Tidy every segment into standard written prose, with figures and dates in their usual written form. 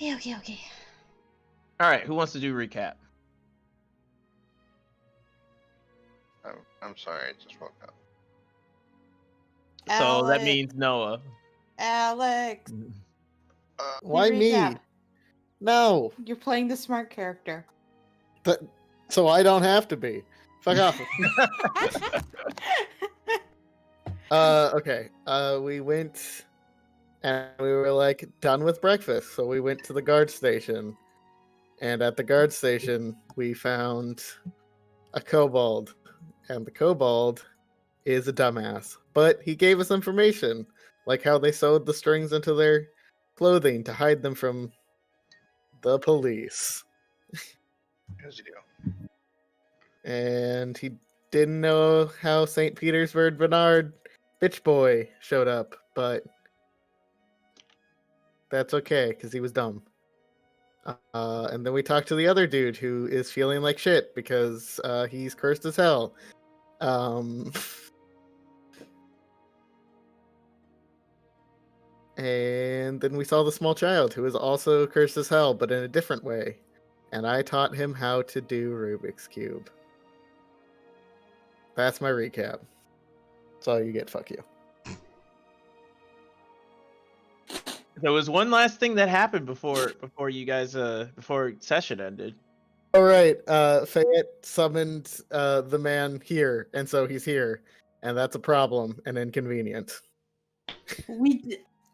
Okay. All right, who wants to do recap? I'm sorry, I just woke up. So that Alex. means Noah. Alex. Why me? Recap. No. You're playing the smart character. But so I don't have to be. Fuck off. Okay. We went and we were like done with breakfast, so we went to the guard station. And at the guard station, we found a kobold. And the kobold is a dumbass. But he gave us information, like how they sewed the strings into their clothing to hide them from the police. As you do. And he didn't know how St. Petersburg Bernard bitch boy showed up, but that's okay because he was dumb. And then we talked to the other dude who is feeling like shit because he's cursed as hell. And then we saw the small child who is also cursed as hell, but in a different way. And I taught him how to do Rubik's Cube. That's my recap. That's all you get. Fuck you. There was one last thing that happened before you guys before session ended. All right, Fayette summoned the man here, and so he's here, and that's a problem and inconvenient.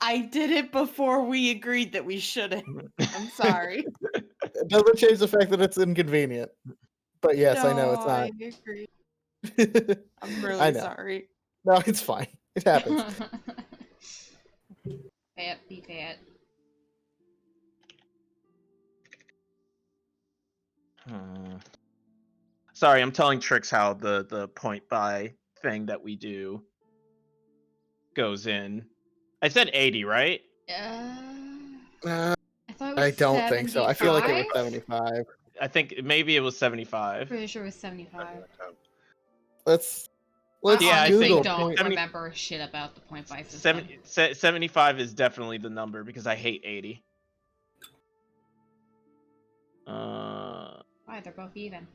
I did it before we agreed that we shouldn't. I'm sorry. It doesn't change the fact that it's inconvenient. But yes, I know it's I not. agree. I'm I really know. sorry. No, it's fine. It happens. Be fat. Sorry, I'm telling Trix how the point buy thing that we do goes in. I said 80, right? Uh, I thought it was I don't think so. I feel like it was 75. 75. I think maybe it was 75. Pretty sure it was 75. Let's Yeah, I honestly Google don't point. remember shit about the point buy system. 75 is definitely the number because I hate 80. Why, they're both even.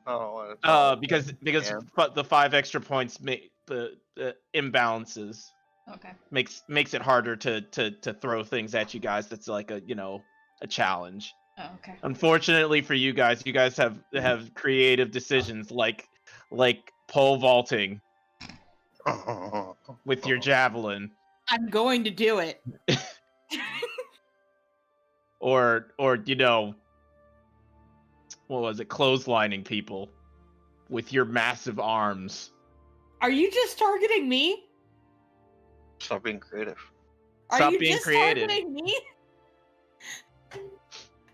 Oh, Because yeah. the 5 extra points make the imbalances Okay. makes it harder to throw things at you guys. That's like a challenge. Oh, okay. Unfortunately for you guys have creative decisions like pole vaulting with your javelin, I'm going to do it. or what was it, clotheslining people with your massive arms. Are you just targeting me? Stop being creative. Stop Are you being just creative. targeting me?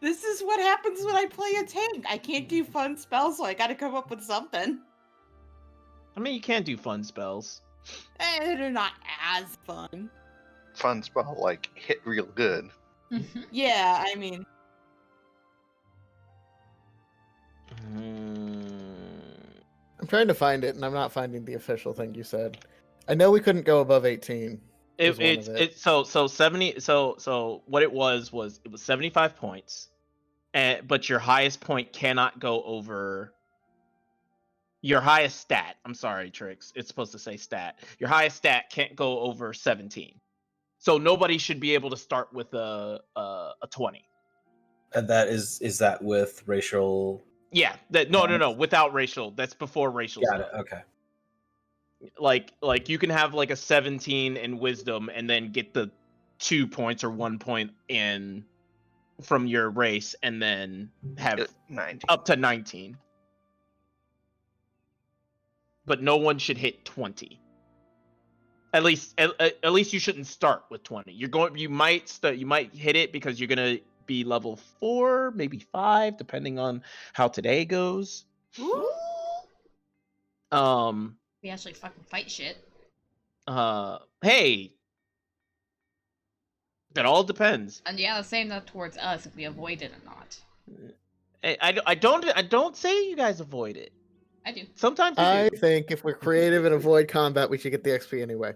This is what happens when I play a tank. I can't do fun spells, so I gotta come up with something. I mean, you can do fun spells. They're not as fun. Fun spell, like hit real good. Yeah, I mean... I'm trying to find it, and I'm not finding the official thing you said. I know we couldn't go above 18. So 70. So what it was it was 75 points, but your highest point cannot go over. Your highest stat. I'm sorry, Trix. It's supposed to say stat. Your highest stat can't go over 17. So nobody should be able to start with a 20. And that is that with racial? Yeah. No. Without racial. That's before racial. Got stuff. it. Okay. Like you can have like a 17 in wisdom and then get the 2 points or 1 point in from your race and then have 19. up to 19. But no one should hit 20. At least you shouldn't start with 20. You might hit it because you're gonna be level 4, maybe 5, depending on how today goes. Ooh. We actually fucking fight shit. Hey, that all depends. And yeah, the same though towards us if we avoid it or not. I don't say you guys avoid it. I do. Sometimes you I do. think if we're creative and avoid combat, we should get the XP anyway.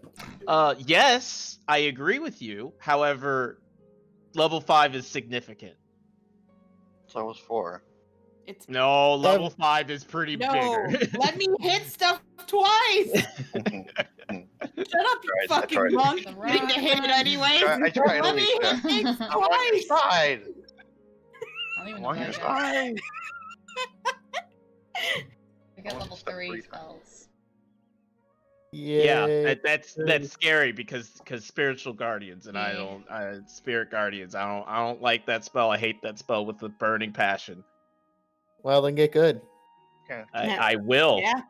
Yes, I agree with you. However, level 5 is significant. So was 4. It's No, level 5 is pretty no. bigger. Let me hit stuff twice. Shut up, you I fucking tried. monk. The You getting to hit it run. anyways. I tried, Let me Alicia. hit things I'm on your twice. side. I don't even I'm know on what I your got. side. I got I level want step 3 3. spells. Yeah, Yeah. that's scary because spiritual guardians and I Yeah. don't spirit guardians. I don't like that spell. I hate that spell with a burning passion. Well, then get good. Yeah. Yeah. I will. Yeah.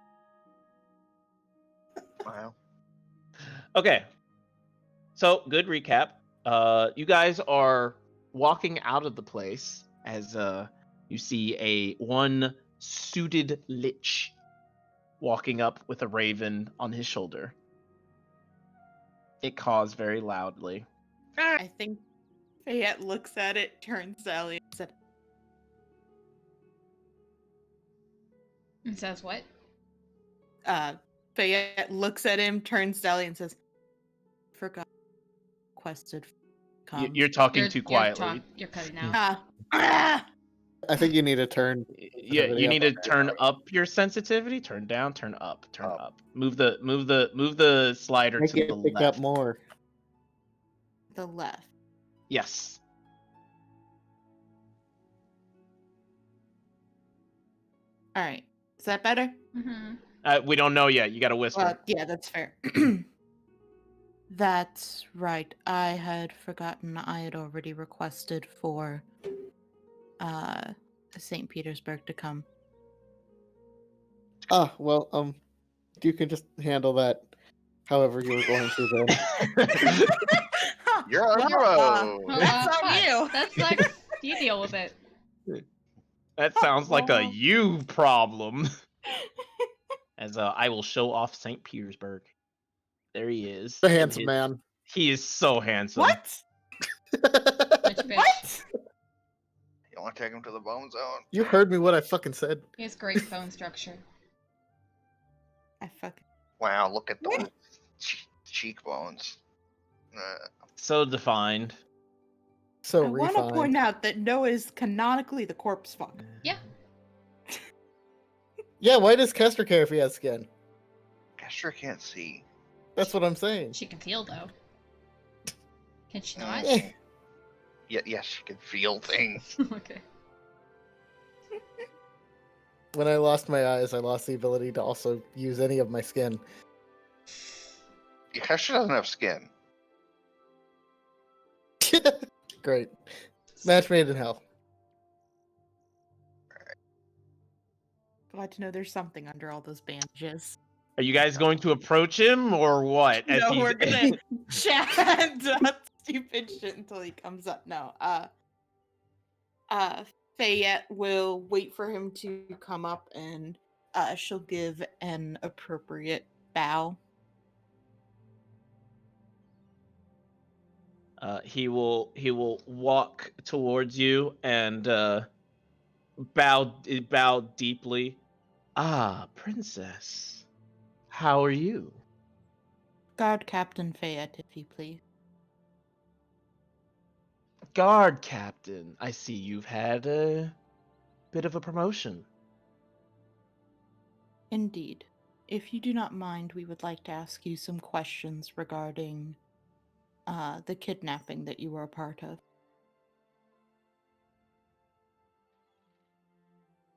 Wow. Okay. So good recap. You guys are walking out of the place as you see one suited lich walking up with a raven on his shoulder. It caws very loudly. I think Fayette looks at it, turns to Ellie, and said, It says what? Fayette looks at him, turns to Ellie, and says, "Forgot quested. Come." You're talking too quietly. You're cutting out. Ah! I think you need to turn. Yeah, you need to turn up your sensitivity. Turn down. Turn up. Turn Up. up. Move the slider Make to it the pick left. up more. The left. Yes. All right. Is that better? Mm-hmm. We don't know yet. You got to whisper. Yeah, that's fair. That's right. I had forgotten I had already requested for St. Petersburg to come. Ah, well, you can just handle that however you were going to then. You're on your Well, own. that's on fine. you. That's like you deal with it. That sounds like a well. you problem. As I will show off St. Petersburg. There he is. The in handsome his- man. He is so handsome. What? Which bitch? What? You want to take him to the bone zone? You heard me what I fucking said. He has great bone structure. I fucking. Wow, look at those cheekbones. So defined. So I want to refined. point out that Noah is canonically the corpse fuck. Yeah. Yeah, why does Kester care if he has skin? I sure can't see. That's what I'm saying. She can feel though. Can she not? Eh. Yes, you can feel things. Okay. When I lost my eyes, I lost the ability to also use any of my skin. Hesher doesn't have skin. Great. Match made in hell. Glad to know there's something under all those bandages. Are you guys going to approach him or what? As No, he's- we're gonna chat stupid shit until he comes up. No, Fayette will wait for him to come up, and she'll give an appropriate bow. He will walk towards you and bow deeply. Ah, princess, how are you? Guard Captain Fayette, if you please. Guard captain, I see you've had a bit of a promotion. Indeed. If you do not mind, we would like to ask you some questions regarding the kidnapping that you were a part of.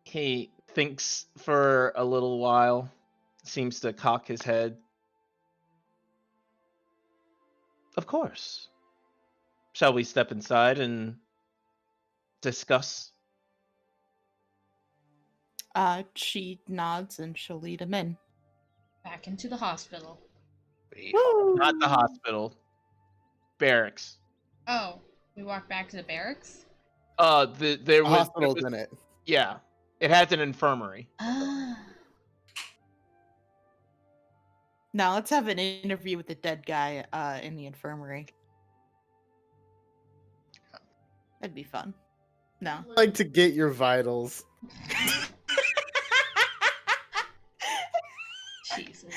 He thinks for a little while, seems to cock his head. Of course. Shall we step inside and discuss? She nods and she'll lead him in. Back into the hospital. Not the hospital. Barracks. Oh, we walk back to the barracks? There The was hospital's in it. yeah. It has an infirmary. Ah. Now let's have an interview with the dead guy in the infirmary. That'd be fun. No. I like to get your vitals. Jesus.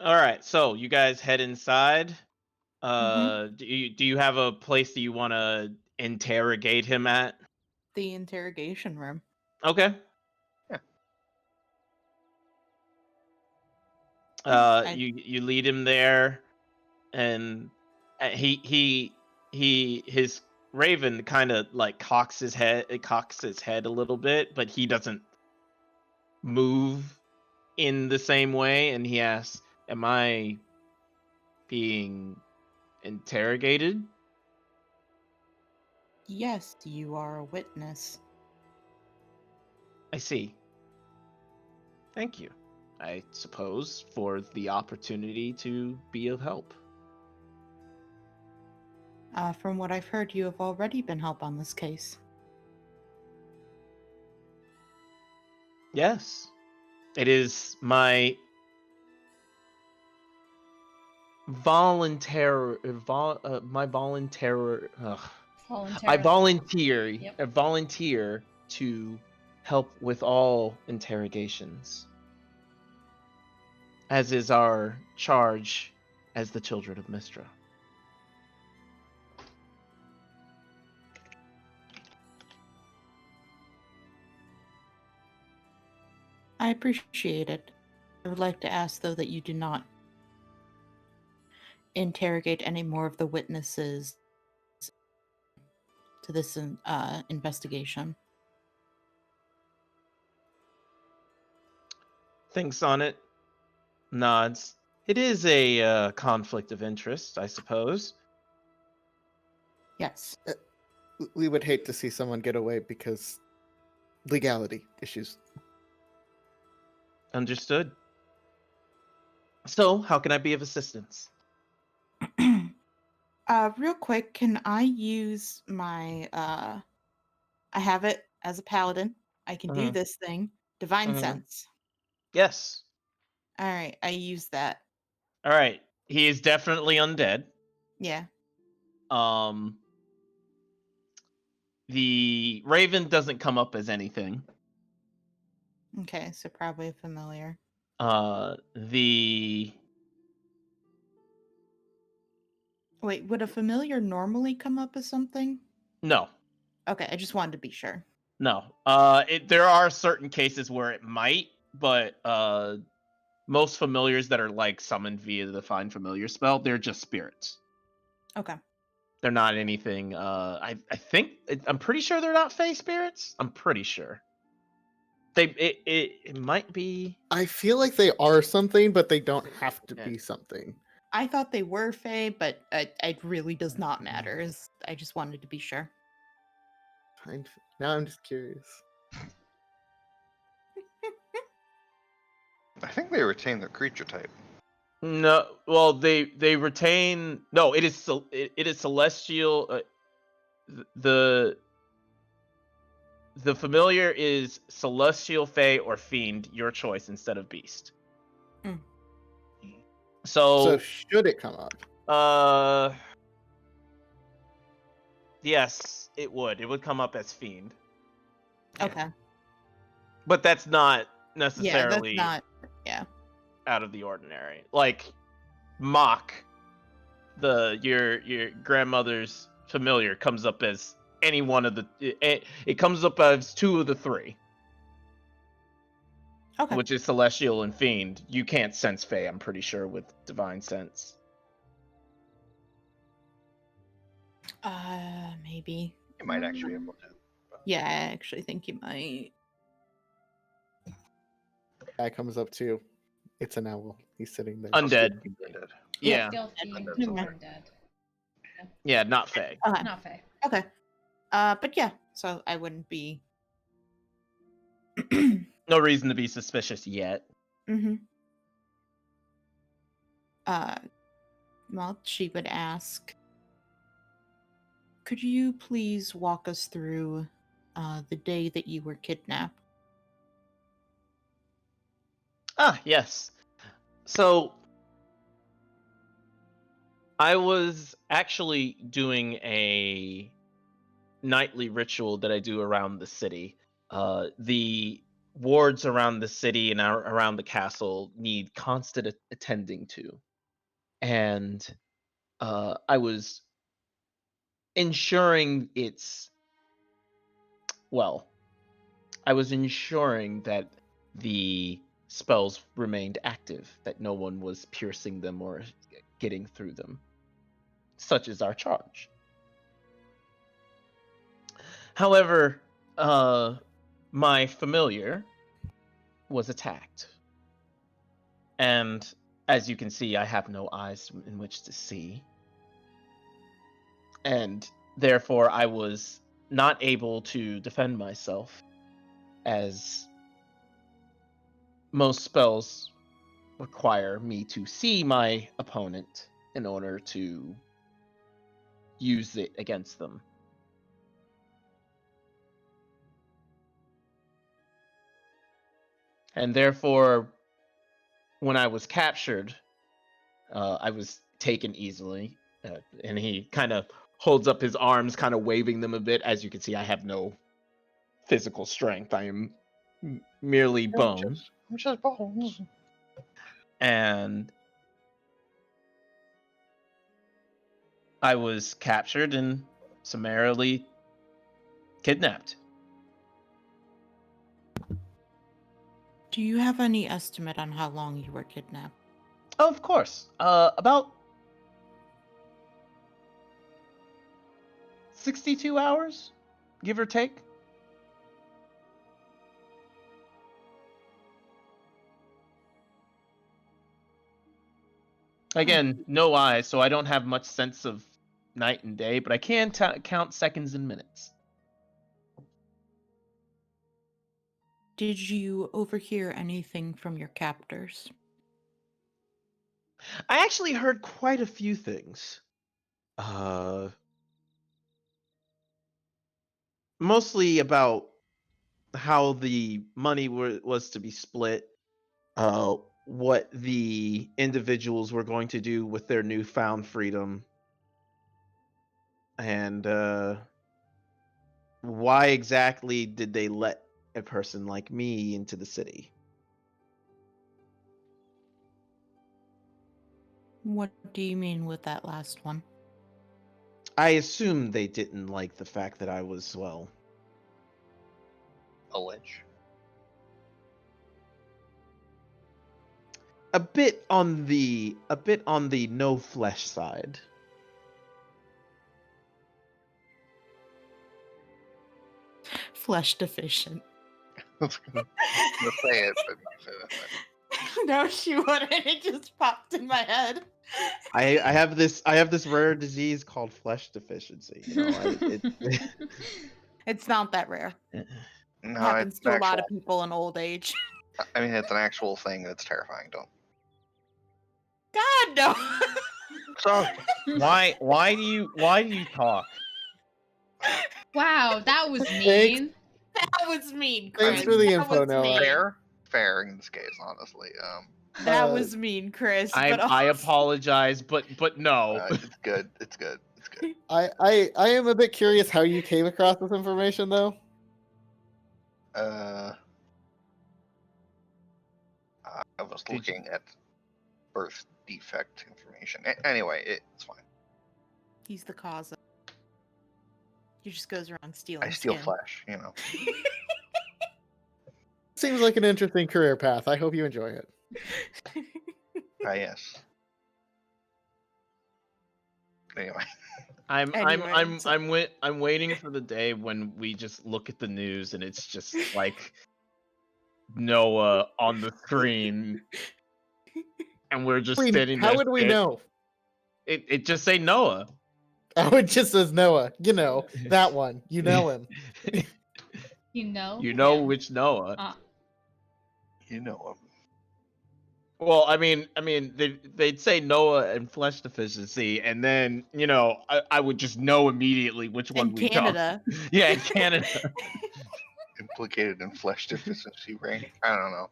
All right, so you guys head inside. Mhm. Do you have a place that you want to interrogate him at? The interrogation room. Okay. Yeah. I- You lead him there, and his Raven kind of like cocks his head a little bit, but he doesn't move in the same way, and he asks, "Am I being interrogated?" Yes, you are a witness. I see. Thank you, I suppose, for the opportunity to be of help. From what I've heard, you have already been help on this case. Yes, it is my my volunteer. I Voluntarily. volunteer to help with all interrogations, as is our charge as the children of Mistra. I appreciate it. I would like to ask, though, that you do not interrogate any more of the witnesses to this investigation. Thinks on it, nods. It is a conflict of interest, I suppose. Yes. We would hate to see someone get away because legality issues. Understood. So, how can I be of assistance? Real quick, can I use my I have it as a paladin. I can do Mhm. this thing. Divine Mhm. sense. Yes. Alright, I use that. All right. He is definitely undead. Yeah. Um, the Raven doesn't come up as anything. Okay, so probably a familiar. The Wait, would a familiar normally come up as something? no, Okay, I just wanted to be sure. no. There are certain cases where it might, but most familiars that are like summoned via the Find Familiar spell, they're just spirits. Okay. They're not anything. I'm pretty sure they're not Fey spirits. I'm pretty sure. It might be. I feel like they are something, but they don't have to Yeah. be something. I thought they were Fae, but it really does not matter. I just wanted to be sure. Now I'm just curious. I think they retain their creature type. No, well, they retain. No, it is celestial. The the familiar is celestial, fey, or fiend. Your choice instead of beast. Mm. So So, should it come up? yes, it would. It would come up as fiend, Okay. but that's not Yeah, that's necessarily not. Yeah. out of the ordinary. Like mock, your grandmother's familiar comes up as any one of the. It comes up as two of the three, Okay. which is celestial and fiend. You can't sense fey, I'm pretty sure, with divine sense. Maybe. You might actually be able to. Yeah, I actually think you might. Guy comes up too. It's an owl. He's sitting there. Undead. Undead. Yeah. Still fiend Undead. or Okay. undead. Yeah, not fey. Okay. Not Fae. Okay. But yeah, so I wouldn't be. No reason to be suspicious yet. Mm-hmm. Well, she would ask, could you please walk us through the day that you were kidnapped? Ah, yes. So I was actually doing a nightly ritual that I do around the city. The wards around the city and around the castle need constant attending to, and I was ensuring I was ensuring that the spells remained active, that no one was piercing them or getting through them. Such is our charge. However, my familiar was attacked. And as you can see, I have no eyes in which to see. And therefore, I was not able to defend myself, as most spells require me to see my opponent in order to use it against them. And therefore, when I was captured, I was taken easily. And he kind of holds up his arms, kind of waving them a bit. As you can see, I have no physical strength. I am merely bone. I'm just bones. And I was captured and summarily kidnapped. Do you have any estimate on how long you were kidnapped? Oh, of course. About 62 hours, give or take. Again, no eyes, so I don't have much sense of night and day, but I can count seconds and minutes. Did you overhear anything from your captors? I actually heard quite a few things. Mostly about how the money was to be split, what the individuals were going to do with their newfound freedom, and why exactly did they let a person like me into the city? What do you mean with that last one? I assume they didn't like the fact that I was, well, A lich. a bit on the no flesh side. Flesh deficient. I'm gonna say it, but No, she wouldn't. It just popped in my head. I have this rare disease called flesh deficiency. You know, It's not that rare. it no, Happens it's to an a lot of actual. people in old age. I mean, it's an actual thing that's terrifying. Don't. God no. Sorry. why do you talk? Wow, that was mean. That was mean, Thanks Chris. for the That info, was Noah. mean. Fair in this case, honestly. That Uh, was mean, Chris. I but I also- apologize, but no. It's good. It's good. It's good. I am a bit curious how you came across this information, though. I was Did you- looking at birth defect information. Anyway, it's fine. He's the cause of. He just goes around stealing I steal skin. flesh, you know. Seems like an interesting career path. I hope you enjoy it. Yes. Anyway, I'm waiting for the day when we just look at the news and it's just like Noah on the screen, and we're just standing there. How would we know? It just say Noah. Oh, it just says Noah. You know, that one. You know him. You know? You know him. which Noah. you know Well, I mean, they'd say Noah and flesh deficiency, and then I would just know immediately which one In we Canada. Yeah, in Canada. implicated in flesh deficiency rain. I don't know.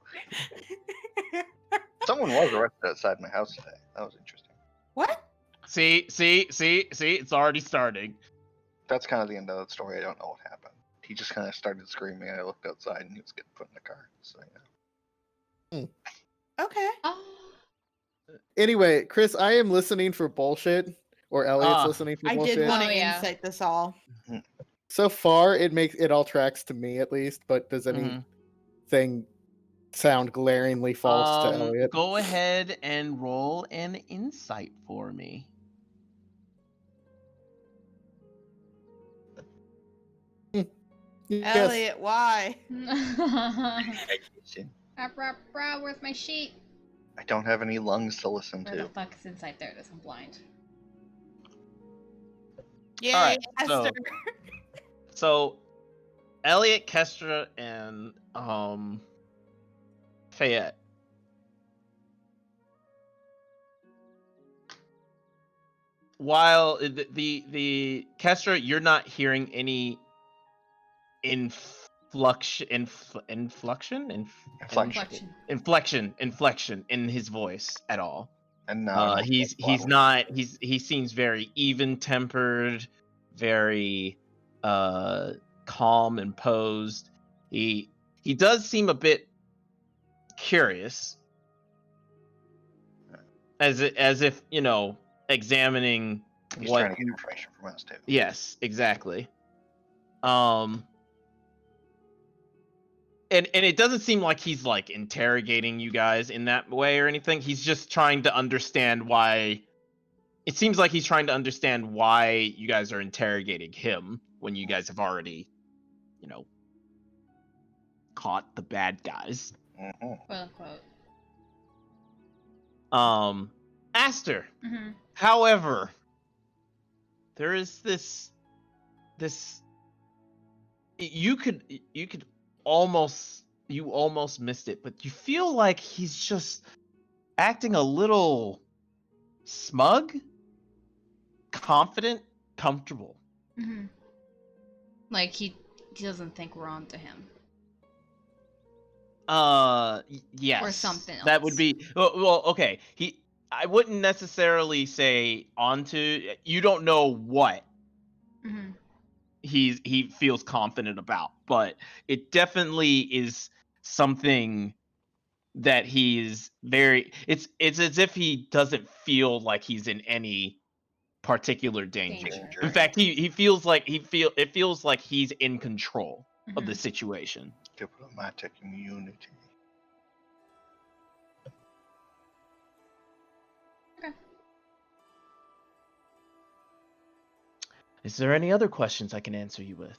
Someone was arrested outside my house today. That was interesting. What? See, it's already starting. That's kind of the end of the story. I don't know what happened. He just kind of started screaming. I looked outside, and he was getting put in the car. So yeah. Okay. Oh. Anyway, Chris, I am listening for bullshit, or Elliot's Ah. listening for I bullshit. did want Oh, to yeah. insight this all. So far, it all tracks to me at least. But does Mhm. anything sound glaringly false to Elliot? Go ahead and roll an insight for me. Yes. Elliot, why? Where's my sheet? I don't have any lungs to listen Where the to. fuck is inside there? This I'm blind. Yay, All right, Esther. So Elliot, Kestra, and Fayette. While the Kestra, you're not hearing any inflection in his voice at all. And now He seems very even tempered, very calm and posed. He does seem a bit curious, as if examining he's what. trying to get information from us too. Yes, exactly. And it doesn't seem like he's like interrogating you guys in that way or anything. He's just trying to understand why. It seems like he's trying to understand why you guys are interrogating him when you guys have already, caught the bad guys. Mm-hmm. Quote unquote. Aster. Mm-hmm. However, there is this you almost missed it, but you feel like he's just acting a little smug, confident, comfortable. Mm-hmm. Like he doesn't think we're on to him. Yes. Or something That else. would be well, okay. I wouldn't necessarily say onto. You don't know what Mm-hmm. he feels confident about, but it definitely is something that he's very. It's as if he doesn't feel like he's in any particular danger. Danger. In fact, he feels like it feels like he's in control of the Mhm. situation. Diplomatic immunity. Is there any other questions I can answer you with?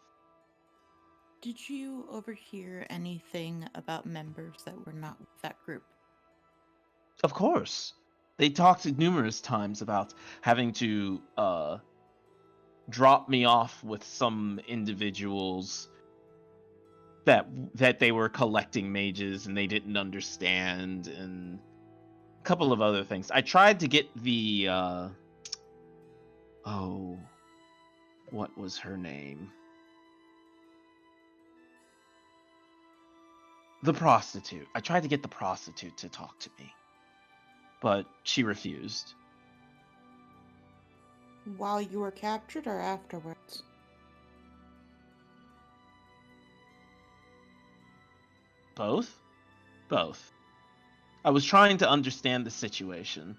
Did you overhear anything about members that were not with that group? Of course. They talked numerous times about having to drop me off with some individuals that they were collecting mages and they didn't understand, and a couple of other things. I tried to get the what was her name? The prostitute. I tried to get the prostitute to talk to me, but she refused. While you were captured or afterwards? Both? Both. I was trying to understand the situation.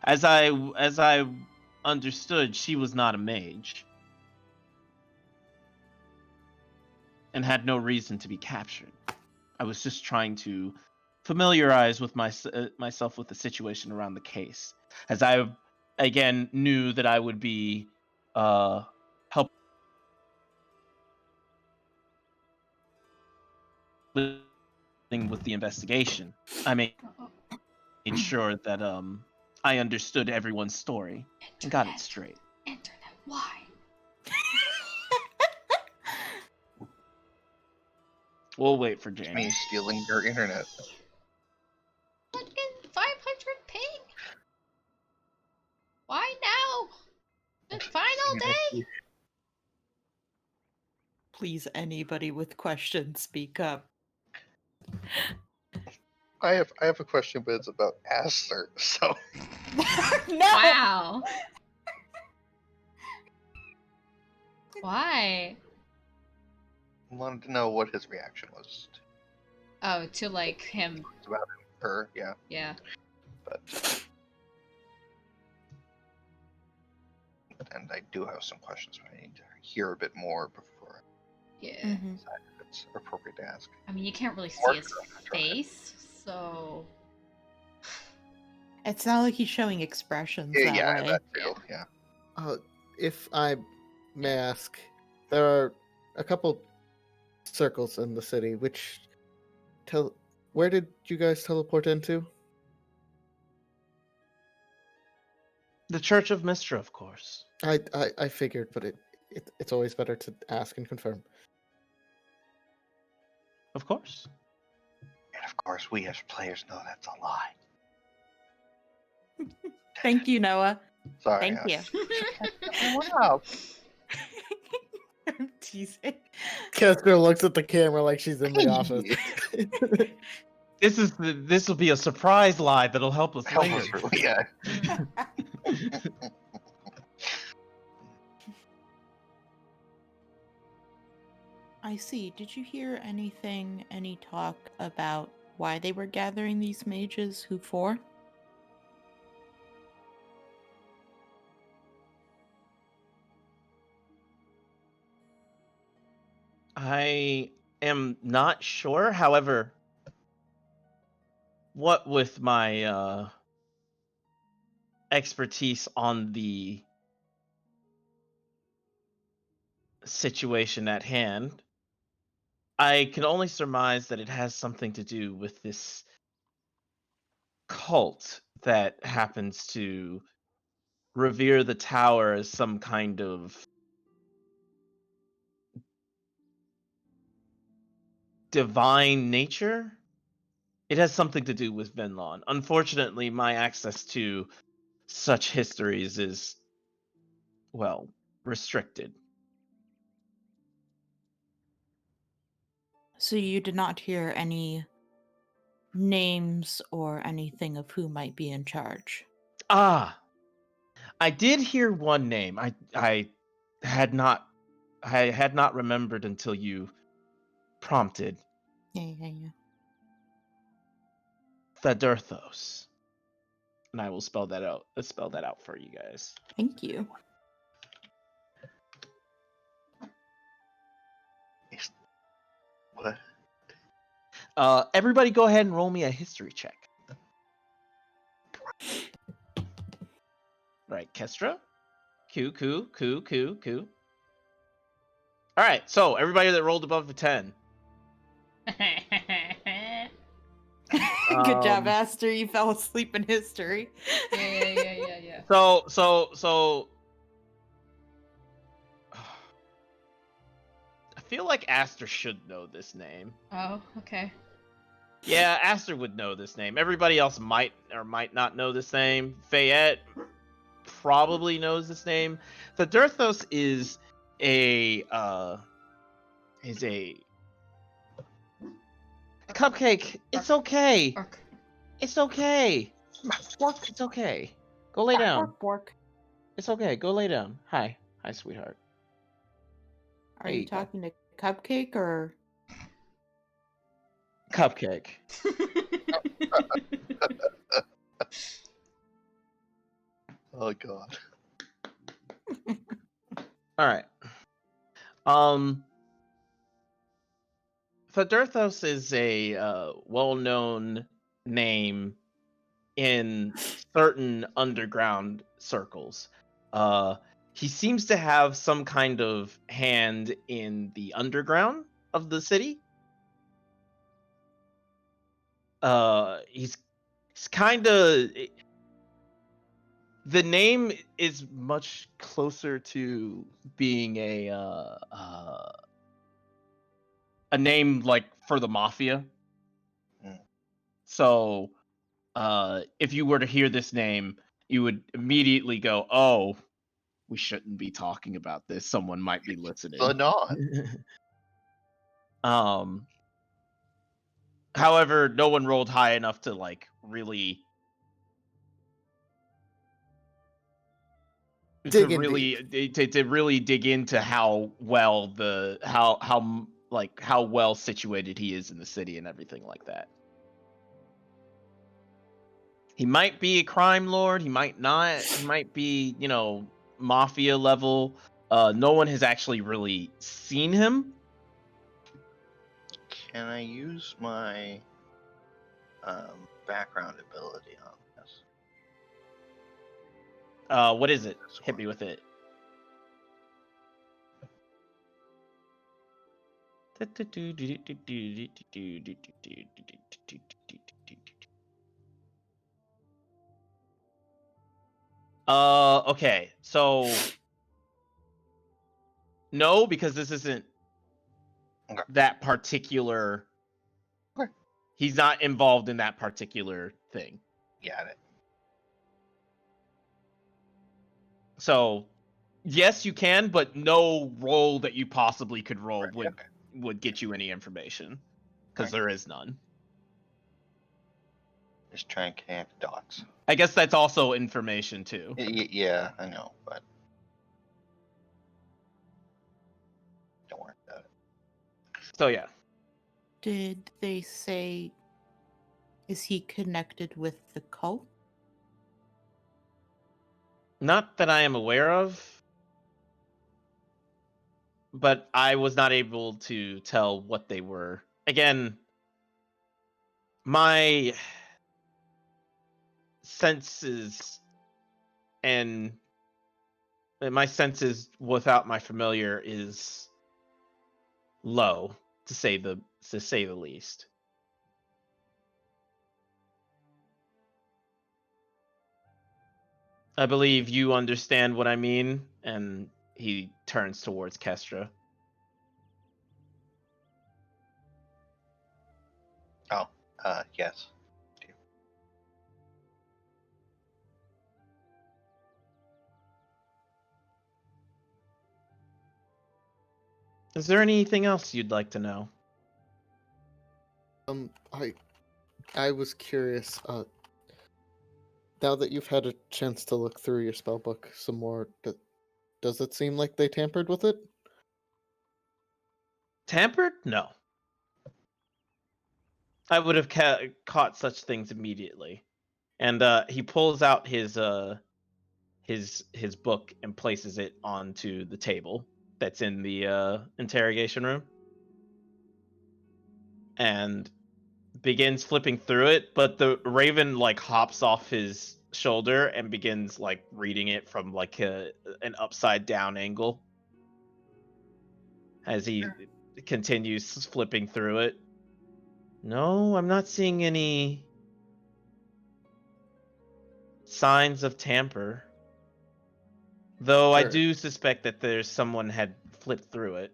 As I understood, she was not a mage and had no reason to be captured. I was just trying to familiarize with myself with the situation around the case, as I again knew that I would be helping with the investigation. I made sure that I understood everyone's story and got it straight. Internet. Why? We'll wait for Me James. stealing your internet. Fucking 500 ping. Why now? It's fine all day. Please, anybody with questions, speak up. I have a question, but it's about Aster. So No! Wow. Why? Wanted to know what his reaction was Oh, to like him. about her. Yeah, Yeah. and I do have some questions, but I need to hear a bit more before Yeah. Mhm. I decide if it's appropriate to ask. I mean, you can't really Or see his face, so. It's not like he's showing expressions Yeah, that yeah, way. that too. Yeah. If I may ask, there are a couple circles in the city. Where did you guys teleport into? The Church of Mystra, of course. I figured, but it's always better to ask and confirm. Of course. And of course, we as players know that's a lie. Thank you, Noah. Sorry. Thank you. Wow. I'm teasing. Kester looks at the camera like she's in the office. This will be a surprise lie that'll help us Help later. us, really, yeah. I see. Did you hear any talk about why they were gathering these mages? Who for? I am not sure. However, what with my expertise on the situation at hand, I can only surmise that it has something to do with this cult that happens to revere the tower as some kind of divine nature. It has something to do with Vinlon. Unfortunately, my access to such histories is, well, restricted. So you did not hear any names or anything of who might be in charge. Ah, I did hear one name. I had not remembered until you prompted. Yeah. Thadurthos. And I will spell that out. Let's spell that out for you guys. Thank you. What? Everybody go ahead and roll me a history check. Right, Kestra. Q. All right, so everybody that rolled above a 10. Good job, Aster. You fell asleep in history. Yeah. So I feel like Aster should know this name. Oh, okay. Yeah, Aster would know this name. Everybody else might or might not know this name. Fayette probably knows this name. The Durthos is a cupcake. It's okay. Orc. It's okay. It's okay. Go lay down. Bork. It's okay. Go lay down. Hi, sweetheart. Are There you you go. talking to Cupcake or? Cupcake. Oh god. All right. Thadurthos is a well-known name in certain underground circles. He seems to have some kind of hand in the underground of the city. He's kind of, the name is much closer to being a name like for the mafia. Mm. So if you were to hear this name, you would immediately go, "Oh, we shouldn't be talking about this. Someone might be listening." The non. However, no one rolled high enough to like really Dig in to really dig into how well how well situated he is in the city and everything like that. He might be a crime lord, he might not. He might be, mafia level. No one has actually really seen him. Can I use my background ability on this? What is it? Hit me with it. Okay. So no, because this isn't Okay. that particular. Okay. He's not involved in that particular thing. Got it. So, yes, you can, but no roll that you possibly could roll Right, okay. would get you any information, because Right. there is none. Just try and connect the dots. I guess that's also information too. Yeah, I know, but don't worry about it. So yeah, Did they say, is he connected with the cult? not that I am aware of, but I was not able to tell what they were. Again, my senses and my senses without my familiar is low, to say the least. I believe you understand what I mean, and he turns towards Kestra. Oh, yes. Is there anything else you'd like to know? I was curious. Now that you've had a chance to look through your spellbook some more, does it seem like they tampered with it? Tampered? No. I would have caught such things immediately. And he pulls out his book and places it onto the table that's in the interrogation room, and begins flipping through it. But the raven hops off his shoulder and begins reading it from an upside down angle as he continues flipping through it. No, I'm not seeing any signs of tamper. Though I Sure. do suspect that there's someone had flipped through it.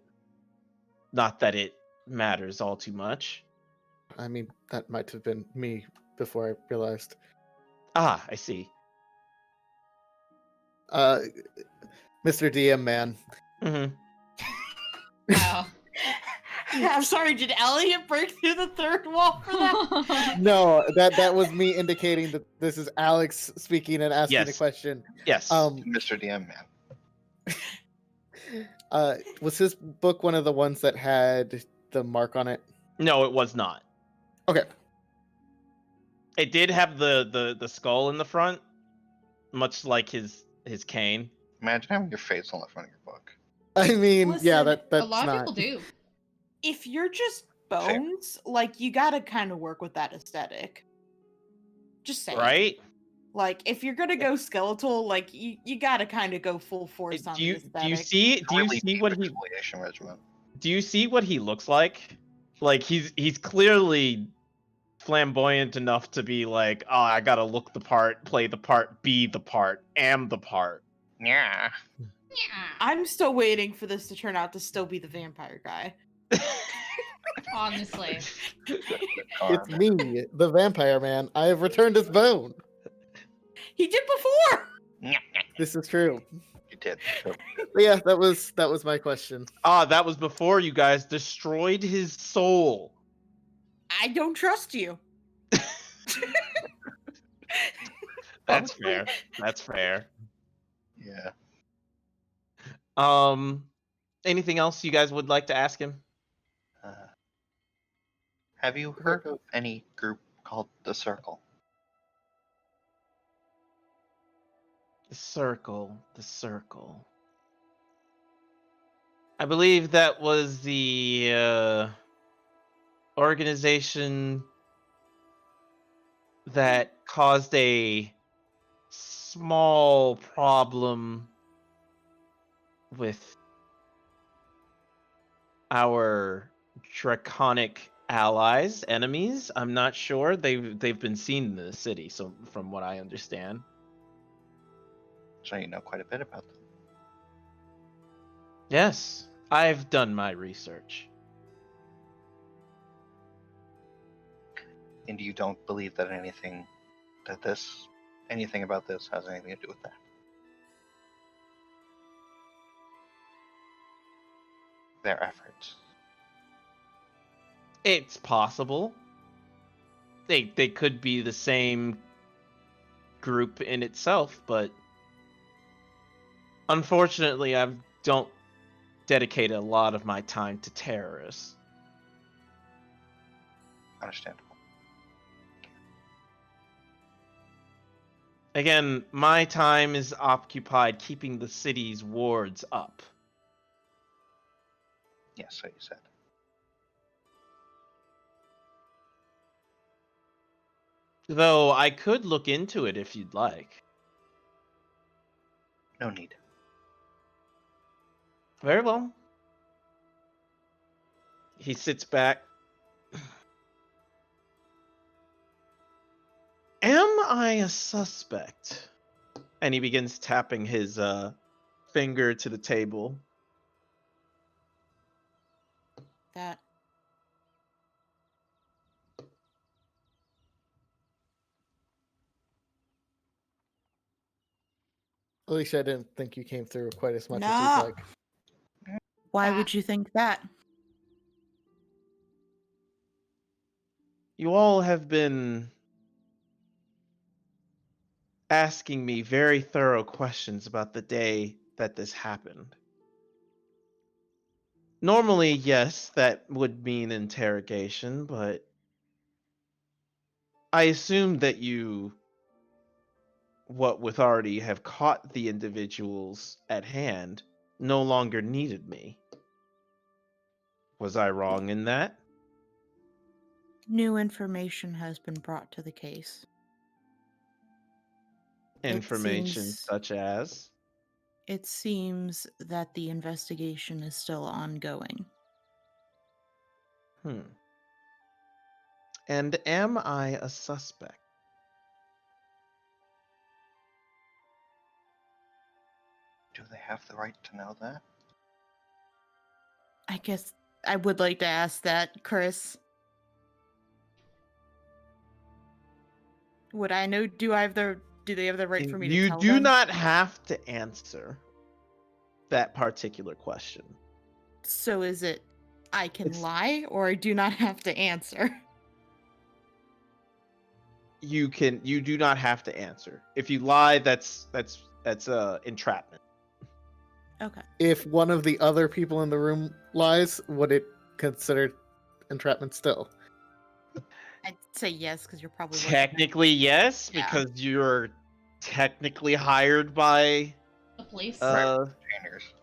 Not that it matters all too much. I mean, that might have been me before I realized. Ah, I see. Mr. DM man. Mm-hmm. Wow. I'm sorry, did Elliot break through the third wall for that? No, that was me indicating that this is Alex speaking and asking a Yes. question. Yes. Mr. DM man. Was his book one of the ones that had the mark on it? No, it was not. Okay. It did have the skull in the front, much like his cane. Imagine having your face on the front of your book. I mean, yeah, Listen, that's A lot not... of people do. If you're just Fair. bones, you gotta kind of work with that aesthetic. Just saying. Right? If you're gonna go skeletal, you gotta kind of go full force on the aesthetic. Do you see what he exfoliation regimen. do you see what he looks like? He's clearly flamboyant enough to be I gotta look the part, play the part, be the part, am the part. Yeah. Yeah. I'm still waiting for this to turn out to still be the vampire guy. Honestly. It's me, the vampire man. I have returned as bone. He did before. This is true. You did. But yeah, that was my question. Ah, that was before you guys destroyed his soul. I don't trust you. That's fair. That's fair. Yeah. Anything else you guys would like to ask him? Have you heard of any group called the Circle? The Circle. The Circle. I believe that was the organization that caused a small problem with our draconic allies, enemies. I'm not sure. They've been seen in the city, so from what I understand. So you know quite a bit about them. Yes, I've done my research. And you don't believe that anything about this has anything to do with that? Their efforts. It's possible. They could be the same group in itself, but unfortunately I don't dedicate a lot of my time to terrorists. Understandable. Again, my time is occupied keeping the city's wards up. Yes, so you said. Though I could look into it if you'd like. No need. Very well. He sits back. Am I a suspect? And he begins tapping his finger to the table. That Alicia, I didn't think you came through quite as much as Nah. you'd like. Why That- would you think that? You all have been asking me very thorough questions about the day that this happened. Normally, yes, that would mean interrogation, but I assume that you, what with already have caught the individuals at hand, no longer needed me. Was I wrong in that? New information has been brought to the case. Information seems- such as? It seems that the investigation is still ongoing. And am I a suspect? Do they have the right to know that? I guess I would like to ask that, Chris. Would I know? Do they have the right for me to You tell do them? not have to answer that particular question. So is it I can It's- lie or I do not have to answer? You do not have to answer. If you lie, that's entrapment. Okay. If one of the other people in the room lies, would it consider entrapment still? I'd say yes because you're probably looking- Technically, yes, Yeah. because you're technically hired by The police. Trainers.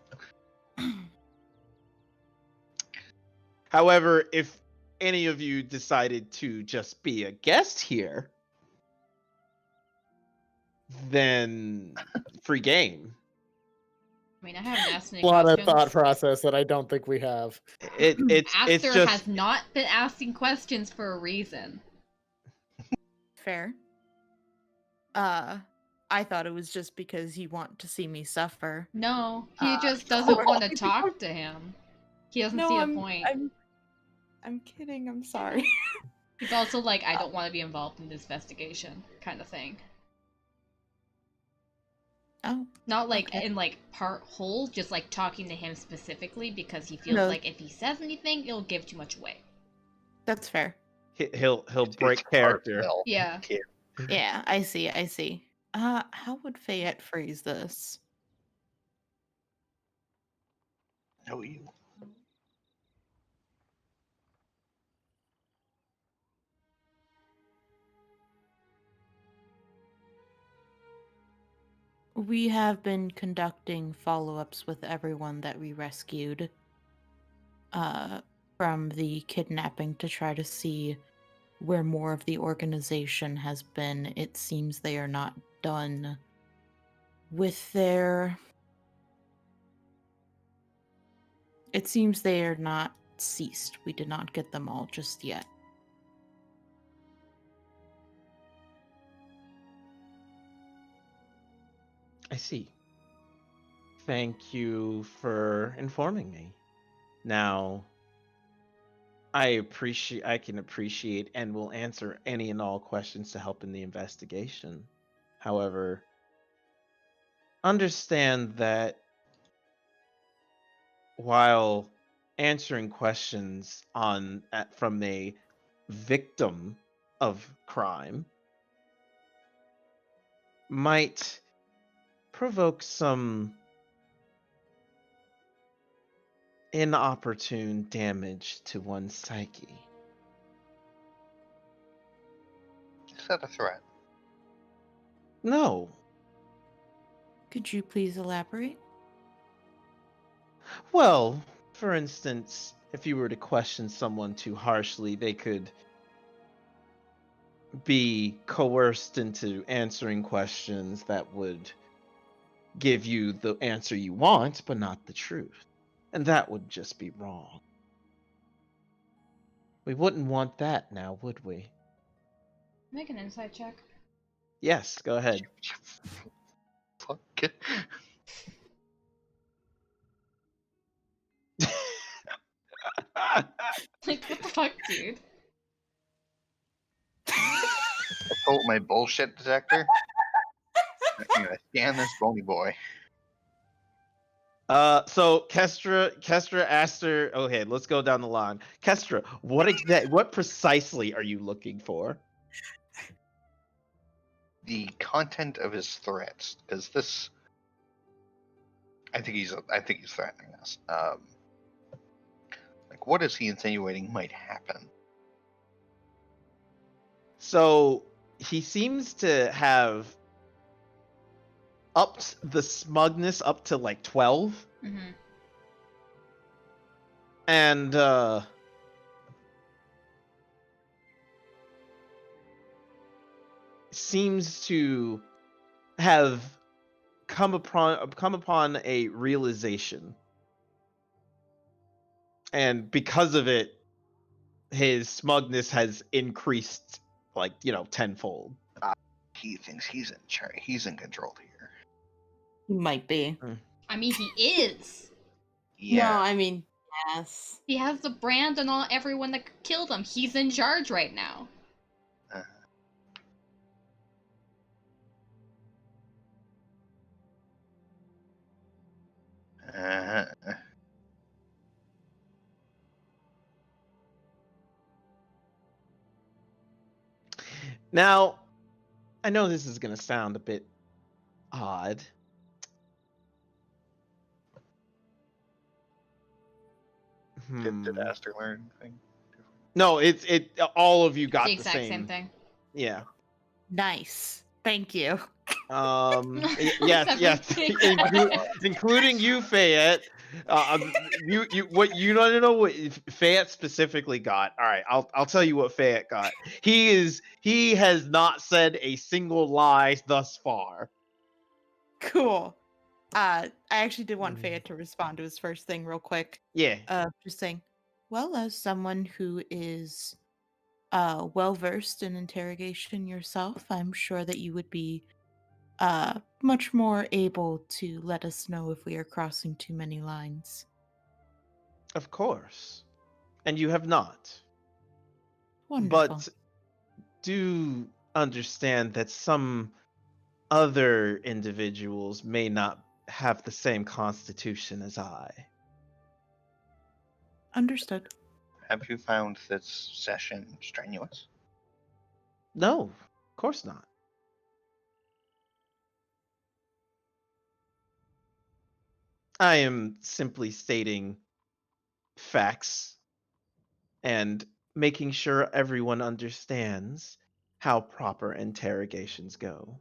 However, if any of you decided to just be a guest here, then free game. I mean, I haven't asked any A lot of questions. thought process that I don't think we have. It's Aster just has not been asking questions for a reason. Fair. I thought it was just because you want to see me suffer. No, he just no. doesn't want to talk to him. He doesn't see a point. I'm kidding. I'm sorry. He's also like, I don't want to be involved in this investigation, kind of thing. Oh, Not like Okay. in like part whole, just like talking to him specifically because he feels No. like if he says anything, it'll give too much away. that's fair. he'll break It's character. heartfelt. Yeah. Yeah, I see. How would Fayette phrase this? No, you. We have been conducting follow-ups with everyone that we rescued from the kidnapping to try to see where more of the organization has been. It seems they are not done with their... It seems they are not ceased. We did not get them all just yet. I see. Thank you for informing me. Now, I can appreciate and will answer any and all questions to help in the investigation. However, understand that while answering questions from a victim of crime might provoke some inopportune damage to one's psyche. Is that a threat? No. Could you please elaborate? Well, for instance, if you were to question someone too harshly, they could be coerced into answering questions that would give you the answer you want, but not the truth. And that would just be wrong. We wouldn't want that now, would we? Make an insight check. Yes, go ahead. Fuck it. Like, what the fuck, dude? I told my bullshit detector. I'm gonna scan this bony boy. So Kestra asked her. Okay, let's go down the line. Kestra, what precisely are you looking for? The content of his threats, because this, I think he's threatening us. Like, what is he insinuating might happen? So he seems to have upped the smugness up to like 12, Mm-hmm. and seems to have come upon a realization, and because of it, his smugness has increased like tenfold. He thinks he's in charge. He's in control here. He might be. I mean, he is. Yeah. No, I mean, yes. He has the brand and all everyone that killed him. He's in charge right now. Uh, Now, I know this is going to sound a bit odd. did Aster learn anything? No, it. All of you It's got the the exact same thing. Yeah. Nice. Thank you. Yes, yes, Everything. including you, Fayette. What you don't know what Fayette specifically got. All right, I'll tell you what Fayette got. He has not said a single lie thus far. Cool. I actually did want Fayette to respond to his first thing real quick. Yeah. Just saying, well, as someone who is well versed in interrogation yourself, I'm sure that you would be much more able to let us know if we are crossing too many lines. Of course. And you have not. Wonderful. But do understand that some other individuals may not have the same constitution as I. Understood. Have you found this session strenuous? No, of course not. I am simply stating facts and making sure everyone understands how proper interrogations go.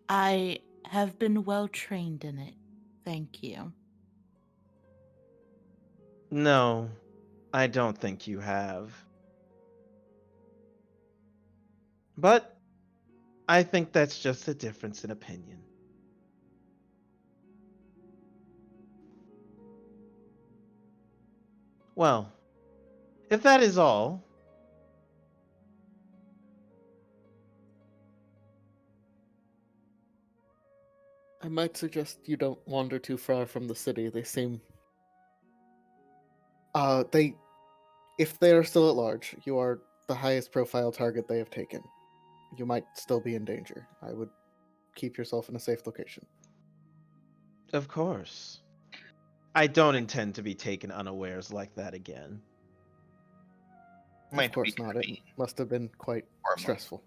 I have been well trained in it. Thank you. No, I don't think you have. But I think that's just a difference in opinion. Well, if that is all, I might suggest you don't wander too far from the city. They seem if they are still at large, you are the highest profile target they have taken. You might still be in danger. I would keep yourself in a safe location. of course. I don't intend to be taken unawares like that again. Might Of course we not. It convene must have been quite for a moment? stressful.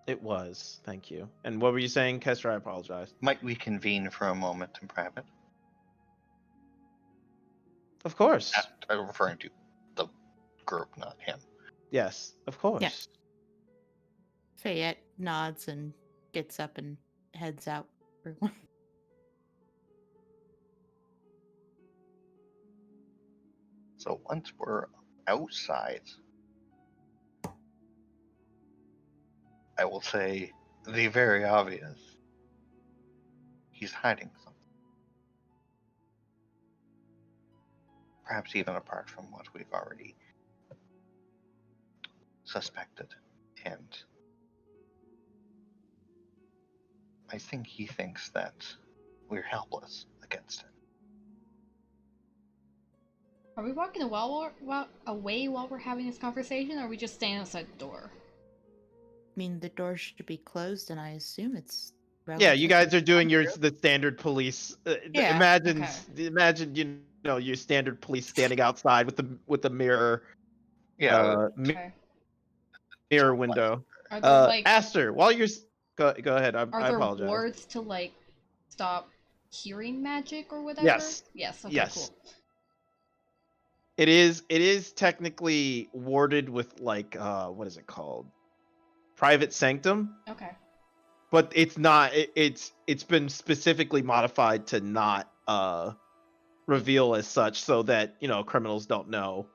It was, thank you. And what were you saying, Kester? I apologize. Might we convene for a moment in private? Of course. I'm referring to the group, not him. Yes, of course. Fayette nods and gets up and heads out. So once we're outside, I will say the very obvious. He's hiding something. Perhaps even apart from what we've already suspected. And I think he thinks that we're helpless against him. Are we walking away while we're having this conversation, or are we just staying outside the door? I mean, the door should be closed, and I assume it's. Yeah, you guys relatively are doing your secure. the standard police. Yeah, Imagine your standard police standing outside with the mirror Yeah, Okay. mirror window. Are there like Aster, while you're go ahead. are I there apologize. wards to like stop hearing magic or whatever? Yes. Yes. Okay. Yes. Cool. It is technically warded with like what is it called? Private sanctum, Okay. but it's not. It's been specifically modified to not reveal as such, so that criminals don't know.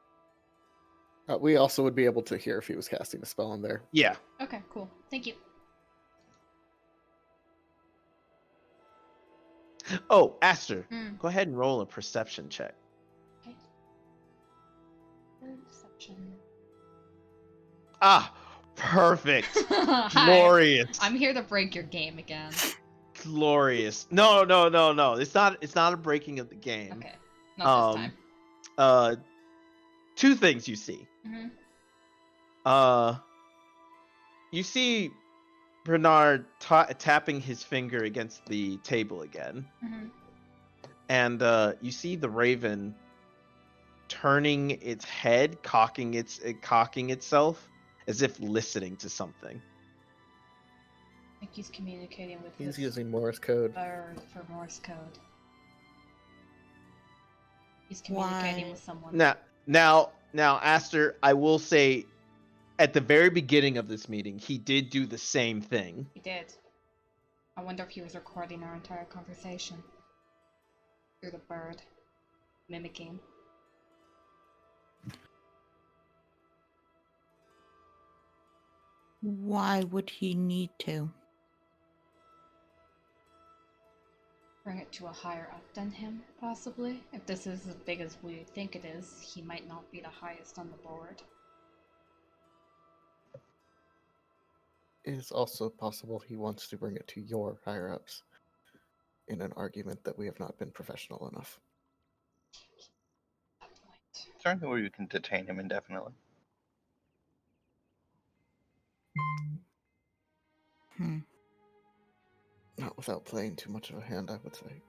We also would be able to hear if he was casting a spell in there. Yeah. Okay. Cool. Thank you. Oh, Aster, Mm. go ahead and roll a perception check. Okay. Perception. Ah, perfect. Hi. Glorious. I'm here to break your game again. Glorious. No. It's not a breaking of the game. Okay. Not this time. Two things you see. Mm-hmm. You see Bernard tapping his finger against the table again. Mm-hmm. And you see the raven turning its head, cocking itself as if listening to something. I think he's communicating with He's his using Morse code. bird for Morse code. He's communicating Why? with someone. Now, Aster, I will say, at the very beginning of this meeting, he did do the same thing. He did. I wonder if he was recording our entire conversation through the bird, mimicking. Why would he need to? Bring it to a higher up than him, possibly. If this is as big as we think it is, he might not be the highest on the board. It is also possible he wants to bring it to your higher ups in an argument that we have not been professional enough. At that point. is there anything where you can detain him indefinitely? Hmm. Not without playing too much of a hand, I would say.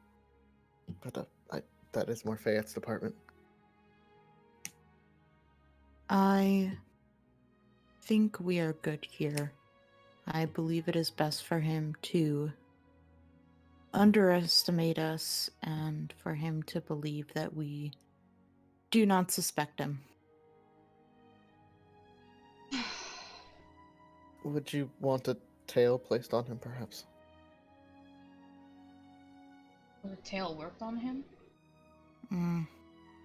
But that is more Fayette's department. I think we are good here. I believe it is best for him to underestimate us and for him to believe that we do not suspect him. Would you want a tail placed on him, perhaps? Will the tail work on him?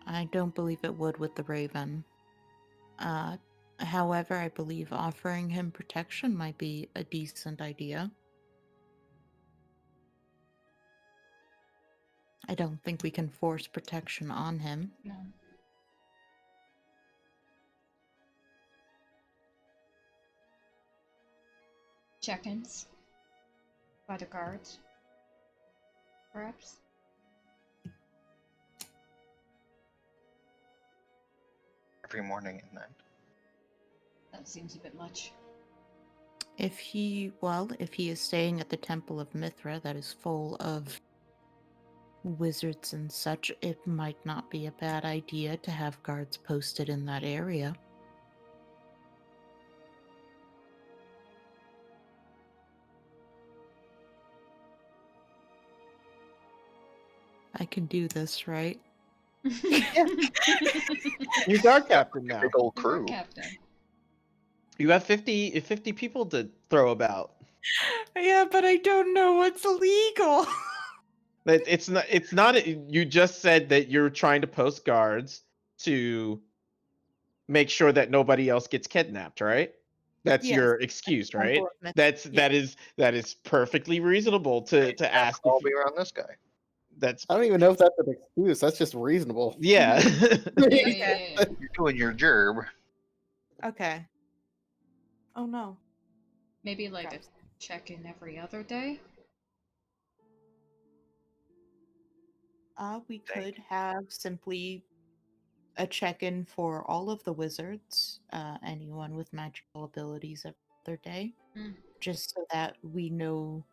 I don't believe it would with the raven. However, I believe offering him protection might be a decent idea. I don't think we can force protection on him. No. Check-ins by the guards, perhaps. Every morning and night. That seems a bit much. If he is staying at the Temple of Mithra that is full of wizards and such, it might not be a bad idea to have guards posted in that area. I can do this, right? You're Guard Captain now. Big old You're crew. captain. You have 50 people to throw about. Yeah, but I don't know what's illegal. It's not. You just said that you're trying to post guards to make sure that nobody else gets kidnapped, right? That's Yes, your excuse, right? Temple of Mithra. That is perfectly reasonable to ask. I'll If be around this guy. that's I don't even know if that's an excuse. That's just reasonable. yeah. Yeah. You're doing your gerb. Okay. Oh no. Maybe like Okay. a check-in every other day. We Thank could have simply a check-in for all of the wizards, anyone with magical abilities every other day, Mm. just so that we know.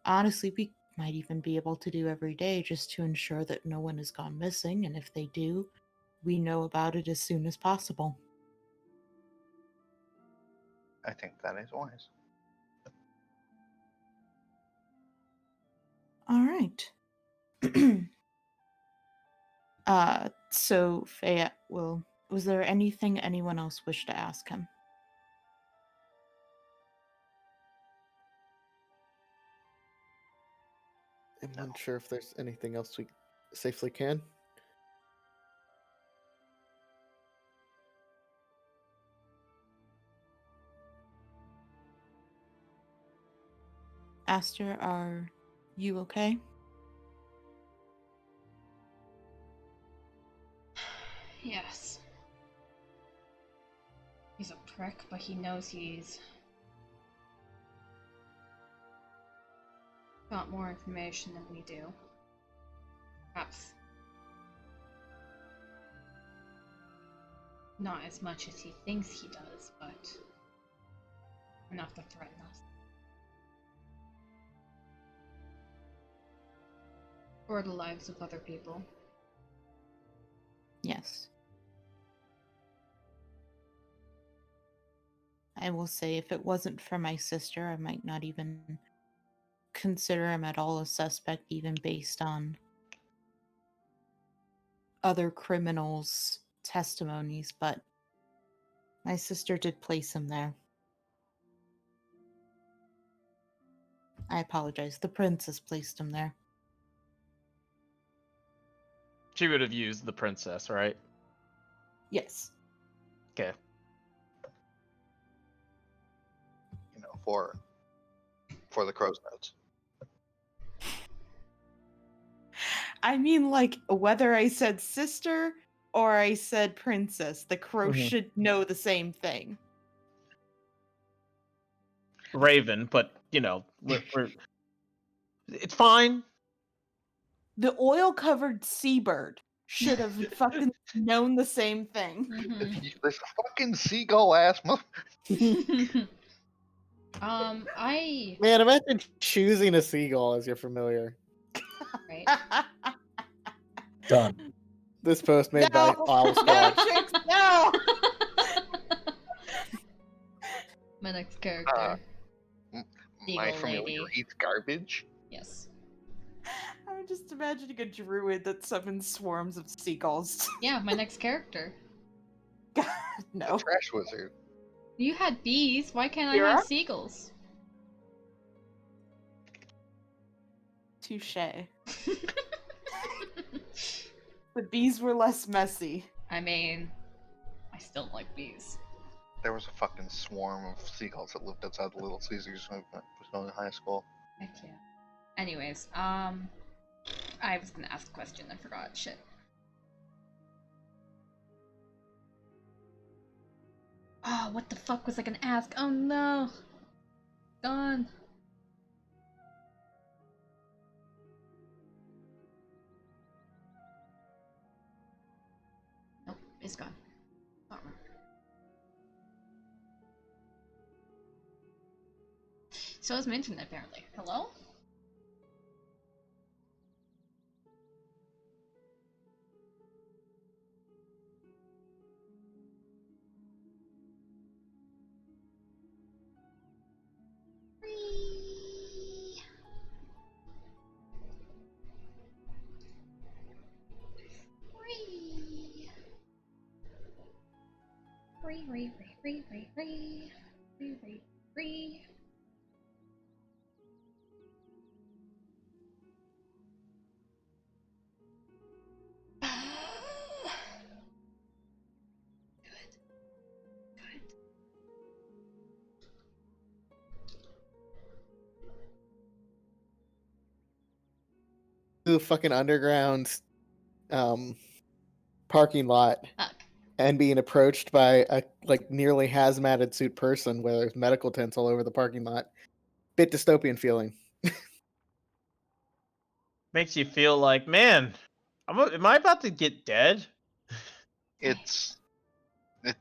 Honestly, we might even be able to do every day just to ensure that no one has gone missing, and if they do, we know about it as soon as possible. I think that is wise. All right. So Fayette was there anything anyone else wished to ask him? I'm unsure if there's anything else we safely can. Aster, are you okay? Yes. He's a prick, but he knows he's got more information than we do. Perhaps not as much as he thinks he does, but enough to threaten us. Or the lives of other people. Yes. I will say, if it wasn't for my sister, I might not even consider him at all a suspect, even based on other criminals' testimonies, but my sister did place him there. I apologize. The princess placed him there. She would have used the princess, right? Yes. Okay. You know, for the crow's notes. I mean, like, whether I said sister or I said princess, the crow should know the same thing. Raven, but you know, we're it's fine. The oil-covered seabird should have fucking known the same thing. This fucking seagull ass mother. I Man, imagine choosing a seagull as your familiar. right. Done. This post made No! by Owl No, Squad. chicks, no! My next character. My Seagull familiar lady. eats garbage. Yes. I'm just imagining a druid that summons swarms of seagulls. Yeah, my next character. God, The no. trash wizard. You had bees. Why can't I Kira? have seagulls? Touche. The bees were less messy. I mean, I still like bees. There was a fucking swarm of seagulls that lived outside the Little Caesars when I was going to high school. Heck yeah. Anyways, I was gonna ask a question, I forgot. Shit. Oh, what the fuck was I gonna ask? Oh no! Gone. Nope, it's gone. Not wrong. So is my internet apparently. Hello? Free. Free. Free. Good. Good. The fucking underground parking lot Fuck. and being approached by a like nearly hazmated suit person where there's medical tents all over the parking lot. Bit dystopian feeling. Makes you feel like, man, am I about to get dead? It's you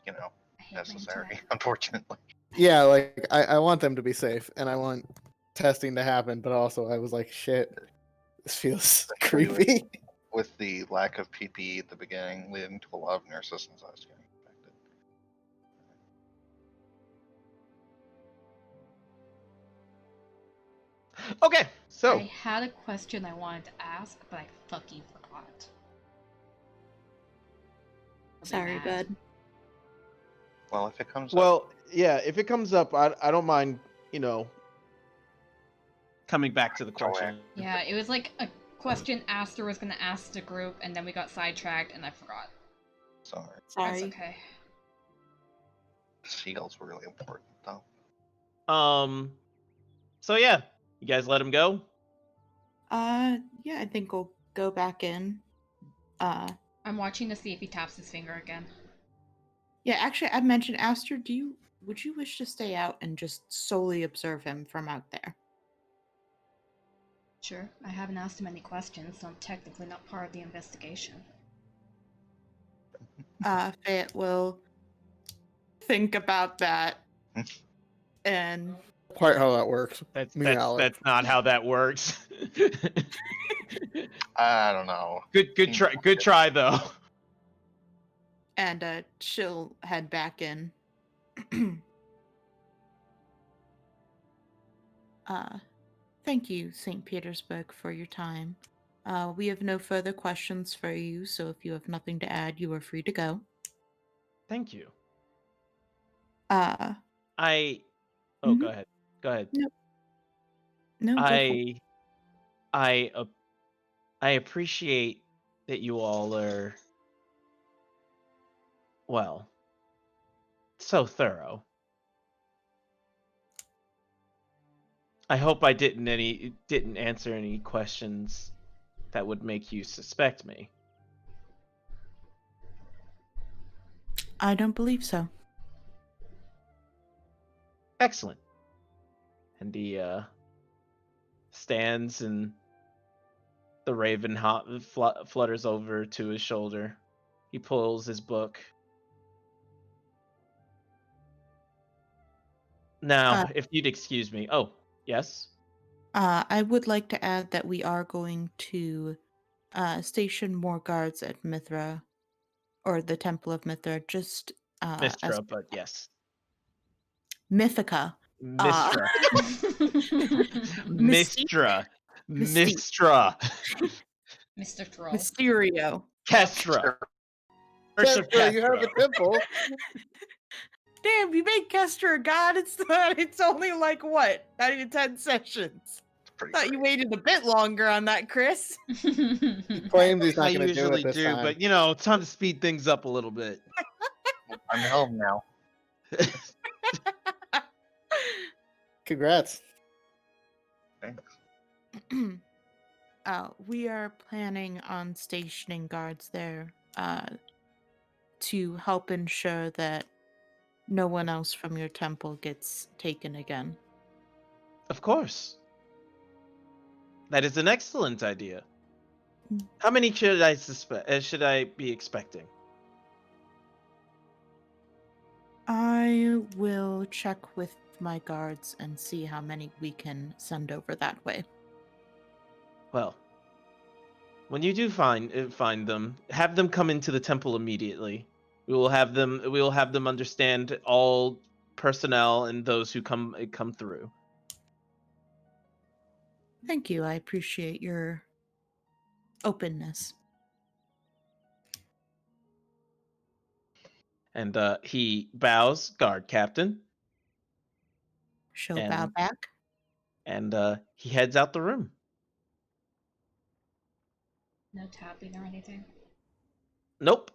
know, I hate my necessary, internet. unfortunately. Yeah, like I want them to be safe and I want testing to happen, but also I was like, shit, this feels Especially creepy. With the lack of PPE at the beginning, leading to a lot of nurses and such getting infected. Okay, so I had a question I wanted to ask, but I fucking forgot. I'll be Sorry, mad. bud. Well, if it comes up, well, yeah, if it comes up, I don't mind, coming back to the question. Yeah, it was like a question Aster was gonna ask the group, and then we got sidetracked, and I forgot. sorry. That's Sorry. okay. Seagulls were really important, though. So yeah, you guys let him go. Yeah, I think we'll go back in. I'm watching to see if he taps his finger again. Yeah, actually, I mentioned Aster. Would you wish to stay out and just solely observe him from out there? Sure, I haven't asked him any questions, so I'm technically not part of the investigation. Fayette will think about that and Quite how that works. That's Meow. not how that works. I don't know. Good try though. she'll head back in. Thank you, St. Petersburg, for your time. We have no further questions for you, so if you have nothing to add, you are free to go. Thank you. Uh, Go Mhm. ahead. Go ahead. no, go for it. I appreciate that you all are, well, so thorough. I hope I didn't answer any questions that would make you suspect me. I don't believe so. Excellent. And he stands, and the raven flutters over to his shoulder. He pulls his book. Now, if you'd excuse me. Oh, yes? I would like to add that we are going to station more guards at Mithra, or the Temple of Mithra, just as Mistra, but yes. Mythica. Mistra. Mystique. Mistra. Mistra. Mr. Troll. Mysterio. Kestra. Worship Kestra, you have Kestra. a temple. Damn, you made Kester a god. It's only like what? Not even 10 sessions. It's pretty Thought you great. waited a bit longer on that, Chris. He claims he's I not going to do usually it this do, time. but you know, time to speed things up a little bit. I'm home now. Congrats. Thanks. We are planning on stationing guards there to help ensure that no one else from your temple gets taken again. Of course. That is an excellent idea. Mm. How many should I suspect? Should I be expecting? I will check with my guards and see how many we can send over that way. Well, when you do find them, have them come into the temple immediately. We will have them understand all personnel and those who come through. Thank you. I appreciate your openness. And he bows, guard captain, She'll bow back. and he heads out the room. No tapping or anything. Nope.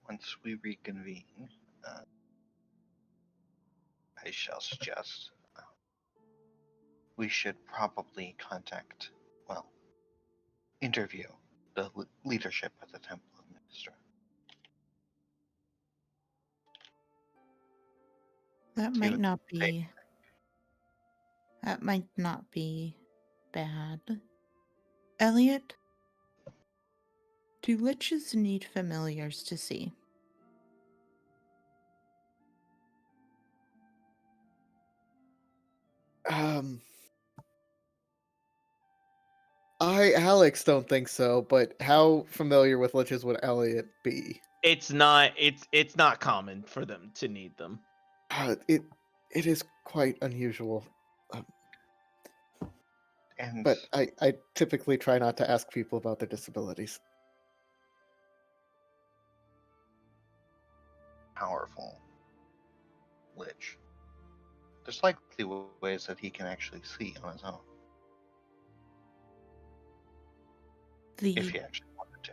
Once we reconvene, I shall suggest we should probably interview the leadership of the Temple of Ministra. That See might what not they be. That might not be bad. Elliot, do liches need familiars to see? Alex, don't think so, but how familiar with liches would Elliot be? It's not common for them to need them. It is quite unusual. And But I typically try not to ask people about their disabilities. powerful lich. There's likely ways that he can actually see on his own if The he actually wanted to.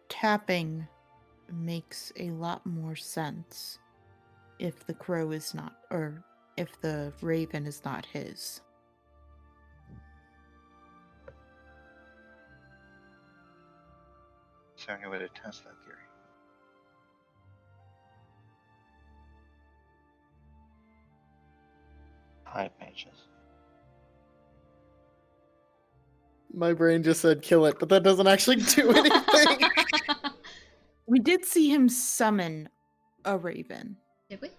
tapping makes a lot more sense if the crow is not, or if the raven is not his. Is there any way to test that theory? Five pages. My brain just said kill it, but that doesn't actually do anything. We did see him summon a raven. Did we?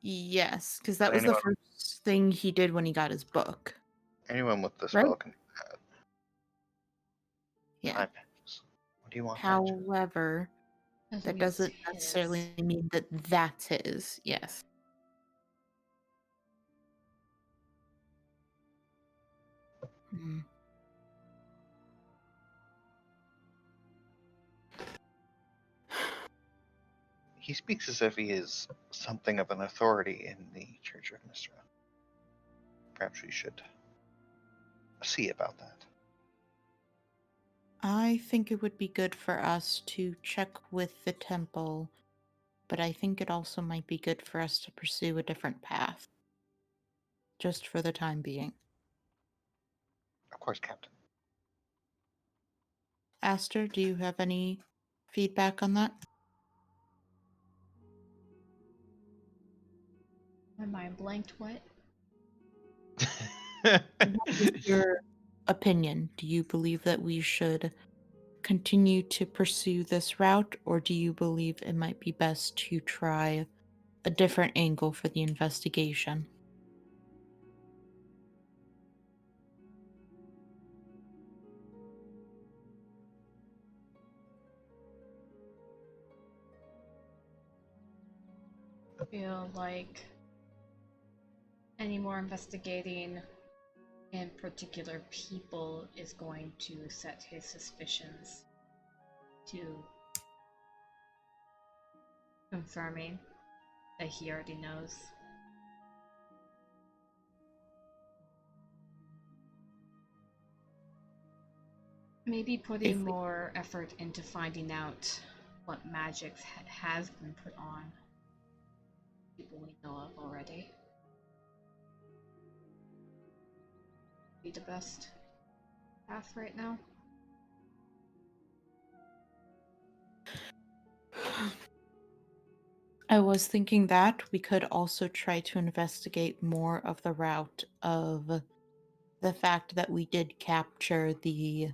Yes, because that But was the anyone- first thing he did when he got his book. Anyone with the Right. spell can do that. Yeah. 5 pages. What do you want? However, that mean doesn't it's his. necessarily mean that that's his. Yes. Hmm. He speaks as if he is something of an authority in the Church of Mystra. Perhaps we should see about that. I think it would be good for us to check with the temple, but I think it also might be good for us to pursue a different path. Just for the time being. Of course, Captain. Aster, do you have any feedback on that? My mind blanked. What? What is your opinion? Do you believe that we should continue to pursue this route, or do you believe it might be best to try a different angle for the investigation? I feel like any more investigating in particular people is going to set his suspicions to confirming that he already knows. Maybe putting more effort into finding out what magic has been put on people we know of already. Be the best path right now. I was thinking that we could also try to investigate more of the route of the fact that we did capture the...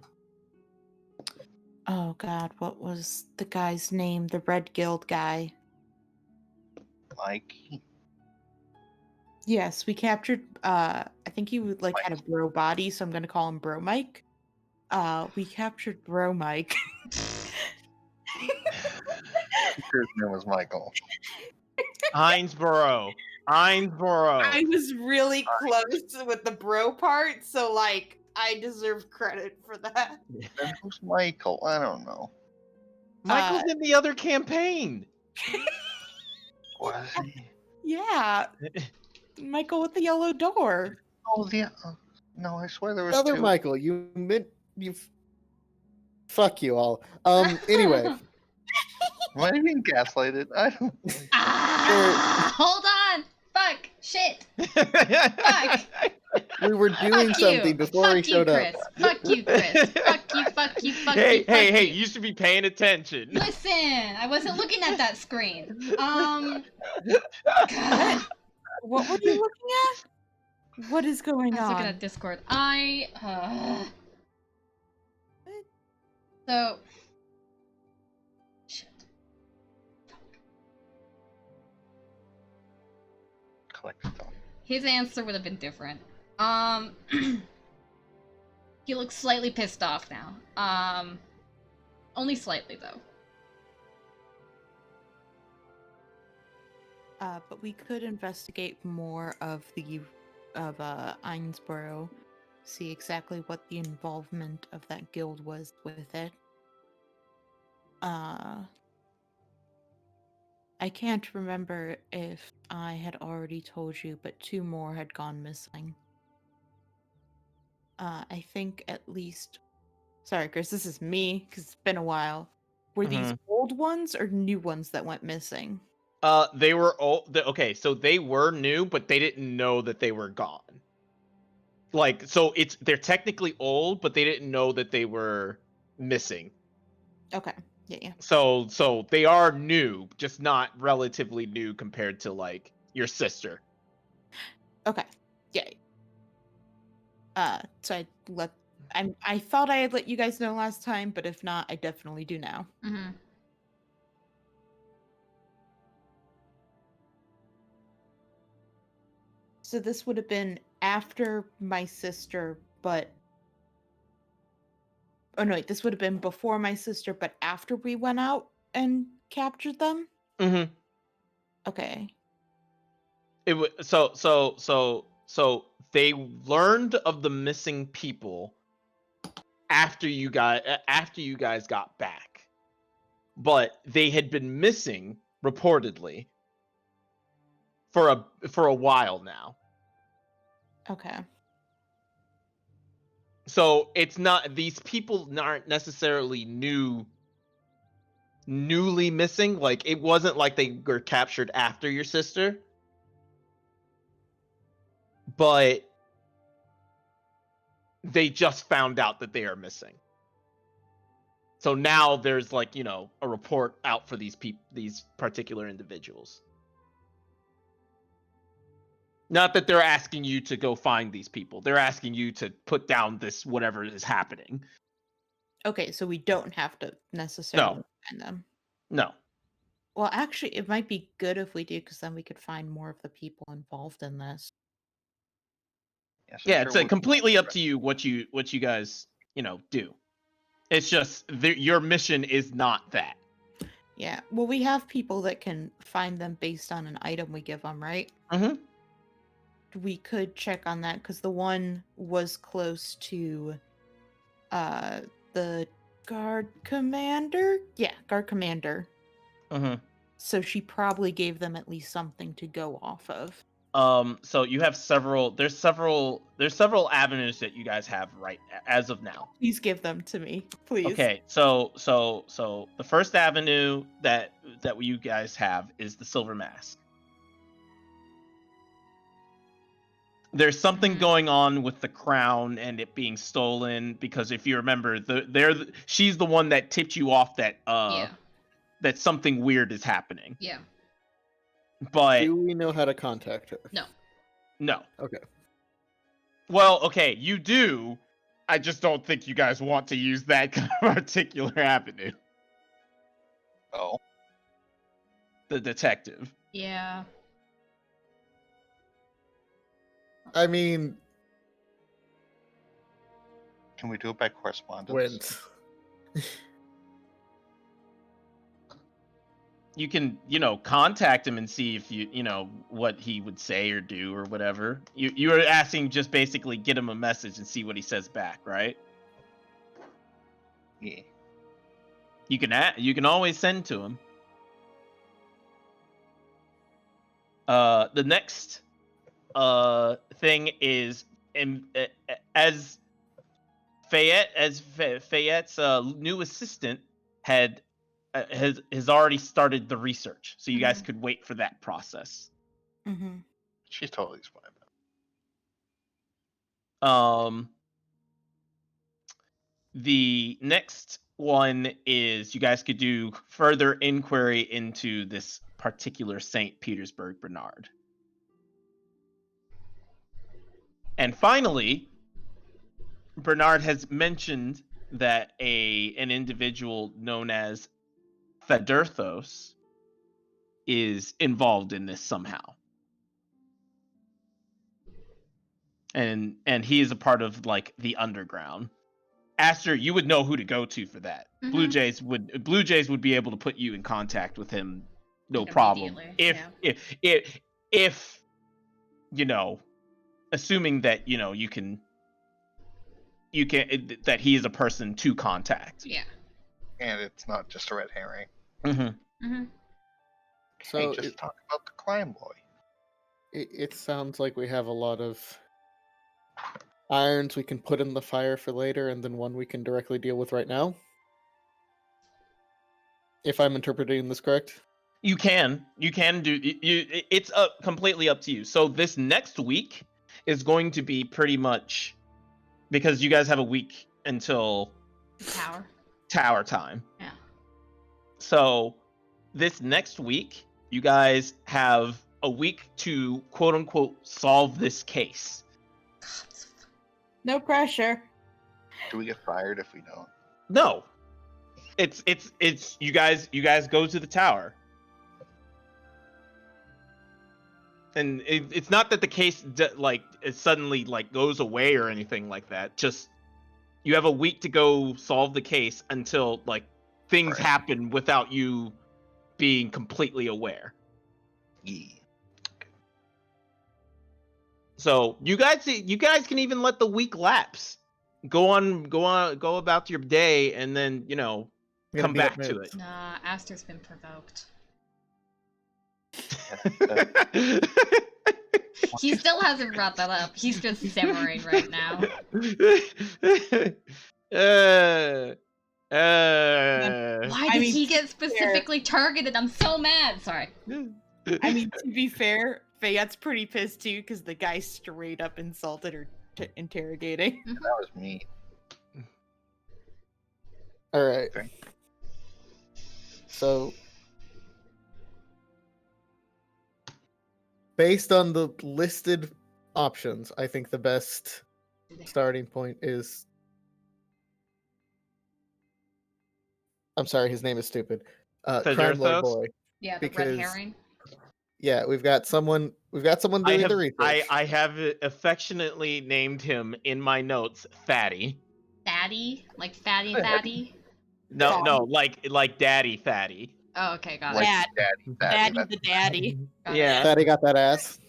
Oh god, what was the guy's name? The Red Guild guy. Mikey. Yes, we captured I think he would had a bro body, so I'm gonna call him Bro Mike. We captured Bro Mike. His name was Michael. Hinesboro. I was really close with the bro part, so I deserve credit for that. Then who's Michael? I don't know. Michael's in the other campaign. Was he? Yeah, Michael with the yellow door. Oh, the. No, I swear there was Other two. Michael, you meant you. Fuck you all. Anyway, Am I being gaslighted? I don't. Hold on! Fuck! Shit! Fuck! we were doing Fuck something you! before Fuck he you, showed Chris! up. Fuck you, Chris! Fuck you! Fuck you! Fuck Hey, you! hey, Fuck hey! you. You should be paying attention. Listen, I wasn't looking at that screen. God. What were you looking at? What is going I was on? looking at Discord. So. Shit. Collect stuff. His answer would have been different. He looks slightly pissed off now. Only slightly though. But we could investigate more of Einsboro, see exactly what the involvement of that guild was with it. I can't remember if I had already told you, but 2 more had gone missing. I think at least... Sorry, Chris, this is me, because it's been a while. Were these old ones or new ones that went missing? They were old. Okay, so they were new, but they didn't know that they were gone. So they're technically old, but they didn't know that they were missing. Okay, yeah. So they are new, just not relatively new compared to your sister. Okay, yeah. So I thought I had let you guys know last time, but if not, I definitely do now. Mm-hmm. So this would have been after my sister, but... Oh no, wait, this would have been before my sister, but after we went out and captured them? Mm-hmm. Okay. It was so they learned of the missing people after you guys got back, but they had been missing reportedly for a while now. Okay. So it's not, these people aren't necessarily newly missing. It wasn't like they were captured after your sister, but they just found out that they are missing. So now there's a report out for these particular individuals. Not that they're asking you to go find these people. They're asking you to put down this whatever is happening. Okay, so we don't have to necessarily find them. No. Well, actually, it might be good if we do, because then we could find more of the people involved in this. Yes, Yeah, it's completely up to you what you guys do. It's just your mission is not that. Yeah, well, we have people that can find them based on an item we give them, right? Mm-hmm. we could check on that because the one was close to the guard commander. Yeah, guard commander. Mm-hmm. So she probably gave them at least something to go off of. So you have several. There's several avenues that you guys have right as of now. Please give them to me, please. Okay, so the first avenue that you guys have is the Silver Mask. There's something going on with the crown and it being stolen because if you remember, she's the one that tipped you off that that something weird is happening. Yeah. But Do we know how to contact her? No. Okay. Well, okay, you do. I just don't think you guys want to use that particular avenue. Oh. The detective. Yeah. I mean, Can we do it by correspondence? wins. You can, contact him and see if you know, what he would say or do or whatever. You were asking just basically get him a message and see what he says back, right? Yeah. You can always send to him. The next thing is as Fayette's new assistant has already started the research, so you guys could wait for that process. Mm-hmm. She's totally fine. The next one is you guys could do further inquiry into this particular St. Petersburg Bernard. And finally, Bernard has mentioned that an individual known as Thadurthos is involved in this somehow. And he is a part of like the underground. Aster, you would know who to go to for that. Mhm. Blue Jays would be able to put you in contact with him, no Like, problem. immediately, If assuming that you can that he is a person to contact. Yeah. And it's not just a red herring. Mm-hmm. Mm-hmm. So Hey, just talk about the crime boy. it sounds like we have a lot of irons we can put in the fire for later, and then one we can directly deal with right now. If I'm interpreting this correct. You can do it's completely up to you. So this next week is going to be pretty much because you guys have a week until tower time. Yeah. So this next week, you guys have a week to quote unquote solve this case. No pressure. Do we get fired if we don't? No. It's you guys go to the tower. And it's not that the case it suddenly goes away or anything like that. Just you have a week to go solve the case until things happen without you being completely aware. Yeah. So you guys can even let the week lapse. Go about your day, and then come back to it. Nah, Aster's been provoked. He still hasn't brought that up. He's just simmering right now. Why did he get specifically targeted? I'm so mad. Sorry. I mean, to be fair, Fayette's pretty pissed too because the guy straight up insulted her interrogating. That was me. All right. Okay. So, based on the listed options, I think the best starting point is. I'm sorry, his name is stupid. Crime Lord Boy. Yeah, the red herring. Yeah, we've got someone doing the research. I have affectionately named him in my notes Thaddy. Thaddy? Like Fatty Thaddy? No, like Daddy Thaddy. Oh, okay, got Like it. Daddy the daddy. Got Yeah. Thaddy got that ass.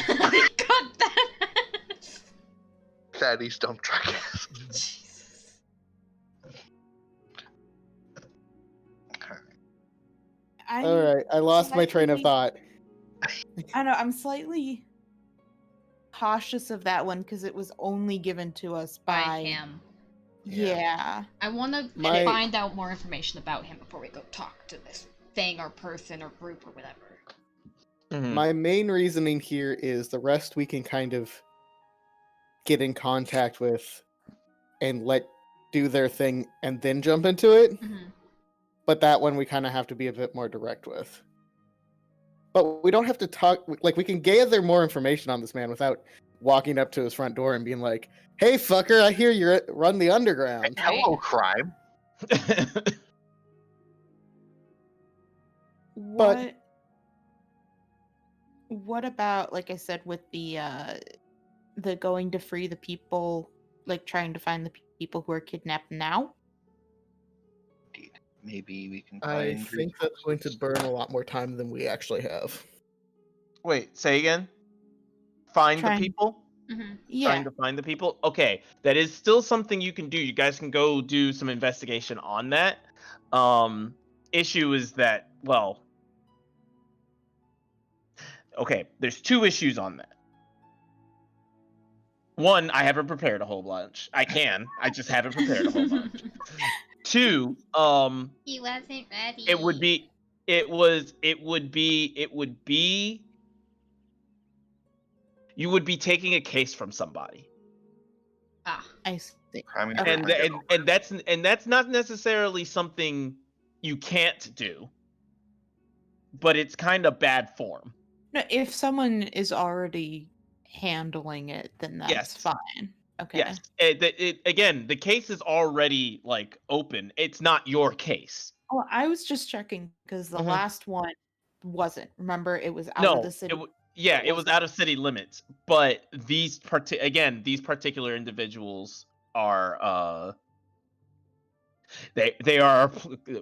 Got Cut that! Thaddy's dump truck is. Jesus. All right, I lost my train of thought. I know, I'm slightly cautious of that one because it was only given to us By him. Yeah. I want to find out more information about him before we go talk to this thing or person or group or whatever. My main reasoning here is the rest we can kind of get in contact with and let do their thing and then jump into it. Mm-hmm. But that one we kind of have to be a bit more direct with. But we don't have to talk, like, we can gather more information on this man without walking up to his front door and being like, hey, fucker, I hear you run the underground. Hello, crime. What about, like I said, with the going to free the people, like trying to find the people who are kidnapped now? Indeed. Maybe we can I find. think that's going to burn a lot more time than we actually have. Wait, say again? Find Trying- the people? Mm-hmm. Yeah. Trying to find the people? Okay, that is still something you can do. You guys can go do some investigation on that. Issue is that, well, okay, there's two issues on that. One, I haven't prepared a whole bunch. I just haven't prepared a whole bunch. Two, He wasn't ready. it would be you would be taking a case from somebody. Ah. I see. Crime is Okay. And that's not necessarily something you can't do, but it's kind of bad form. No, if someone is already handling it, then that's Yes. fine. Okay. Yes. Again, the case is already like open. It's not your case. Oh, I was just checking because the Mhm. last one wasn't. Remember, it was out of the city. It was out of city limits. But these particular individuals are they are,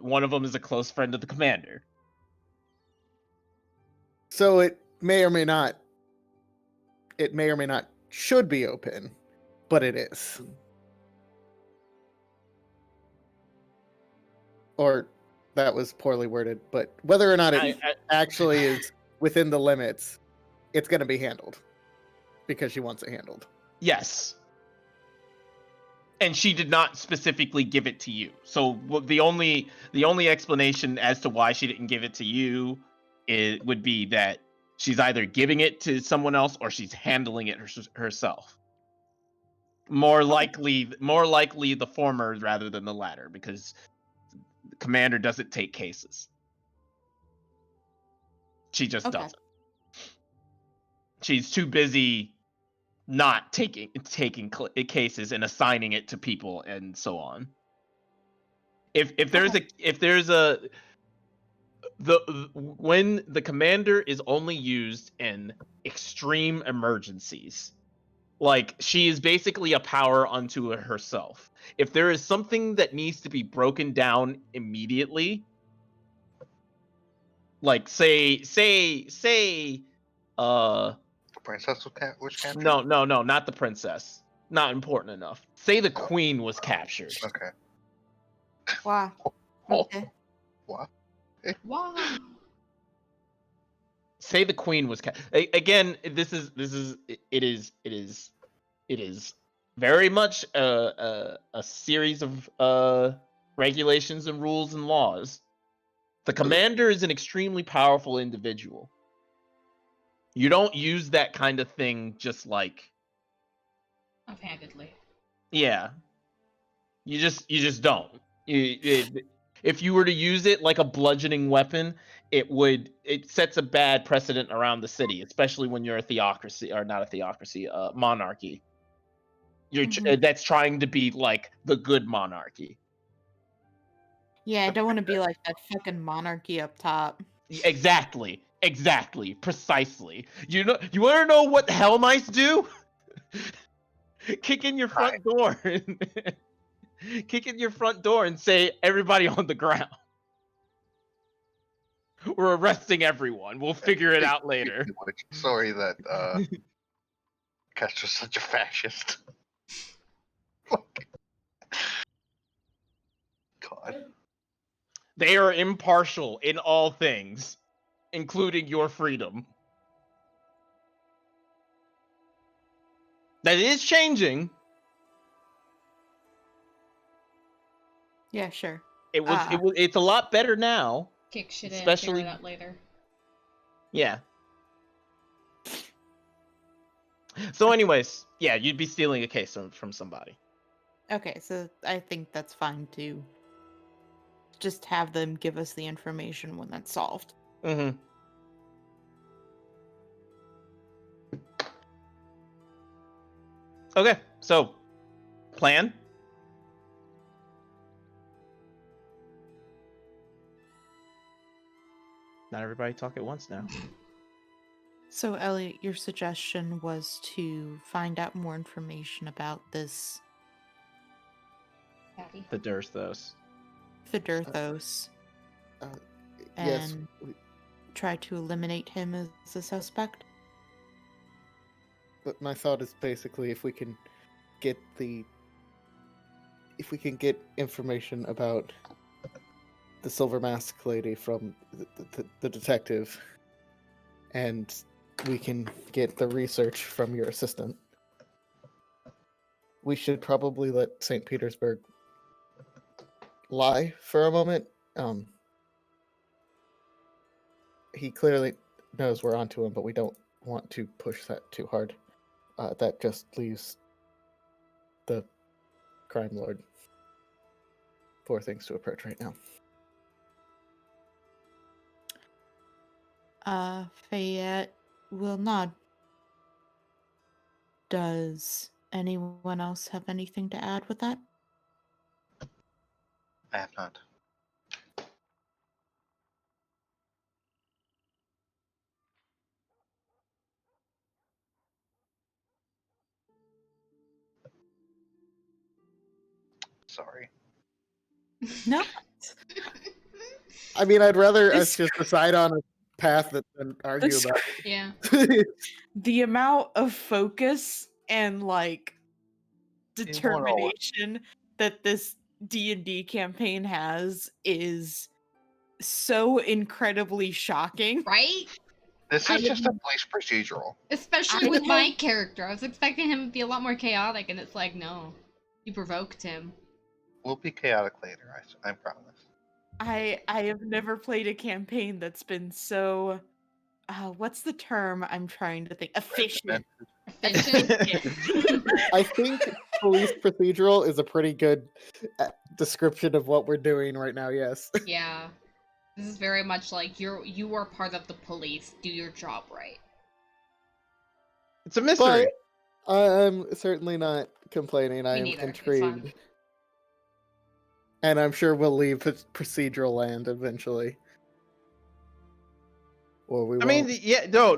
one of them is a close friend of the commander. So it may or may not should be open, but it is. Or that was poorly worded, but whether or not it actually is within the limits, it's going to be handled because she wants it handled. Yes. And she did not specifically give it to you. So the only explanation as to why she didn't give it to you would be that she's either giving it to someone else or she's handling it herself. More likely the former rather than the latter, because the commander doesn't take cases. She just doesn't. She's too busy not taking cases and assigning it to people and so on. When the commander is only used in extreme emergencies, like she is basically a power unto herself. If there is something that needs to be broken down immediately, like say The princess was captured? no, not the princess. Not important enough. Say the queen was captured. Okay. Wow. Oh. Okay. Wow. Wow. Say the queen was again. It is very much a series of regulations and rules and laws. The commander is an extremely powerful individual. You don't use that kind of thing just like Offhandedly. yeah. You just don't. If you were to use it like a bludgeoning weapon, it sets a bad precedent around the city, especially when you're a theocracy or not a theocracy, monarchy. That's trying to be like the good monarchy. Yeah, I don't want to be like that fucking monarchy up top. Exactly, precisely. You want to know what the hell mice do? Kick in your front door. Kick in your front door and say, everybody on the ground. We're arresting everyone. We'll figure it out later. Sorry that Castro's such a fascist. God. They are impartial in all things, including your freedom. That is changing. Yeah, sure. It's a lot better now. Kick shit in, Especially- figure it out later. Yeah. So, anyways, yeah, you'd be stealing a case from somebody. Okay, so I think that's fine to just have them give us the information when that's solved. Mm-hmm. Okay, so plan. Not everybody talk at once now. So, Elliot, your suggestion was to find out more information about this Daddy. The Durthos. Fidurthos Yes. and try to eliminate him as a suspect. But my thought is basically if we can get information about the Silver Mask lady from the detective, and we can get the research from your assistant, we should probably let St. Petersburg lie for a moment. He clearly knows we're onto him, but we don't want to push that too hard. That just leaves the crime lord for things to approach right now. Fayette will nod. Does anyone else have anything to add with that? I have not. Sorry. No. I mean, I'd rather us This- just decide on a path than argue This- about Yeah. it. The amount of focus and like wanna know what- determination that this D&D campaign has is so incredibly shocking. Right? This I is just a am- police procedural. Especially I with my have- character. I was expecting him to be a lot more chaotic, and it's like, no. You provoked him. We'll be chaotic later, I promise. I have never played a campaign that's been so what's the term I'm trying to think? Efficient. Efficient. I think police procedural is a pretty good description of what we're doing right now. Yes. Yeah. This is very much like you are part of the police. Do your job right. It's a mystery. But I'm certainly not complaining. I am neither, it's fine. intrigued. And I'm sure we'll leave procedural land eventually. Or we I won't. mean, yeah, no.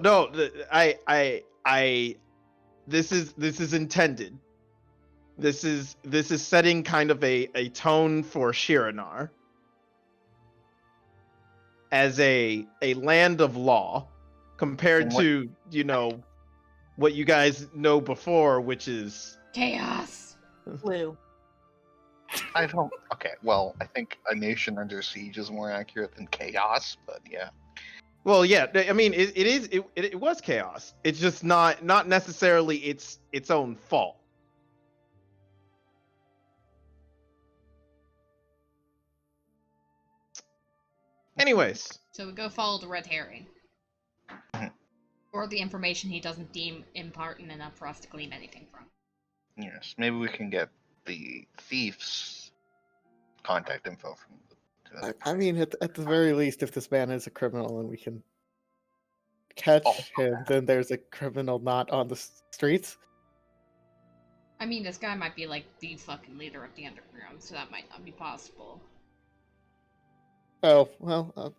This is intended. This is setting kind of a tone for Shiranar as a land of law compared And what- to what you guys know before, which is Chaos. Blue. I don't. Okay, well, I think a nation under siege is more accurate than chaos, but yeah. well, yeah. I mean, it was chaos. It's just not necessarily its own fault. Anyways, So we go follow the red herring. Mhm. Or the information he doesn't deem important enough for us to glean anything from. Yes, maybe we can get the thief's contact info from I mean, at the very least, if this man is a criminal and we can catch Oh, him, then there's a criminal not on the streets. I mean, this guy might be like the fucking leader of the underground, so that might not be possible. Oh well,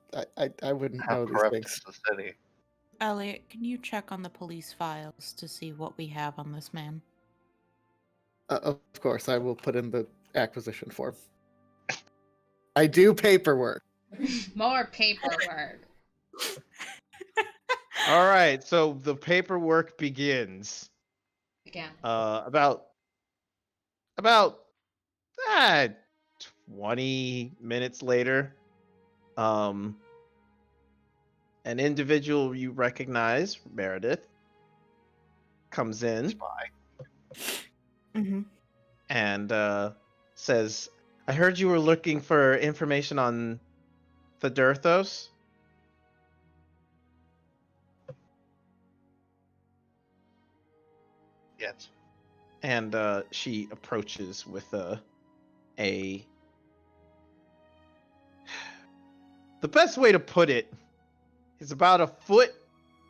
I wouldn't how know these corrupt things. is the city. Elliot, can you check on the police files to see what we have on this man? Of course, I will put in the acquisition form. I do paperwork. More paperwork. all right. So the paperwork begins. again. About 20 minutes later, an individual you recognize, Meredith, comes in Mm-hmm. and says, "I heard you were looking for information on the Dirthos." Yes. And she approaches with a the best way to put it is about a foot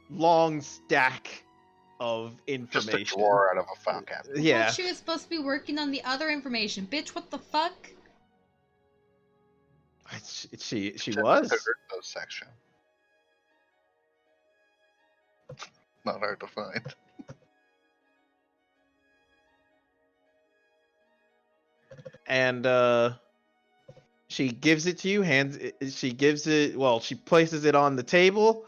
long stack of Just information. a drawer out of a file cabinet. Yeah. Thought she was supposed to be working on the other information. Bitch, what the fuck? She Check was. the Earthos section. Not hard to find. And she gives it to you, she gives it, well, she places it on the table.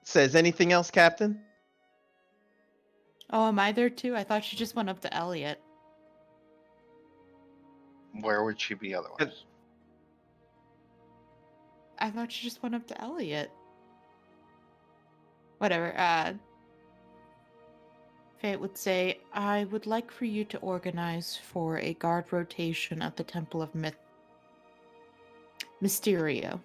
Says, "Anything else, Captain?" Oh, am I there too? I thought she just went up to Elliot. Where would she be otherwise? I thought she just went up to Elliot. Whatever. Fate would say, I would like for you to organize for a guard rotation at the Temple of Mysterio.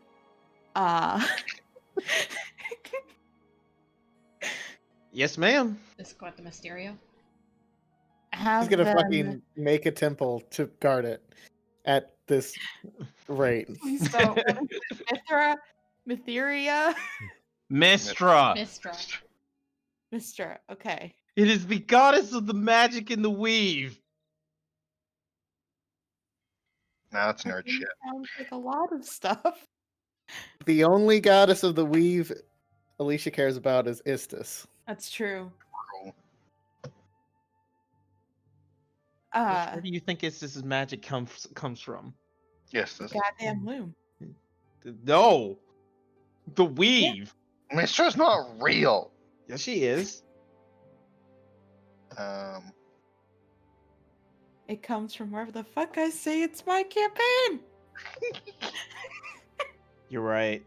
Yes, ma'am. Escort the Mysterio. Have He's gonna them... fucking make a temple to guard it at this rate. Please don't. What is it? Mithra? Mytheria? Mistra. Mistra. Mystra. Okay. It is the goddess of the magic and the weave. Now it's That nerd shit. sounds like a lot of stuff. The only goddess of the weave Alicia cares about is Istis. That's true. Where do you think this magic comes from? Yes, this Goddamn loom. No, the weave. Mistra's not real. Yes, she is. It comes from wherever the fuck I say it's my campaign. You're right.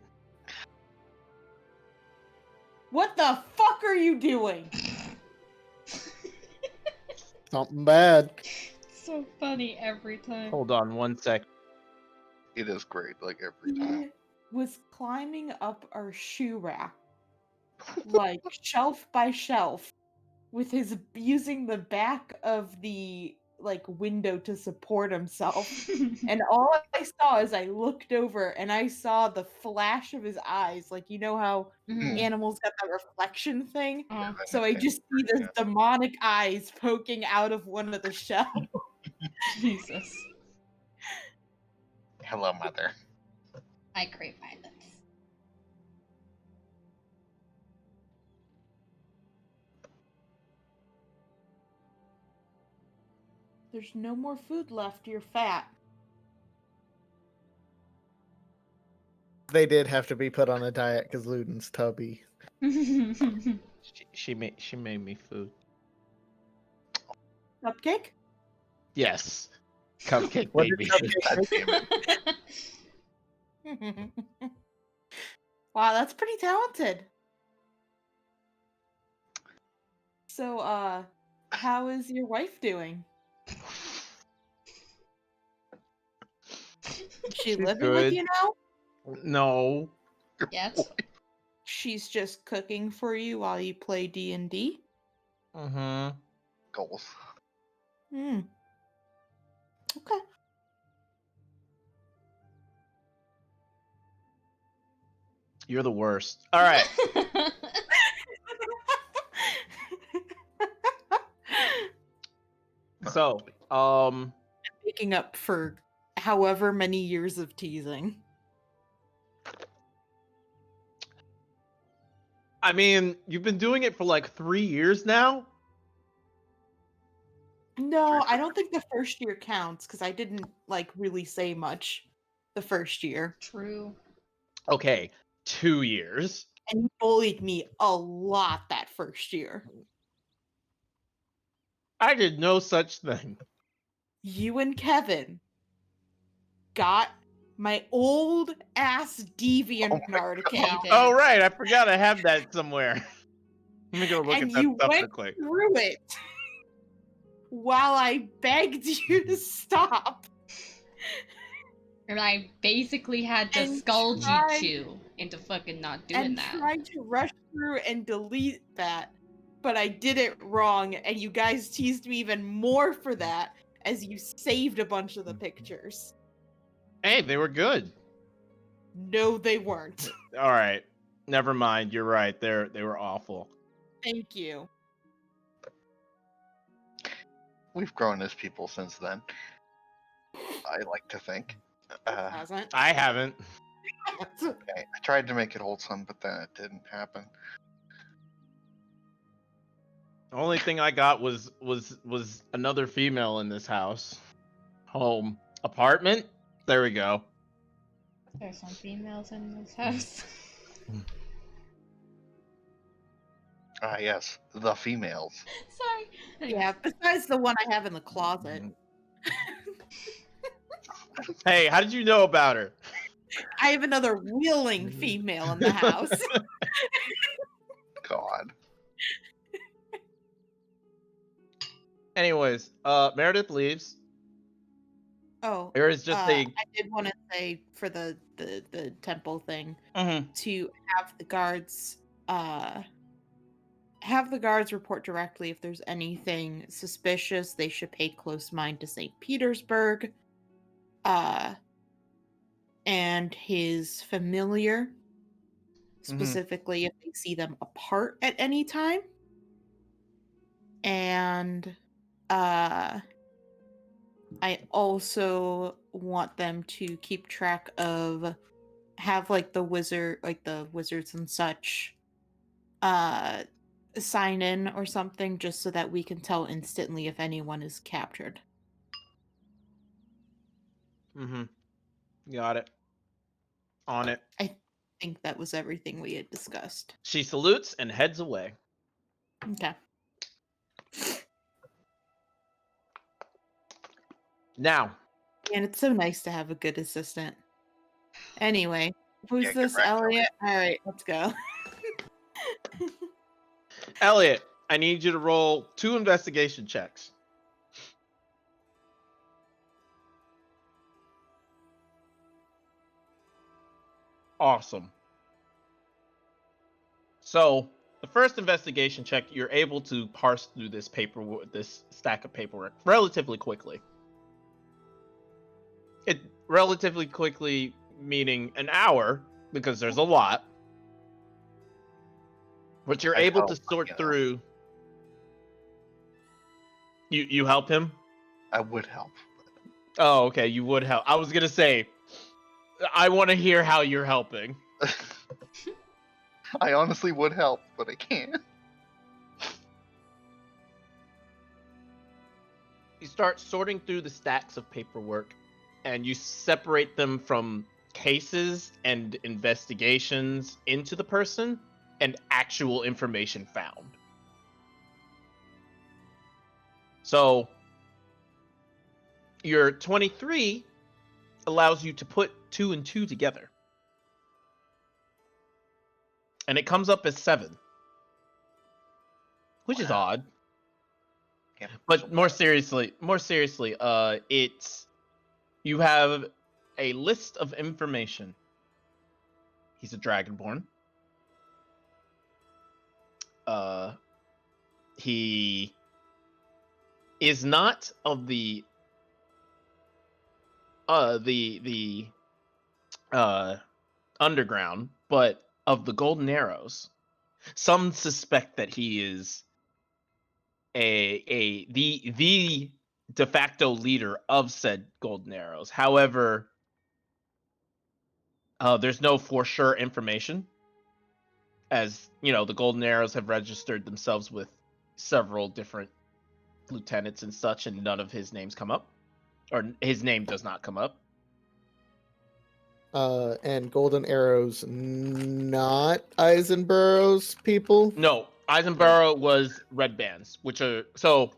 What the fuck are you doing? Something bad. So funny every time. Hold on 1 sec. It is great, like every time. He was climbing up our shoe rack, like shelf by shelf, with his using the back of the like window to support himself. And all I saw is I looked over and I saw the flash of his eyes, like you know how Mhm. animals got that reflection thing. Oh, So I just see the demonic eyes poking out of one of the shelves. Jesus. Hello, mother. I crave violence. There's no more food left. You're fat. They did have to be put on a diet because Luden's tubby. She made me food. Cupcake? Yes, cupcake What did baby. Cupcake make? God damn it. Wow, that's pretty talented. So, how is your wife doing? Is she She's living with good. you now? No. Yes. She's just cooking for you while you play D&D? Mm-hmm. Goals. Hmm. Okay. You're the worst. All right. So, Making up for however many years of teasing. I mean, you've been doing it for like 3 years now. No, I don't think the first year counts because I didn't like really say much the first year. True. Okay, 2 years. And you bullied me a lot that first year. I did no such thing. You and Kevin got my old ass DeviantArt account, did. Oh right, I forgot I have that somewhere. Let me go look and at that you stuff real went quick. through it while I begged you to stop. And I basically had to And scold tried- you into fucking not doing and that. tried to rush through and delete that, but I did it wrong, and you guys teased me even more for that as you saved a bunch of the pictures. Hey, they were good. No, they weren't. All right, never mind. You're right. They were awful. Thank you. We've grown as people since then. I like to think. Hasn't. I haven't. I tried to make it wholesome, but then it didn't happen. The only thing I got was another female in this house. Home. Apartment? There we go. There's some females in this house. Ah, yes, the females. Sorry. Yeah, besides the one I have in the closet. Hey, how did you know about her? I have another wheeling female in the house. God. Anyways, Meredith leaves. Oh, There is just I did want to say for the temple thing Mhm. to have the guards report directly if there's anything suspicious. They should pay close mind to St. Petersburg, and his familiar, specifically if they see them apart at any time, and I also want them to keep track of, have like the wizards and such sign in or something, just so that we can tell instantly if anyone is captured. Got it. On it. I think that was everything we had discussed. She salutes and heads away. Okay. Now, And it's so nice to have a good assistant. Anyway, who's Yeah, this, correct, Elliot? All right, let's go. Elliot, I need you to roll 2 investigation checks. Awesome. So, the first investigation check, you're able to parse through this stack of paperwork relatively quickly. It relatively quickly meaning an hour, because there's a lot. But you're I'd able to help, sort you know. through. You help him? I would help. Oh, okay. You would help. I was gonna say, I want to hear how you're helping. I honestly would help, but I can't. You start sorting through the stacks of paperwork, and you separate them from cases and investigations into the person and actual information found. So, your 23 allows you to put 2 and 2 together. And it comes up as 7. Which is odd. Yeah, But more seriously, it's, you have a list of information. He's a dragonborn. He is not of the underground, but of the Golden Arrows. Some suspect that he is the de facto leader of said Golden Arrows. However, there's no for sure information, as you know, the Golden Arrows have registered themselves with several different lieutenants and such, and none of his names come up, or his name does not come up. And Golden Arrows not Eisenborough's people? No, Eisenborough was red bands, which are so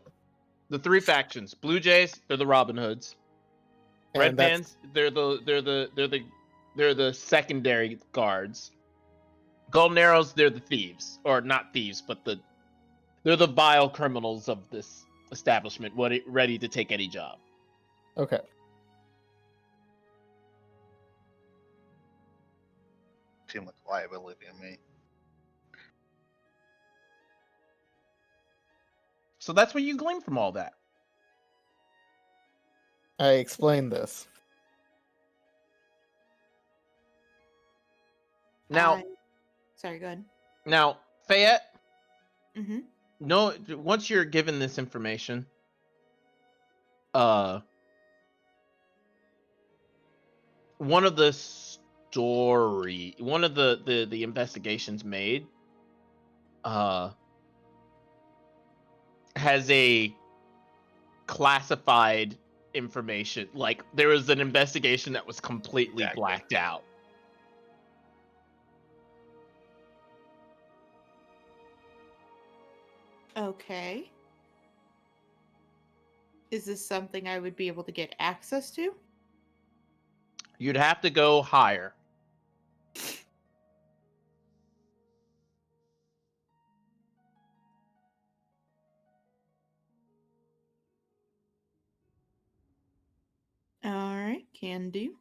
the three factions. Blue Jays, they're the Robin Hoods. Red And that's bands, they're the secondary guards. Golden Arrows, they're the thieves, or not thieves, but they're the vile criminals of this establishment, ready to take any job. okay. Seem like a liability to me. So that's what you glean from all that. I explained this. Now, Sorry, go ahead. now, Fayette, Mm-hmm. no, once you're given this information, one of the investigations made, has a classified information. Like there was an investigation that was completely Exactly. blacked out. Okay. Is this something I would be able to get access to? You'd have to go higher. All right, can do.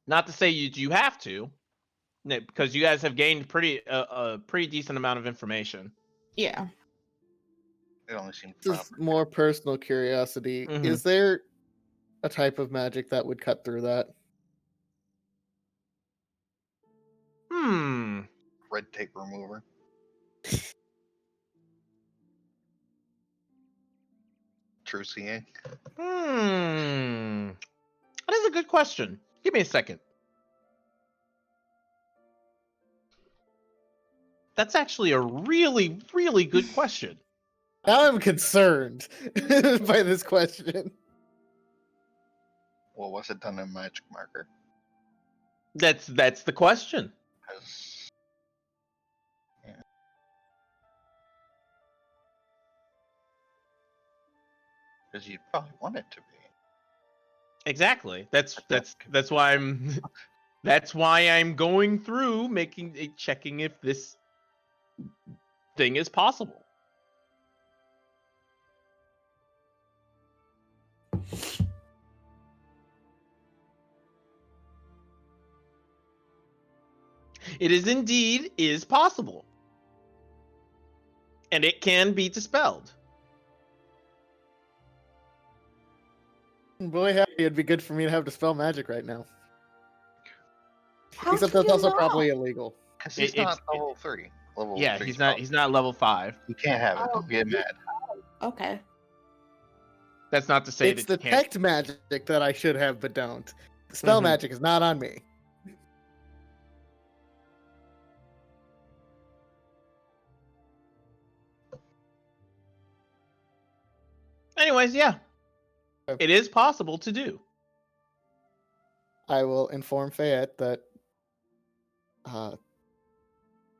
Not to say you have to, because you guys have gained a pretty decent amount of information. Yeah. It only seemed This is more personal curiosity. Mhm. Is there a type of magic that would cut through that? red tape remover. True seeing. That is a good question. Give me a second. That's actually a really, really good question. Now I'm concerned by this question. Well, was it done in magic marker? That's the question. Because you'd probably want it to be. Exactly. That's why I'm that's why I'm going through checking if this thing is possible. It is possible. And it can be dispelled. Boy, howdy, it'd be good for me to have to spell magic right now. How Except can that's you also not? probably illegal. Because he's not level 3. Level Yeah, 3 he's spell. not level 5. You can't have it. Oh. Don't get mad. Okay. That's not to say It's that the you can't. detect magic that I should have but don't. Spell Mhm. magic is not on me. Anyways, yeah. Okay. It is possible to do. I will inform Fayette that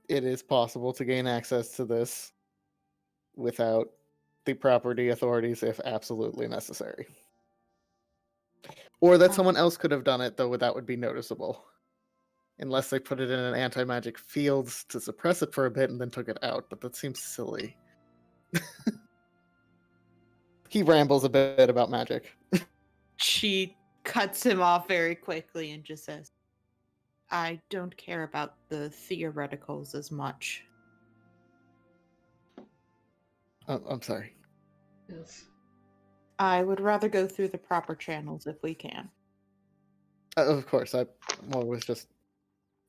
it is possible to gain access to this without the property authorities if absolutely necessary. Or that someone else could have done it, though that would be noticeable. Unless they put it in an anti-magic fields to suppress it for a bit and then took it out, but that seems silly. He rambles a bit about magic. She cuts him off very quickly and just says, I don't care about the theoreticals as much. I'm sorry. Oof. I would rather go through the proper channels if we can. Of course, I was just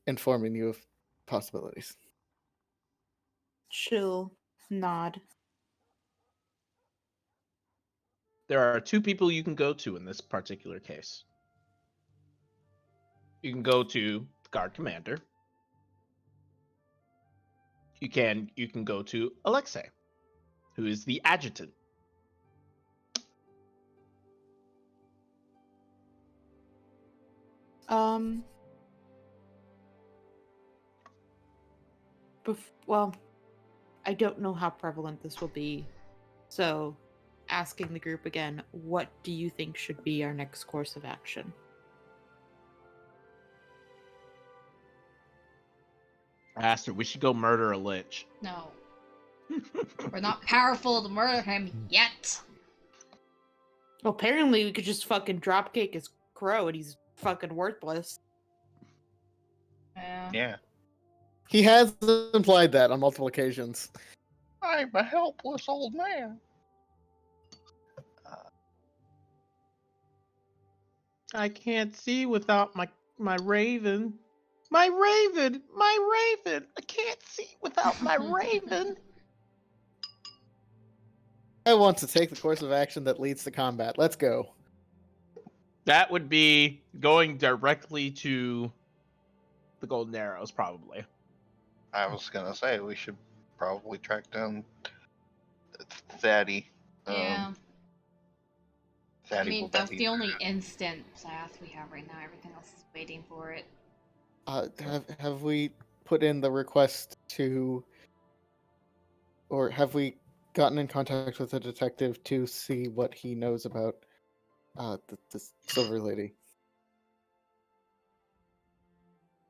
informing you of possibilities. She'll nod. There are two people you can go to in this particular case. You can go to the guard commander. You can go to Alexei, who is the adjutant. well, I don't know how prevalent this will be. So, asking the group again, what do you think should be our next course of action? Aster, we should go murder a lich. No. We're not powerful to murder him yet. Well, apparently we could just fucking dropkick his crow and he's fucking worthless. Yeah. Yeah. He has implied that on multiple occasions. I'm a helpless old man. I can't see without my raven. My raven! My raven! I can't see without my raven! I want to take the course of action that leads to combat. Let's go. That would be going directly to the golden arrows, probably. I was gonna say we should probably track down Thaddy. Yeah. Thaddy I mean, will that's bet the you- only instant path we have right now. Everything else is waiting for it. Have we put in the request to, or have we gotten in contact with the detective to see what he knows about the Silver Lady?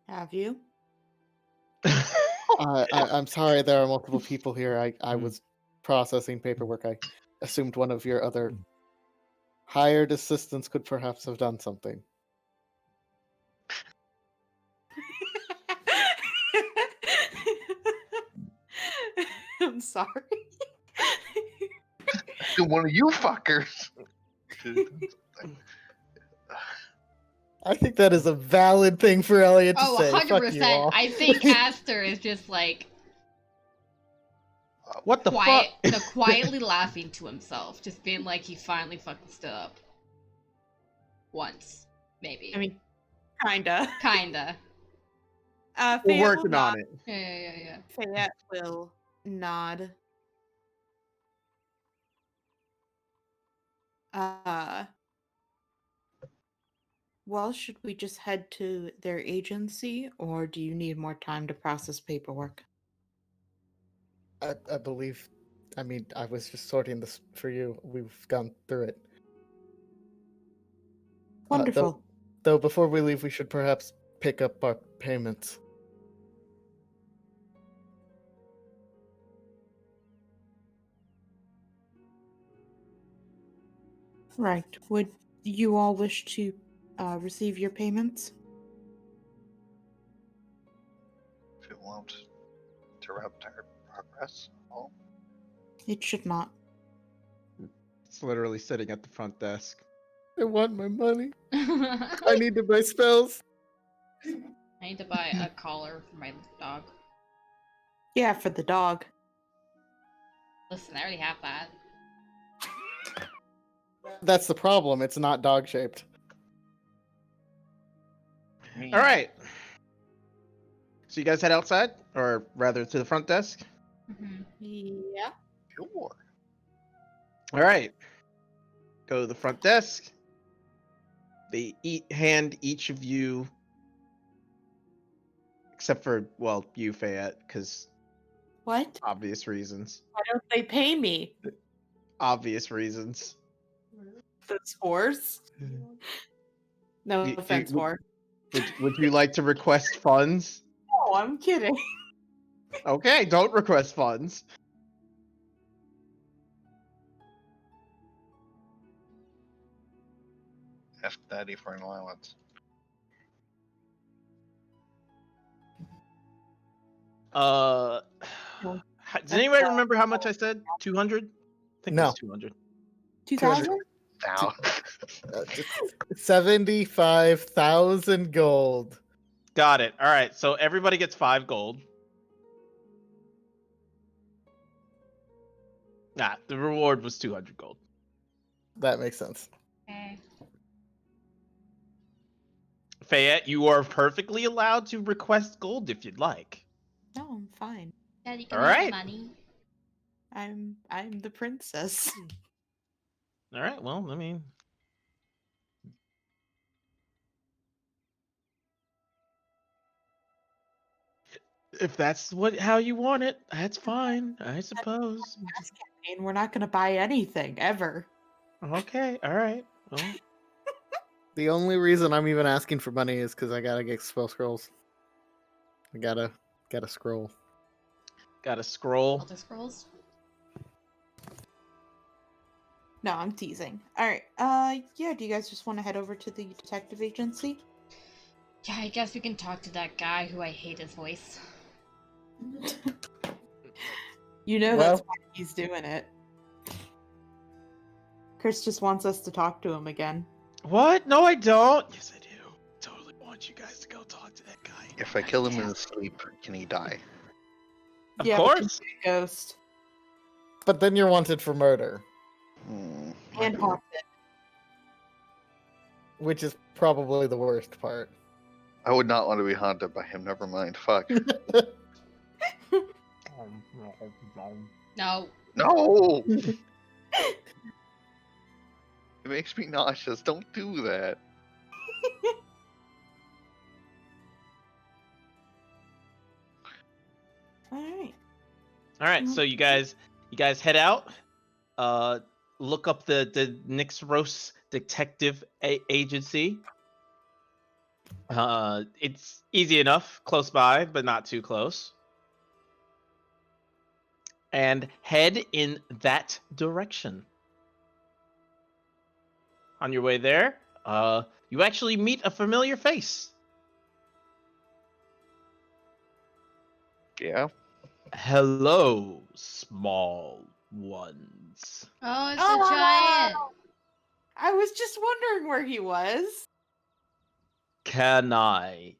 Have you? I'm sorry, there are multiple people here. I Hmm. was processing paperwork. I assumed one of your other hired assistants could perhaps have done something. I'm sorry. One of you fuckers. I think that is a valid thing for Elliot to Oh, say. 100%. Fuck you all. I think Aster is just like What the quiet, fuck? no, quietly laughing to himself, just being like he finally fucking stood up. Once, maybe. I mean, kinda. Kinda. We're Fayette will working nod. on it. Yeah. Fayette will nod. Well, should we just head to their agency, or do you need more time to process paperwork? I believe. I mean, I was just sorting this for you. We've gone through it. Wonderful. Though before we leave, we should perhaps pick up our payments. Right. Would you all wish to receive your payments? If it won't interrupt our progress. Oh, It should not. It's literally sitting at the front desk. I want my money. I I need to buy spells. need to buy a collar for my dog. Yeah, for the dog. Listen, I already have that. That's the problem. It's not dog shaped. me. All right. So you guys head outside, or rather to the front desk. Mm-hmm. Yeah. Sure. All right. Go to the front desk. They hand each of you, except for, well, you, Fayette, because What? obvious reasons. Why don't they pay me? Obvious reasons. Those whores? No You- offense, you- whore. Would you like to request funds? Oh, I'm kidding. Okay, don't request funds. Ask Daddy for an allowance. Does anybody remember how much I said? 200? I think it No. was 200. 2,000? Now. 75,000 gold. Got it. All right, so everybody gets 5 gold. Nah, the reward was 200 gold. That makes sense. Okay. Fayette, you are perfectly allowed to request gold if you'd like. No, I'm fine. Daddy, can All I have right. the money? I'm the princess. All right, well, I mean, If that's how you want it, that's fine, I suppose. This campaign, we're not going to buy anything ever. Okay, all right. Well, The only reason I'm even asking for money is because I gotta get spell scrolls. I gotta scroll. got a scroll. Elder Scrolls. No, I'm teasing. All right. Yeah. Do you guys just want to head over to the detective agency? Yeah, I guess we can talk to that guy who I hate his voice. You know Well- that's why he's doing it. Chris just wants us to talk to him again. What? No, I don't. Yes, I do. Totally want you guys to go talk to that guy. If I kill him in his sleep, can he die? Of Yeah, but course. he's a ghost But then you're wanted for murder, Hmm. and haunted. which is probably the worst part. I would not want to be haunted by him. Never mind. Fuck. No. No! It makes me nauseous. Don't do that. All right. All right, so you guys head out. Look up the Nixros Detective Agency. It's easy enough, close by, but not too close. And head in that direction. On your way there, you actually meet a familiar face. Yeah. Hello, small ones. Oh, it's a giant. I was just wondering where he was. Can I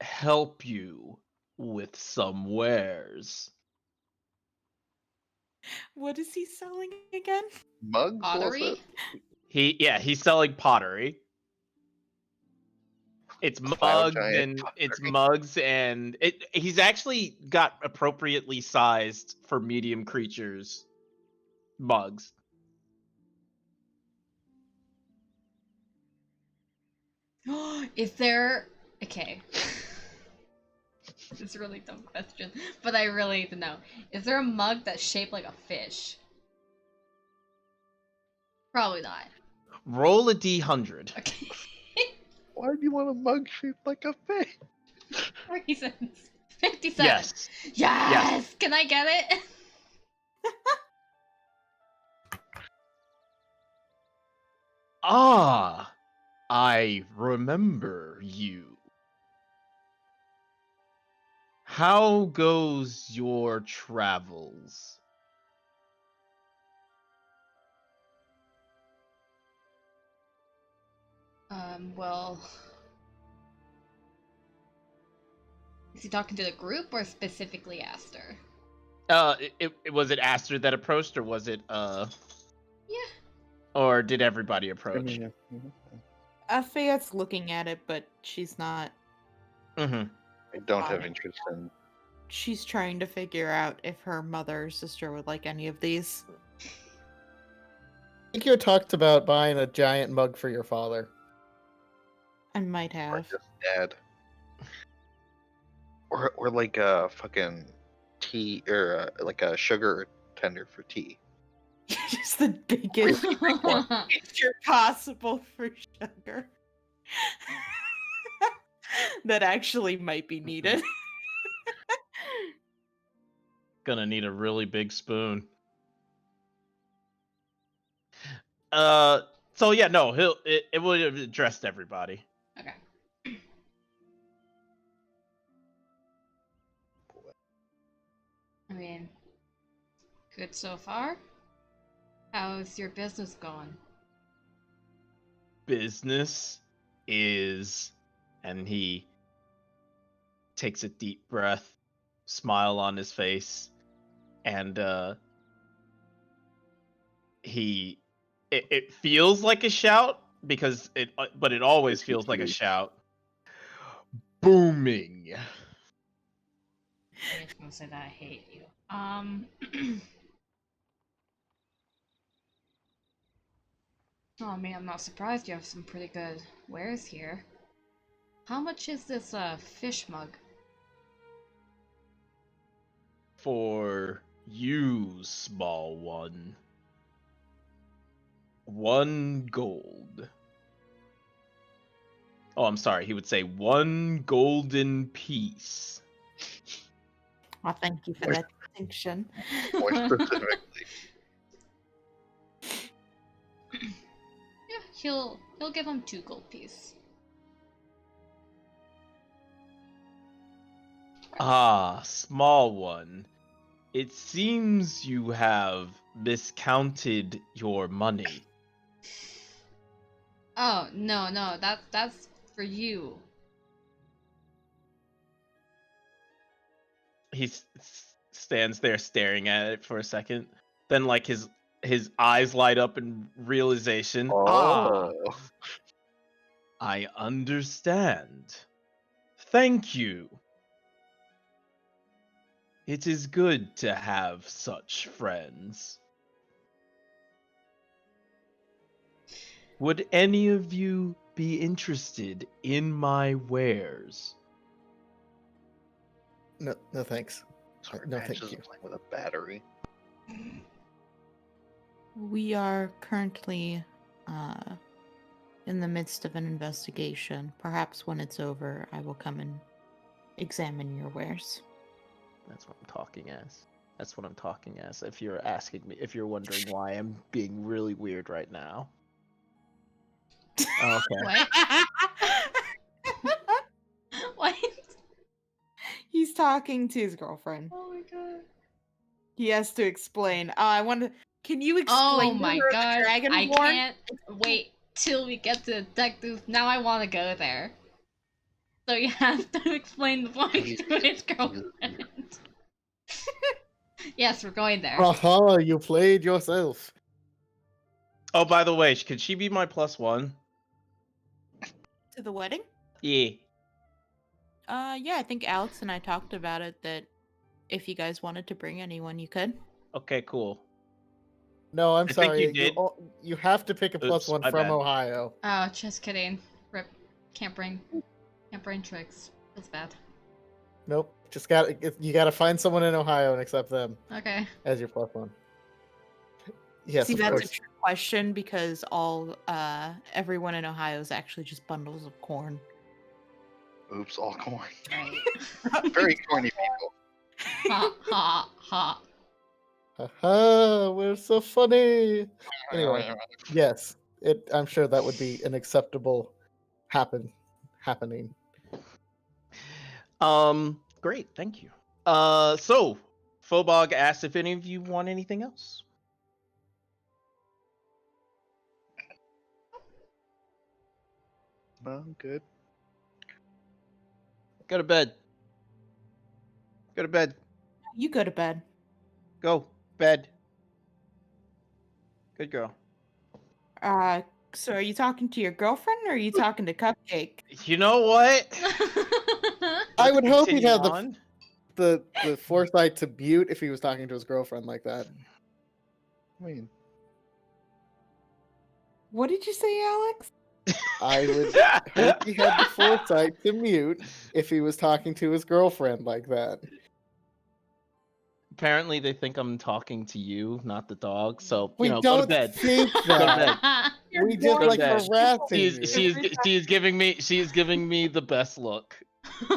help you with some wares? What is he selling again? Mugs, was Pottery? it? He's selling pottery. It's Cloud mugs giant and pottery. he's actually got appropriately sized for medium creatures mugs. Is there... Okay. It's a really dumb question, but I really need to know. Is there a mug that's shaped like a fish? Probably not. Roll a d100. Okay. Why do you want a mug shaped like a fish? Reasons. 57. Yes. Yes! Can I get it? Ah, I remember you. How goes your travels? Well... Is he talking to the group or specifically Aster? Was it Aster that approached, or was it Yeah. or did everybody approach? Fayette's looking at it, but she's not. Mm-hmm. I don't have interest in. She's trying to figure out if her mother or sister would like any of these. I think you talked about buying a giant mug for your father. I might Or have. just dad. Or like a fucking tea, or like a sugar tender for tea. Just the biggest picture possible for sugar. That actually might be needed. Gonna need a really big spoon. So yeah, no, it would have addressed everybody. Okay. I mean, good so far. How's your business going? Business is, and he takes a deep breath, smile on his face, and it feels like a shout because but it always feels like a shout. Booming. I just gonna say that I hate you. Oh man, I'm not surprised you have some pretty good wares here. How much is this fish mug? For you, small one. 1 gold. Oh, I'm sorry. He would say 1 golden piece. Well, thank you for More- that distinction. More specifically. Yeah, he'll give him 2 gold piece. Ah, small one. It seems you have miscounted your money. Oh no, that's for you. Stands there staring at it for a second. Then, like, his eyes light up in realization. Ah, Oh. I understand. Thank you. It is good to have such friends. Would any of you be interested in my wares? No, no thanks. Sorry, No, Patch thank isn't you. playing with a battery. We are currently in the midst of an investigation. Perhaps when it's over, I will come and examine your wares. That's what I'm talking as. That's what I'm talking as. If you're asking me, if you're wondering why I'm being really weird right now. Okay. What? What? He's talking to his girlfriend. Oh my god. He has to explain. I want to. Can you Oh explain to my her god. the I Dragonborn? can't wait till we get to detectives. Now I want to go there. So you have to explain the point to his girlfriend. Yes, we're going there. Haha, you played yourself. Oh, by the way, could she be my +1? To the wedding? Yeah. Yeah, I think Alex and I talked about it that if you guys wanted to bring anyone, you could. Okay, cool. No, I'm I think sorry. you did. You have to pick a Oops, +1 my from bad. Ohio. Oh, just kidding. Rip. Can't bring tricks. Feels bad. Nope. You gotta find someone in Ohio and accept them Okay. as your +1. Yes, See, of that's course. a trick question because everyone in Ohio is actually just bundles of corn. Oops, all corn. Right. Very corny people. Ha ha ha. Haha, we're so funny. Anyway, yes, I'm sure that would be an acceptable happening. Great, thank you. So Phobog asked if any of you want anything else. No, good. Go to bed. Go to bed. You go to bed. Go. Bed. Good girl. So are you talking to your girlfriend or are you talking to Cupcake? You know what? I would hope he'd Continue have on. the foresight to mute if he was talking to his girlfriend like that. I mean, What did you say, Alex? I would hope he had the foresight to mute if he was talking to his girlfriend like that. Apparently, they think I'm talking to you, not the dog. So We go to don't bed. think Go to bed. that. We You're just Go to like bed. harassing you. She is giving me the best look,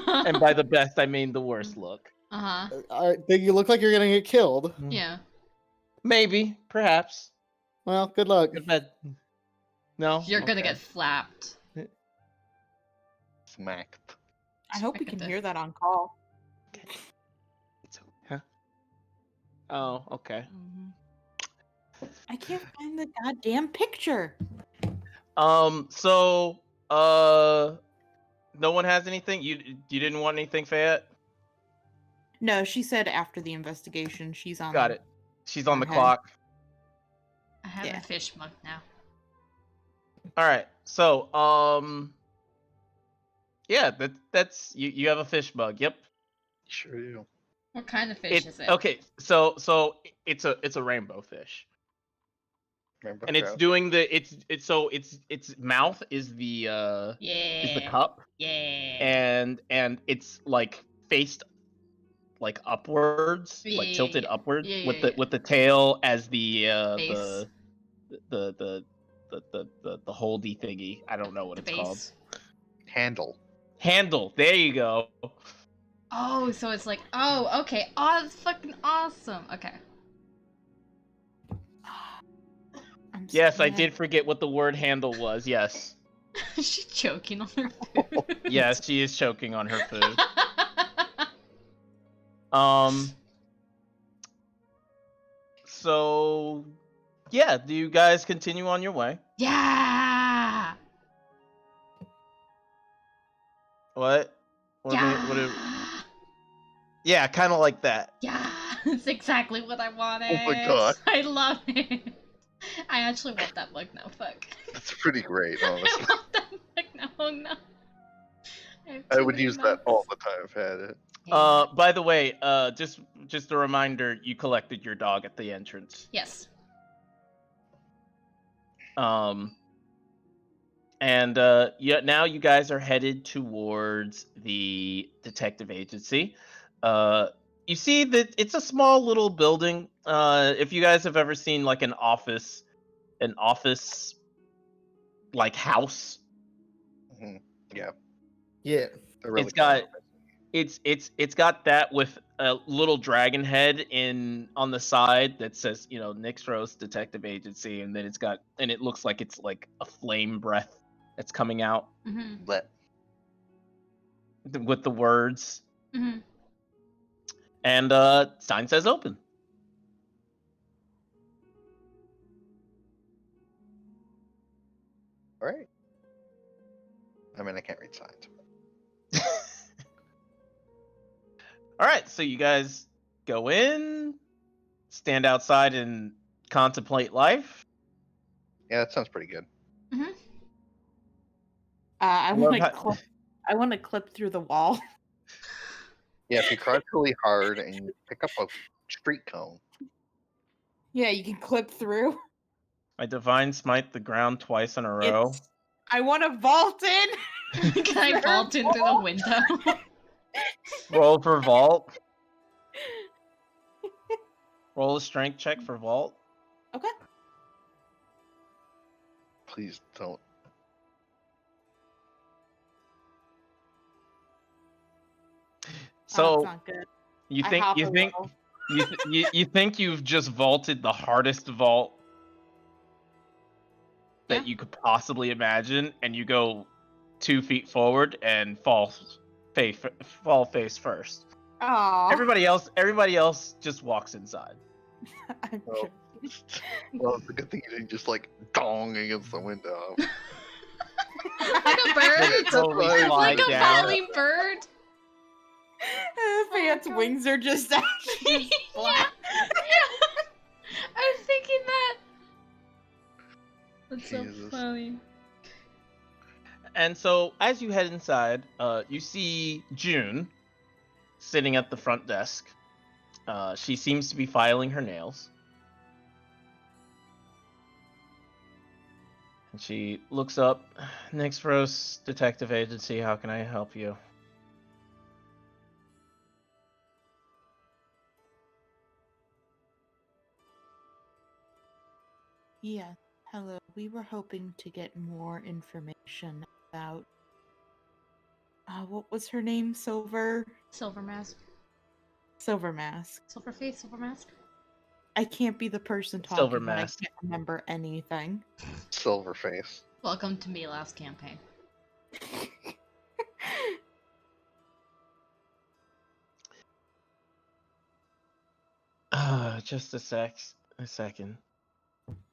and by the best I mean the worst look. Uh-huh. You look like you're gonna get killed. Yeah. Maybe, perhaps. Well, good luck. Go to bed. No, You're gonna Okay. get flapped. smacked. I hope we can hear that on call. It's huh? Oh, okay. I can't find the goddamn picture. So, no one has anything. You didn't want anything, Fayette? No, she said after the investigation, she's on. Got it. She's on the Okay. clock. I have Yeah. a fish mug now. All right. So, yeah, that's you have a fish bug. Yep. Sure do. What kind of fish is it? Okay. So it's a rainbow fish. Remember And it's trout? doing its mouth is the Yeah. cup Yeah. and it's like faced like upwards, Yeah, like yeah, tilted yeah. upwards, Yeah, with yeah, the yeah. with the tail as the Base. the holdy thingy. I don't know what The it's called. base. Handle. Handle. There you go. Oh, so it's like, oh, okay. Oh, that's fucking awesome. Okay. I'm Yes, I scared. did forget what the word handle was. Yes. She's choking on her food. Yes, she is choking on her food. So yeah, do you guys continue on your way? Yeah. What? Yeah, kind of like that. Yeah. It's exactly what I wanted. Oh my god. I love it. I actually want that book now. Fuck. That's pretty great, I honestly. want that book now. Oh no. have I too would many use that notes. all the time if I had it. Yeah. By the way, just a reminder, you collected your dog at the entrance. Yes. And yeah, now you guys are headed towards the detective agency. You see that it's a small little building. If you guys have ever seen like an office like house, Hmm. Yeah, Yeah. they're really it's got compromising. it's got that with a little dragon head on the side that says, Nick's Rose Detective Agency, and then it looks like it's like a flame breath that's coming out Mm-hmm. Let with the words. Mm-hmm. And sign says open. all right. I mean, I can't read signs. All right, so you guys go in, stand outside, and contemplate life. Yeah, that sounds pretty good. Mm-hmm. I I want love to how- clip. I want to clip through the wall. Yeah, if you crouch really hard and you pick up a street cone. Yeah, you can clip through. I divine smite the ground twice in a row. I want to vault in. Can I vault in through the window? Roll for vault. Roll a strength check for vault. Okay. Please don't. Oh, it's So not good. you I think hop you a think little. you think you've just vaulted the hardest vault that Yeah. you could possibly imagine, and you go 2 feet forward and fall face first. Aw. Everybody else just walks inside. I'm Oh. joking. Well, it's a good thing you didn't just like dong against the window. Like a bird? Totally Like slide Like a down. falling bird? Fan's wings are just out. Yeah. Yeah. I was thinking that. That's so Jesus. funny. And so, as you head inside, you see June sitting at the front desk. She seems to be filing her nails. And she looks up. Nick's Rose Detective Agency, how can I help you? Yeah. Hello. We were hoping to get more information about. What was her name? Silver Silver mask. Mask. Silver face, silver mask. I can't be the person talking Silver when Mask. I can't remember anything. Silverface. Welcome to me last campaign. Just a second.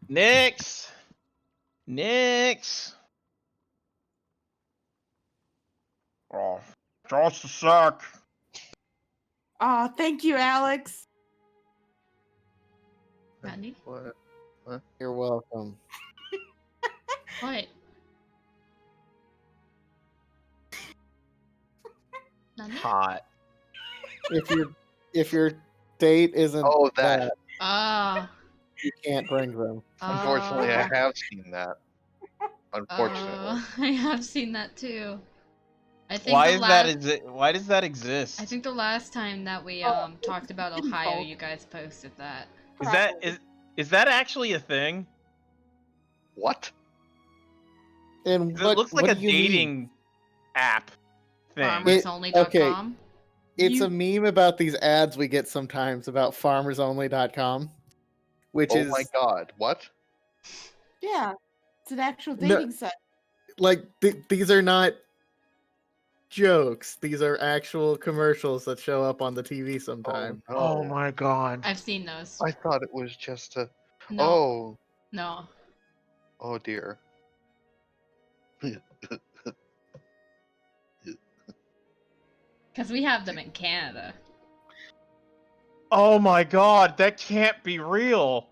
Nix! Oh, just a sec. Aw, thank you, Alex. Randy? What? You're welcome. What? Nani? Hot. If your date isn't Oh, that. Ah. you can't bring them. Unfortunately, I have seen that. Oh, Unfortunately. I have seen that too. I think Why the is that? last. Why does that exist? Why does that exist? I think the last time that we talked about Didn't Ohio, vote. you guys posted that. Is that Probably. is that actually a thing? What? And 'Cause it looks like what a do you mean? dating app thing. Farmersonly.com. It's a meme about these ads we get sometimes about farmersonly.com, which Oh is my god, what? Yeah, it's an actual No. dating site. like these are not jokes. These are actual commercials that show up on the TV sometime. Oh, no. Oh my god. I've seen those. I thought it was just a. No, Oh, no. oh dear. Because we have them in Canada. Oh my god, that can't be real.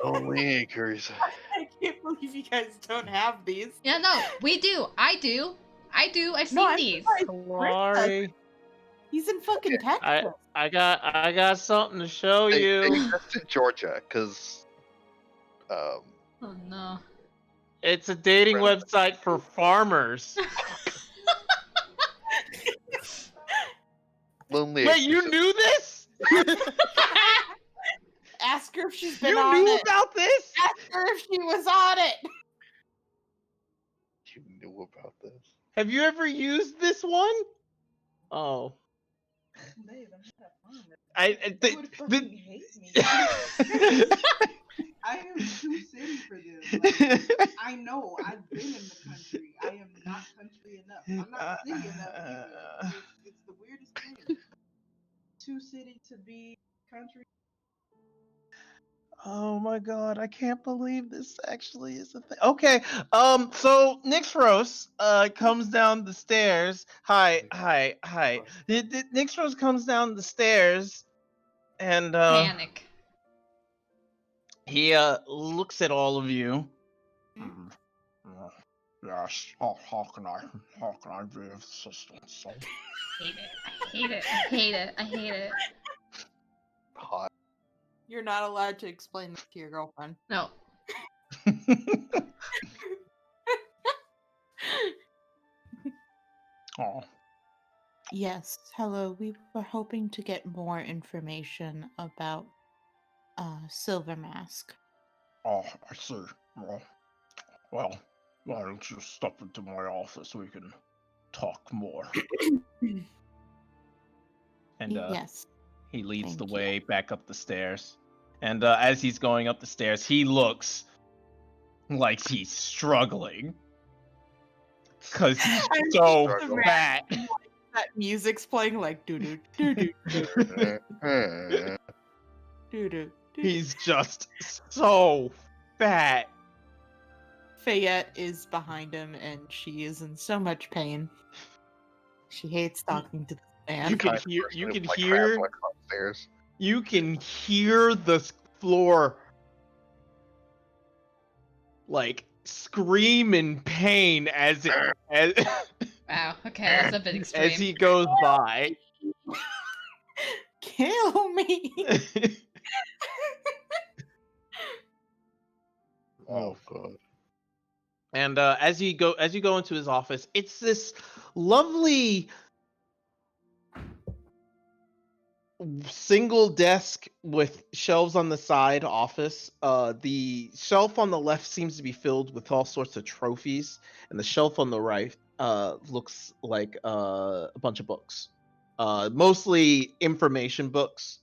Lonely Acres. I can't believe you guys don't have these. Yeah, no, we do. I do. I've No, seen I'm these. surprised Rick does. Sorry. He's in fucking Texas. I got something to show They you. exist in Georgia, because Oh no. It's a dating website for farmers. Lonely Wait, Acres. you knew this? Ask her if she's been You on knew it. about this? Ask her if she was on it. You knew about this. Have you ever used this one? Oh. I would fucking hate me. I am too city for this. Like, I know I've been in the country. I am not country enough. I'm not city enough either. It's the weirdest thing. Too city to be country. Oh my god, I can't believe this actually is a thing. Okay, so Nixros comes down the stairs. Hi. Nixros comes down the stairs and Panic. he looks at all of you. Yes, how can I be of assistance? I hate it. I hate it. I hate it. Hot. You're not allowed to explain this to your girlfriend. No. Oh. Yes, hello. We were hoping to get more information about Silver Mask. Oh, I see. Well, why don't you step into my office? We can talk more. And Yes. he leads the Thank you. way back up the stairs. And as he's going up the stairs, he looks like he's struggling. Because he's I'm so struggling. fat. That music's playing like doo doo doo doo doo doo. He's just so fat. Fayette is behind him, and she is in so much pain. She hates talking to this man. You can Kind of hear. person You who, can like, hear. crabs, like, upstairs. You can hear the floor like scream in pain as Wow. Okay, that's a bit extreme. as he goes by. Kill me. Oh god. And as you go into his office, it's this lovely single desk with shelves on the side office. The shelf on the left seems to be filled with all sorts of trophies, and the shelf on the right looks like a bunch of books, mostly information books.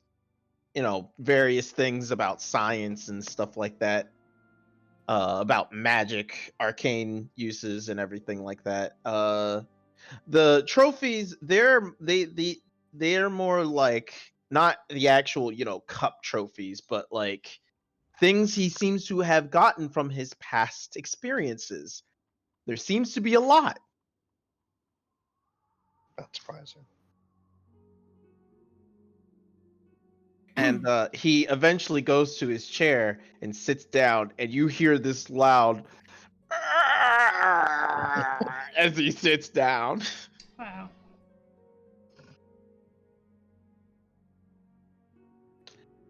You know, various things about science and stuff like that. About magic, arcane uses, and everything like that. The trophies, they're more like not the actual, cup trophies, but like things he seems to have gotten from his past experiences. There seems to be a lot. That's surprising. And he eventually goes to his chair and sits down, and you hear this loud as he sits down. Wow.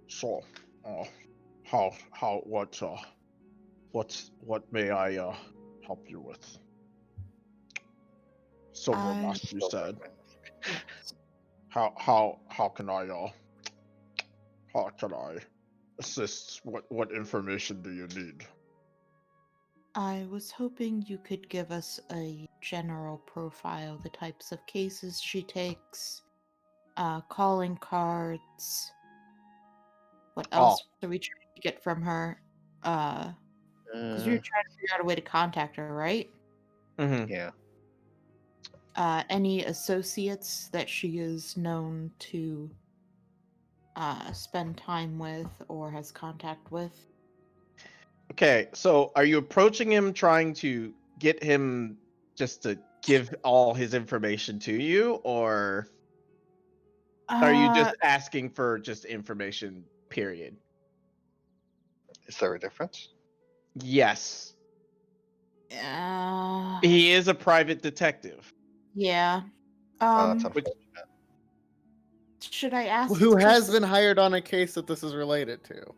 So, what may I help you with? Silver I- Mask, you said. Yes. How can I assist? What information do you need? I was hoping you could give us a general profile, the types of cases she takes, calling cards. What else are we trying to get from her? Because we were trying to figure out a way to contact her, right? Mm-hmm. Yeah. Any associates that she is known to spend time with or has contact with? Okay, so are you approaching him trying to get him just to give all his information to you, or are you just asking for just information, period? Is there a difference? Yes. Uh, He is a private detective. yeah. That's Which- unfortunate. Should I ask Who has speci- been hired on a case that this is related to?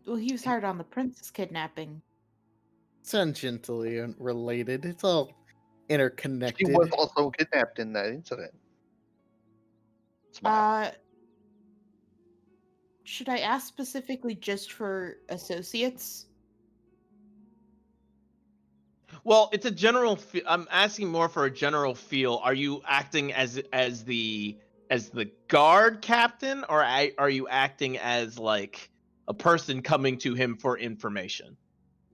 Well, he was hired on the princess kidnapping. Tangentially related. It's all He interconnected. was also kidnapped in that incident. Smile. Should I ask specifically just for associates? Well, it's a general. I'm asking more for a general feel. Are you acting as the guard captain, or are you acting as like a person coming to him for information?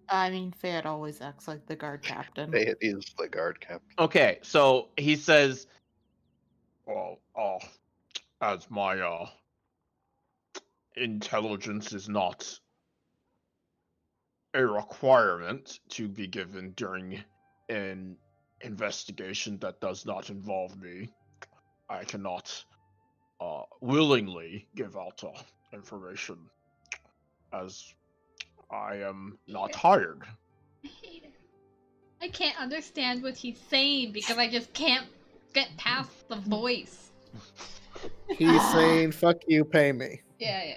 I mean, Fayed always acts like the guard captain. It is the guard captain. Okay, so he says, Well, as my intelligence is not a requirement to be given during an investigation that does not involve me, I cannot willingly give out information as I am not hired. I hate it. I can't understand what he's saying because I just can't get past the voice. He's saying, fuck you, pay me. Yeah.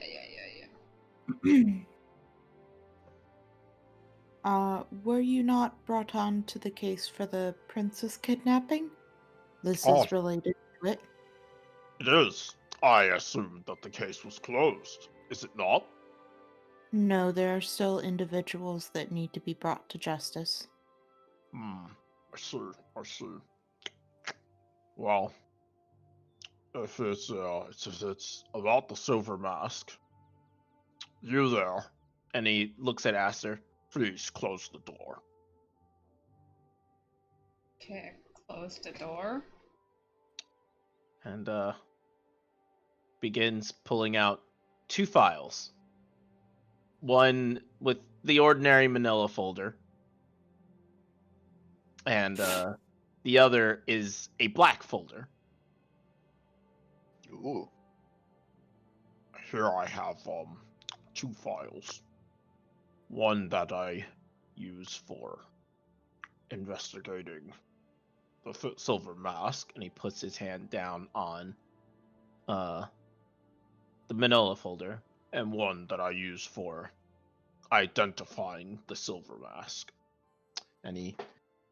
Were you not brought on to the case for the princess kidnapping? This Oh. is related to it. It is. I assumed that the case was closed. Is it not? No, there are still individuals that need to be brought to justice. I see. Well, if it's about the silver mask, you there, and he looks at Aster. please close the door. Okay, close the door. And begins pulling out two files. One with the ordinary manila folder, and the other is a black folder. Ooh. Here I have two files. One that I use for investigating the Silver mask, and he puts his hand down on the manila folder, and one that I use for identifying the silver mask. and he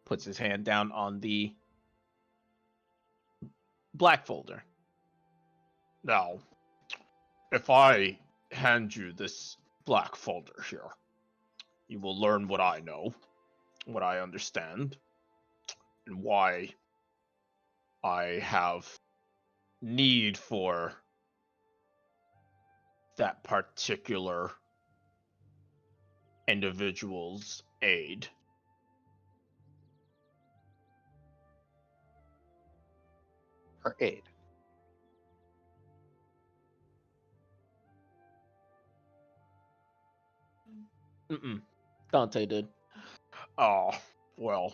puts his hand down on the black folder. Now, if I hand you this black folder here, you will learn what I know, what I understand, and why I have need for that particular individual's aid. Her aid. Dante did. Oh, well.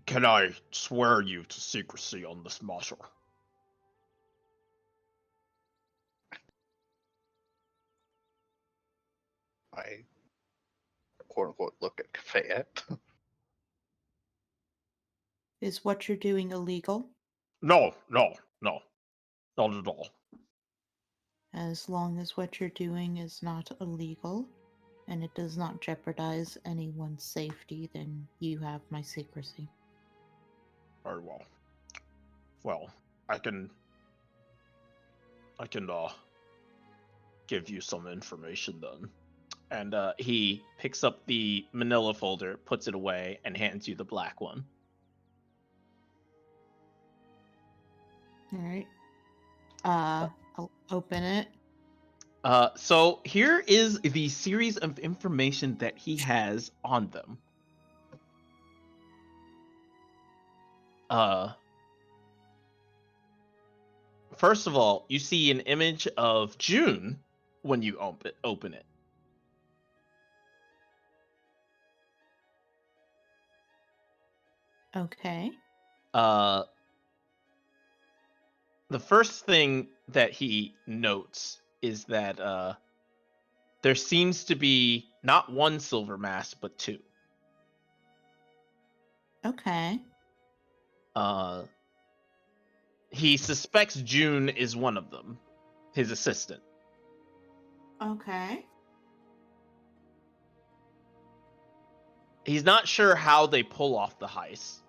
Can I swear you to secrecy on this matter? I quote unquote look at Fayette. Is what you're doing illegal? No, not at all. As long as what you're doing is not illegal, and it does not jeopardize anyone's safety, then you have my secrecy. Very well. Well, I can give you some information then. And he picks up the manila folder, puts it away, and hands you the black one. All right. I'll open it. So here is the series of information that he has on them. First of all, you see an image of June when you open it. Okay. The first thing that he notes is that there seems to be not one silver mask, but two. Okay. He suspects June is one of them, his assistant. Okay. He's not sure how they pull off the heist,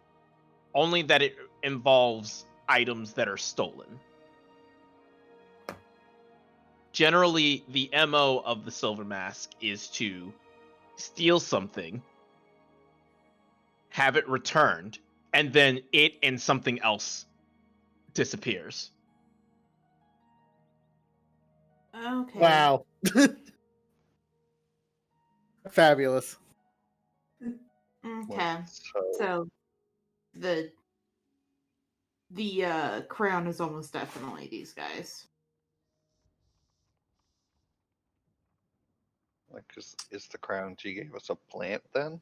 only that it involves items that are stolen. Generally, the MO of the Silver Mask is to steal something, have it returned, and then it and something else disappears. Okay. Wow. Fabulous. Okay. So, So the crown is almost definitely these guys. like, is the crown she gave us a plant then?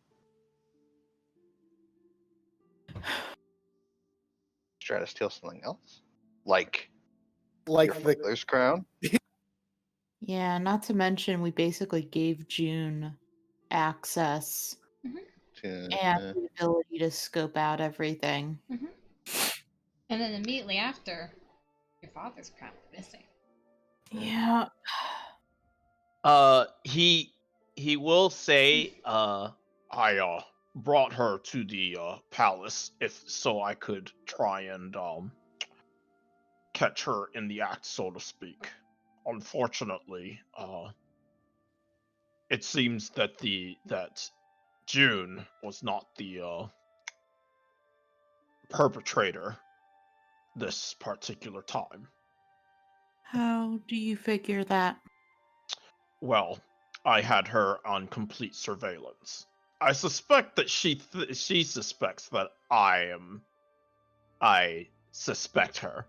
Try to steal something else? Like Like your the father's crown? Yeah, not to mention we basically gave June access To, and the ability to scope out everything. And then immediately after, your father's crown went missing. Yeah. He will say, I brought her to the palace if so I could try and catch her in the act, so to speak. Unfortunately, it seems that June was not the perpetrator this particular time. How do you figure that? Well, I had her on complete surveillance. I suspect that she suspects that I suspect her.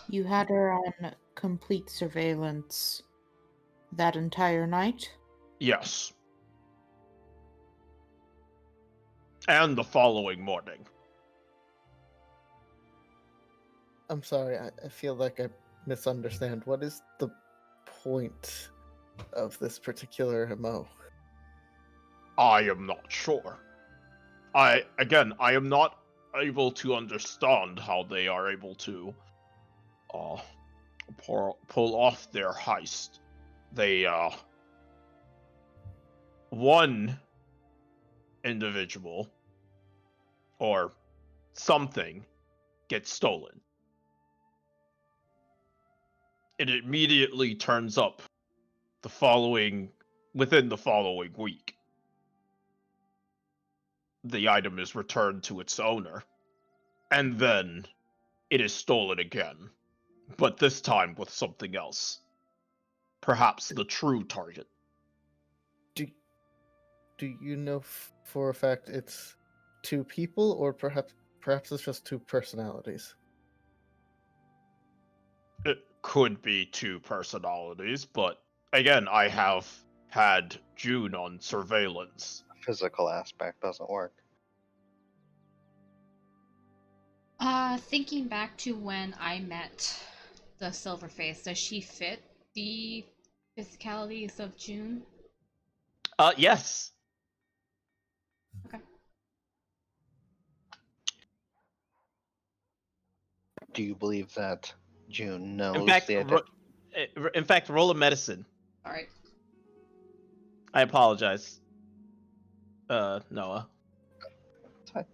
You had her on complete surveillance that entire night? Yes. And the following morning. I'm sorry, I feel like I misunderstand. What is the point of this particular MO? I am not sure. I am not able to understand how they are able to pull off their heist. They one individual or something gets stolen. It immediately turns up within the following week. The item is returned to its owner, and then it is stolen again, but this time with something else. Perhaps the true target. Do you know for a fact it's two people, or perhaps it's just two personalities? It could be two personalities, but again, I have had June on surveillance. physical aspect doesn't work. Thinking back to when I met the Silverface, does she fit the physicalities of June? Yes. Okay. Do you believe that June knows In fact, the identity? roll a medicine. Alright. I apologize, Noah. It's fine.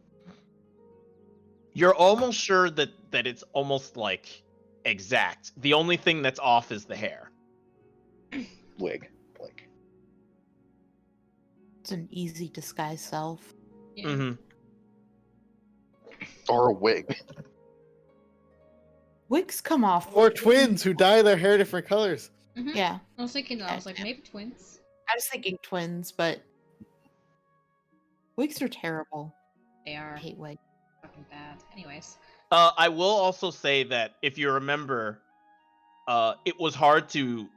You're almost sure that it's almost like exact. The only thing that's off is the hair. Wig. Like, It's an easy disguise self. Yeah. Mm-hmm. or a wig. Wigs come off. Or twins who dye their hair different colors. Mhm. Yeah, I was thinking, I was like, maybe twins. I was thinking twins, but wigs are terrible. They I are hate wigs. fucking bad. Anyways. I will also say that if you remember, it was hard to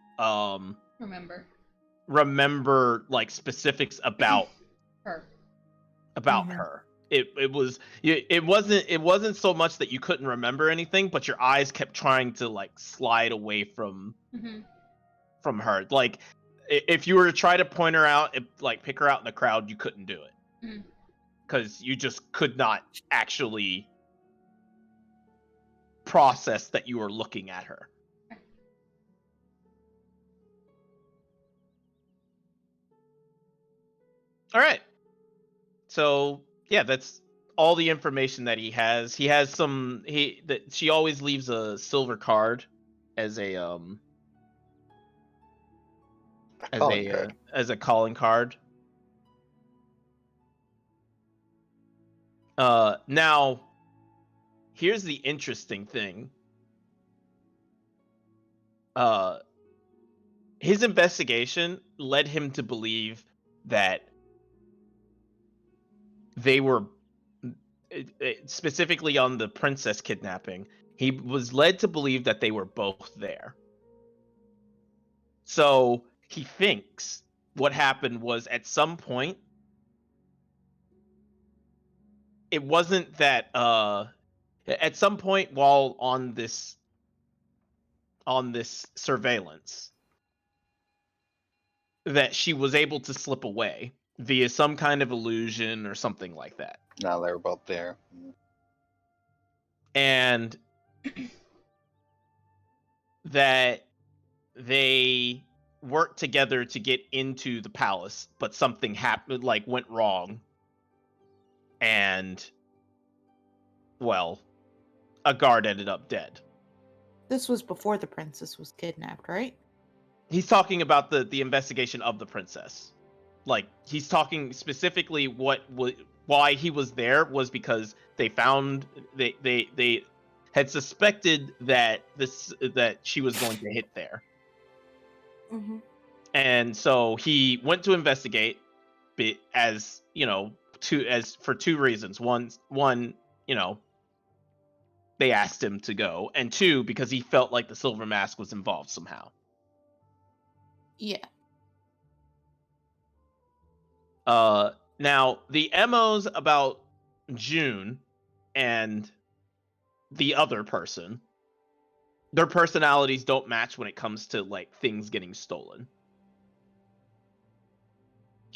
Remember like specifics about her. about Mhm. her. It wasn't so much that you couldn't remember anything, but your eyes kept trying to like slide away from Mm-hmm. her. Like if you were to try to point her out, like pick her out in the crowd, you couldn't do it Mhm. because you just could not actually process that you were looking at her. All right. So yeah, that's all the information that he has. He has some. She always leaves a silver card as a Calling card. as a calling card. Now, here's the interesting thing. His investigation led him to believe that they were specifically on the princess kidnapping. He was led to believe that they were both there. So he thinks what happened was at some point, it wasn't that at some point while on this surveillance, that she was able to slip away via some kind of illusion or something like that. Now they're both there. And that they worked together to get into the palace, but something happened, like went wrong. And, well, a guard ended up dead. This was before the princess was kidnapped, right? He's talking about the investigation of the princess. Like, he's talking specifically why he was there was because they found they had suspected that she was going to hit there. Mm-hmm. And so he went to investigate, as you know, for two reasons. One, you know, they asked him to go, and two, because he felt like the Silver Mask was involved somehow. Yeah. Now the MOs about June and the other person, their personalities don't match when it comes to like things getting stolen.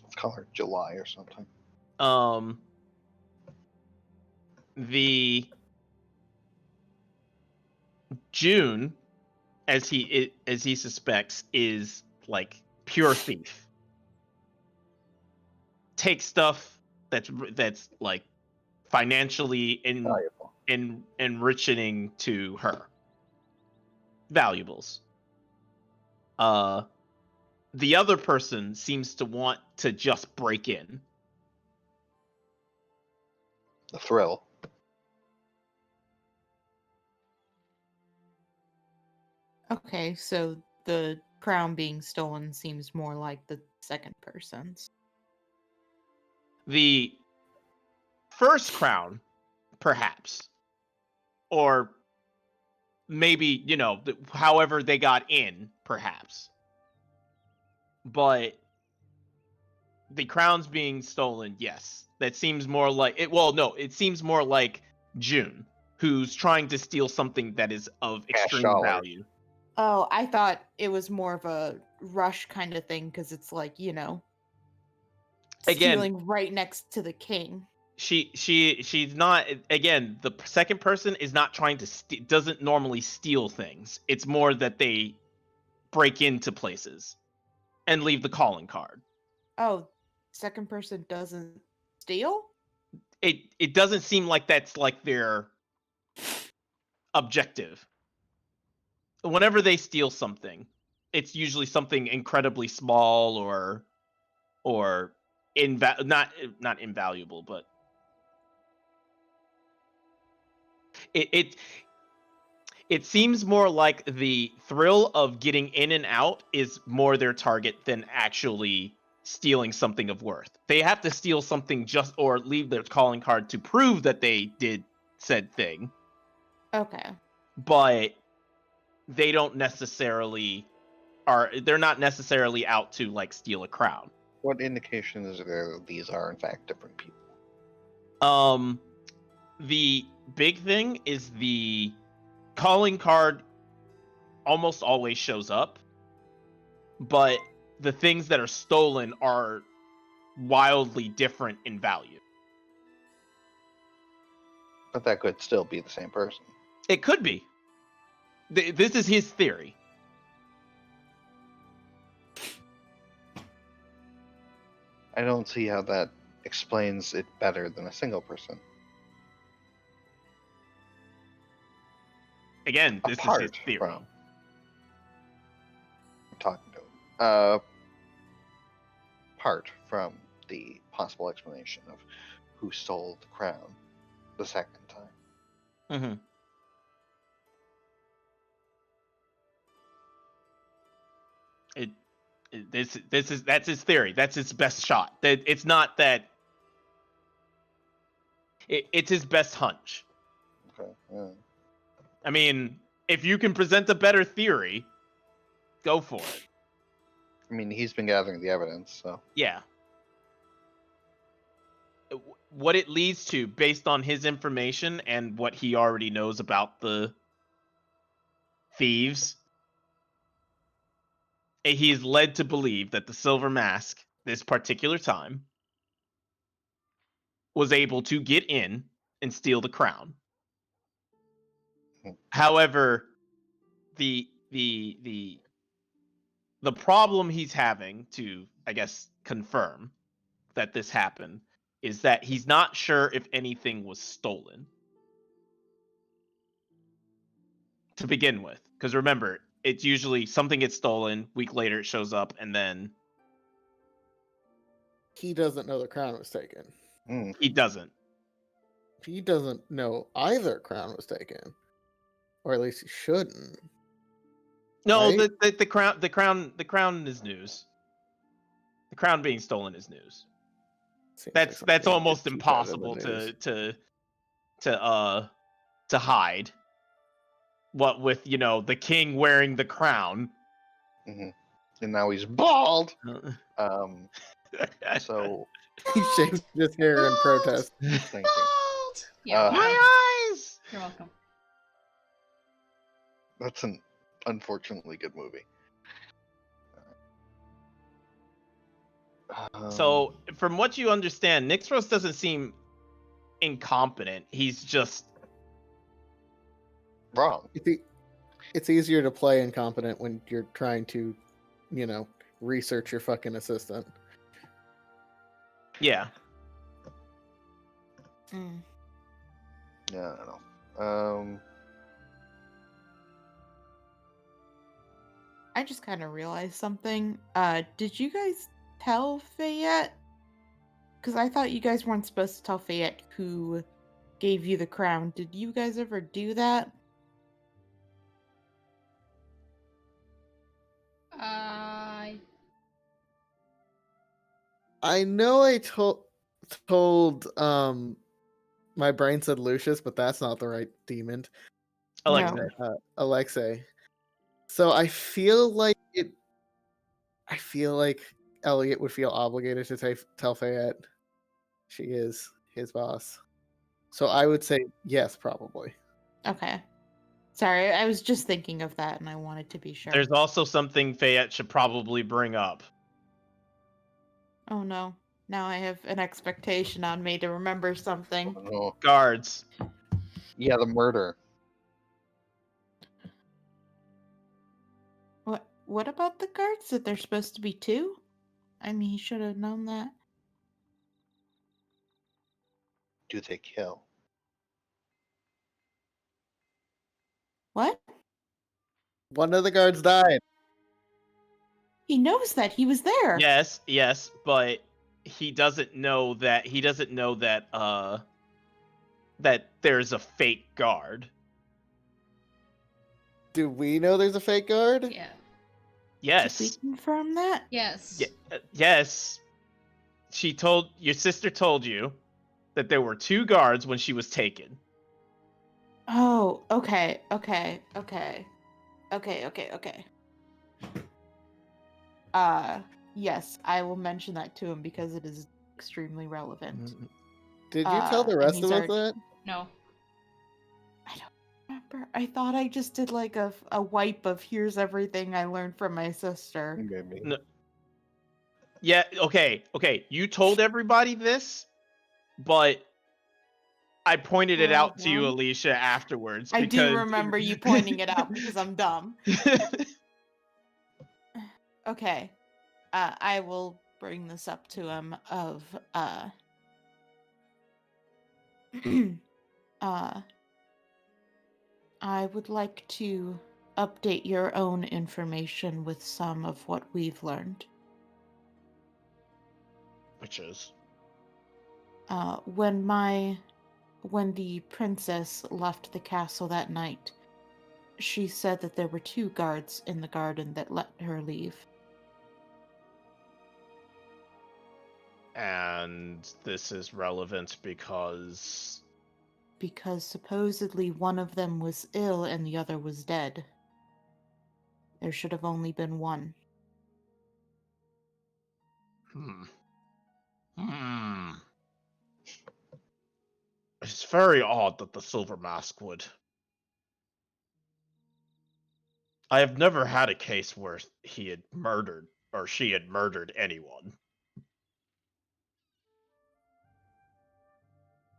Let's call her July or something. The June, as he suspects, is like pure thief. Take stuff that's like financially Valuable. enriching to her. Valuables. The other person seems to want to just break in. The thrill. Okay, so the crown being stolen seems more like the second person's. The first crown, perhaps, or maybe, you know, however they got in, perhaps. But the crown's being stolen, yes. That seems more like it. Well, no, it seems more like June, who's trying to steal something that is of extreme dollars. value. Oh, I thought it was more of a rush kind of thing because it's like, you know, Again, stealing right next to the king. She's not. Again, the second person is not trying to doesn't normally steal things. It's more that they break into places and leave the calling card. Oh, second person doesn't steal? It doesn't seem like that's like their objective. Whenever they steal something, it's usually something incredibly small or not invaluable, but it it seems more like the thrill of getting in and out is more their target than actually stealing something of worth. They have to steal something just or leave their calling card to prove that they did said thing, Okay. but they don't necessarily they're not necessarily out to like steal a crown. What indication is there that these are in fact different people? The big thing is the calling card almost always shows up, but the things that are stolen are wildly different in value. But that could still be the same person. It could be. This is his theory. I don't see how that explains it better than a single person. Again, this is his Apart theory. from I'm talking to him. Apart from the possible explanation of who stole the crown the second time. Mm-hmm. That's his theory. That's his best shot. It's not that. It's his best hunch. Okay. Yeah. I mean, if you can present a better theory, go for it. I mean, he's been gathering the evidence, so. Yeah. What it leads to, based on his information and what he already knows about the thieves, he is led to believe that the Silver Mask, this particular time, was able to get in and steal the crown. However, the problem he's having to, I guess, confirm that this happened is that he's not sure if anything was stolen to begin with. Because remember, it's usually something gets stolen, week later it shows up, and then He doesn't know the crown was taken. he doesn't. He doesn't know either crown was taken, or at least he shouldn't. No, Right? the crown is news. The crown being stolen is news. Seems like That's something almost to keep out of the impossible news. to hide. What with the king wearing the crown. And now he's bald. So He shaved his hair in protest. thank you. Yeah, My eyes. you're welcome. That's an unfortunately good movie. So, from what you understand, Nixros doesn't seem incompetent. He's just wrong. It's easier to play incompetent when you're trying to, research your fucking assistant. Yeah. Mm. Yeah, I don't know. I just kind of realized something. Did you guys tell Fayette? Because I thought you guys weren't supposed to tell Fayette who gave you the crown. Did you guys ever do that? I know I told my brain said Lucius, but that's not the right demon. Alexa. No. Alexei. So I feel like Elliot would feel obligated to tell Fayette she is his boss. So I would say yes, probably. Okay. Sorry, I was just thinking of that and I wanted to be sure. There's also something Fayette should probably bring up. Oh no. Now I have an expectation on me to remember something. I don't know. Guards. Yeah, the murder. What about the guards? That they're supposed to be two? I mean, he should have known that. Do they kill? What? One of the guards died. He knows that. He was there. Yes, but he doesn't know that that there's a fake guard. Do we know there's a fake guard? Yeah. Yes. Did we confirm that? Yes. Yes. Your sister told you that there were 2 guards when she was taken. Oh, okay. Yes, I will mention that to him because it is extremely relevant. Did you tell the and rest he's of us already- that? No. I don't remember. I thought I just did like a wipe of here's everything I learned from my sister. Maybe. No. Yeah, okay. You told everybody this, but I pointed it We're all out to you, dumb. Alicia, afterwards. I do because- remember you pointing it out because I'm dumb. Okay. I will bring this up to him of I would like to update your own information with some of what we've learned. Which is? When the princess left the castle that night, she said that there were 2 guards in the garden that let her leave. And this is relevant because Because supposedly one of them was ill and the other was dead. There should have only been one. It's very odd that the Silver Mask would. I have never had a case where he had murdered or she had murdered anyone.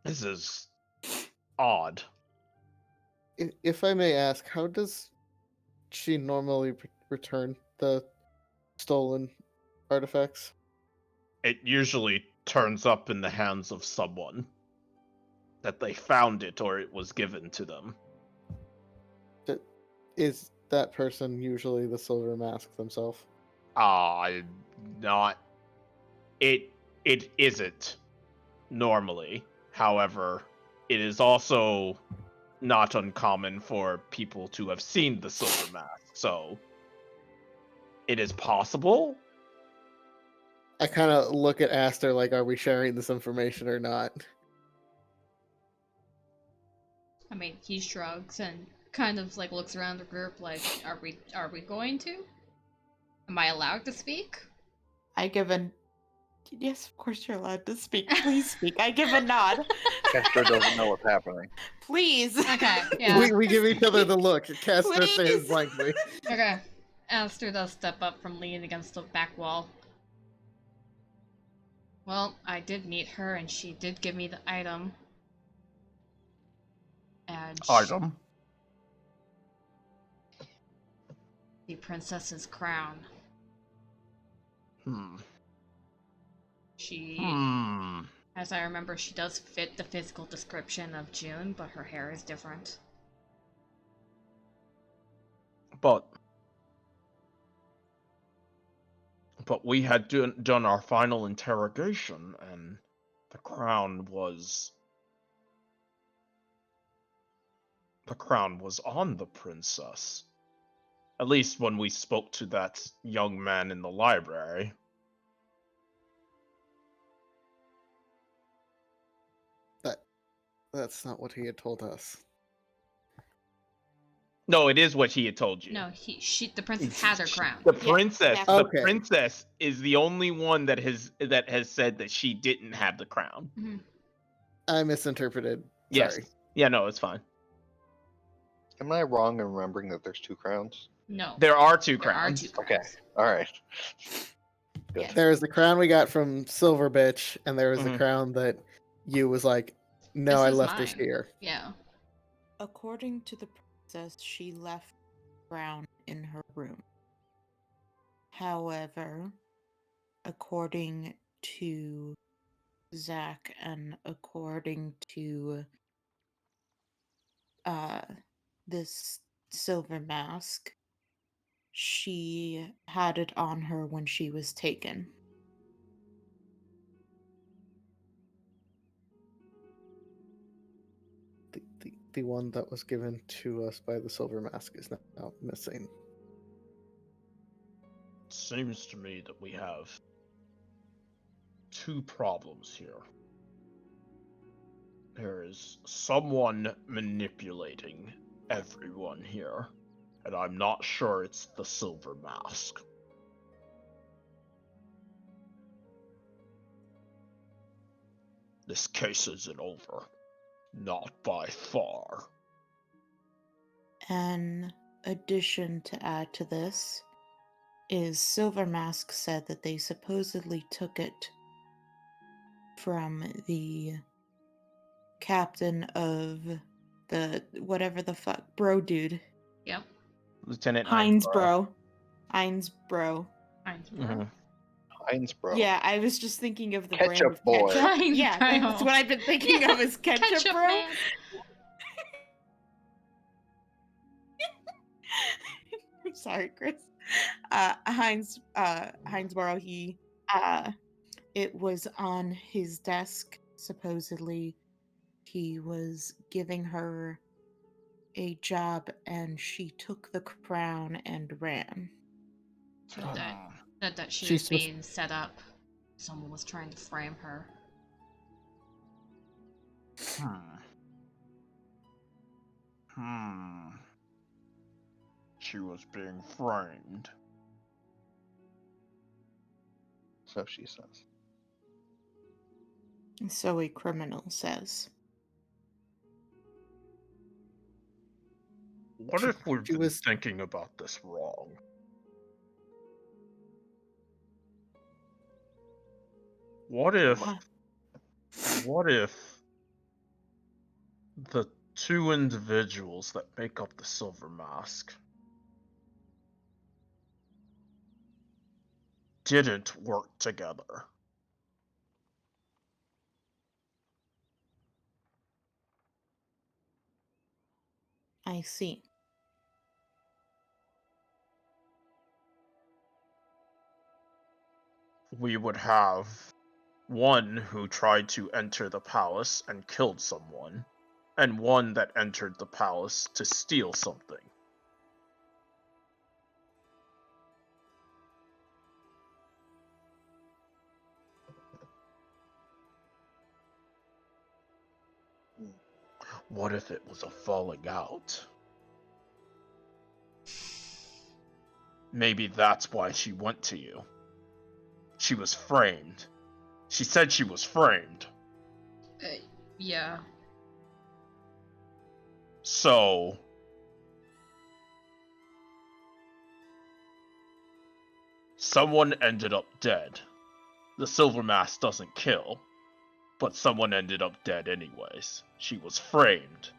This is odd. If I may ask, how does she normally return the stolen artifacts? It usually turns up in the hands of someone. That they found it or it was given to them. Is that person usually the Silver Mask themselves? Not. It isn't normally. However, it is also not uncommon for people to have seen the Silver Mask. So it is possible. I kind of look at Aster like, are we sharing this information or not? I mean, he shrugs and kind of like looks around the group like, are we going to? Am I allowed to speak? I give a yes, of course you're allowed to speak. Please speak. I give a nod. Castor doesn't know what's happening. Please. Okay, yeah. We give each other the look. Castor Please. stands blankly. Okay. Aster does step up from leaning against the back wall. Well, I did meet her and she did give me the item. And the princess's crown. She, as I remember, she does fit the physical description of June, but her hair is different. But we had done our final interrogation, and the crown was on the princess. At least when we spoke to that young man in the library. That's not what he had told us. No, it is what he had told you. No, the princess has her crown. The princess, exactly. the Okay. princess is the only one that has said that she didn't have the crown. I misinterpreted. Yes. Sorry. Yeah, no, it's fine. Am I wrong in remembering that there's 2 crowns? No. There are 2 There are crowns. 2 crowns. Okay. All right. Good. Yes. There was the crown we got from Silver Bitch, and there was the Mhm. crown that you was like, no, This I is left this mine. here. Yeah. According to the princess, she left the crown in her room. However, according to Zach and according to this silver mask, she had it on her when she was taken. The one that was given to us by the silver mask is now missing. It seems to me that we have two problems here. There is someone manipulating everyone here, and I'm not sure it's the silver mask. This case isn't over. Not by far. An addition to add to this is Silver Mask said that they supposedly took it from the captain of the whatever the fuck bro dude. Yep. Lieutenant Hinesbro. Hinesbro. Mhm. Hinesbro. Yeah, I was just thinking of the Ketchup brand of boy. ketchup. Yeah, Hinesbro. that's what I've been thinking Yeah, of as ketchup, bro. man. I'm sorry, Chris. Hinesboro, it was on his desk. Supposedly, he was giving her a job, and she took the crown and ran. Said that she She's was supposed- being set up. Someone was trying to frame her. She was being framed. So she says. So a criminal says. What if we've She been was- thinking about this wrong? What if the two individuals that make up the silver mask didn't work together? I see. We would have one who tried to enter the palace and killed someone, and one that entered the palace to steal something. What if it was a falling out? Maybe that's why she went to you. She was framed. She said she was framed. Yeah. So, someone ended up dead. The silver mask doesn't kill, but someone ended up dead anyways. She was framed.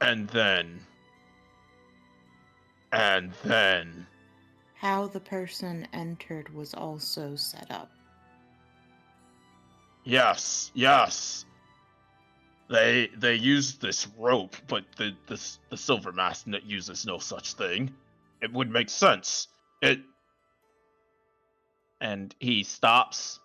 And then How the person entered was also set up. yes. They used this rope, but the silver mask uses no such thing. It would make sense. And he stops.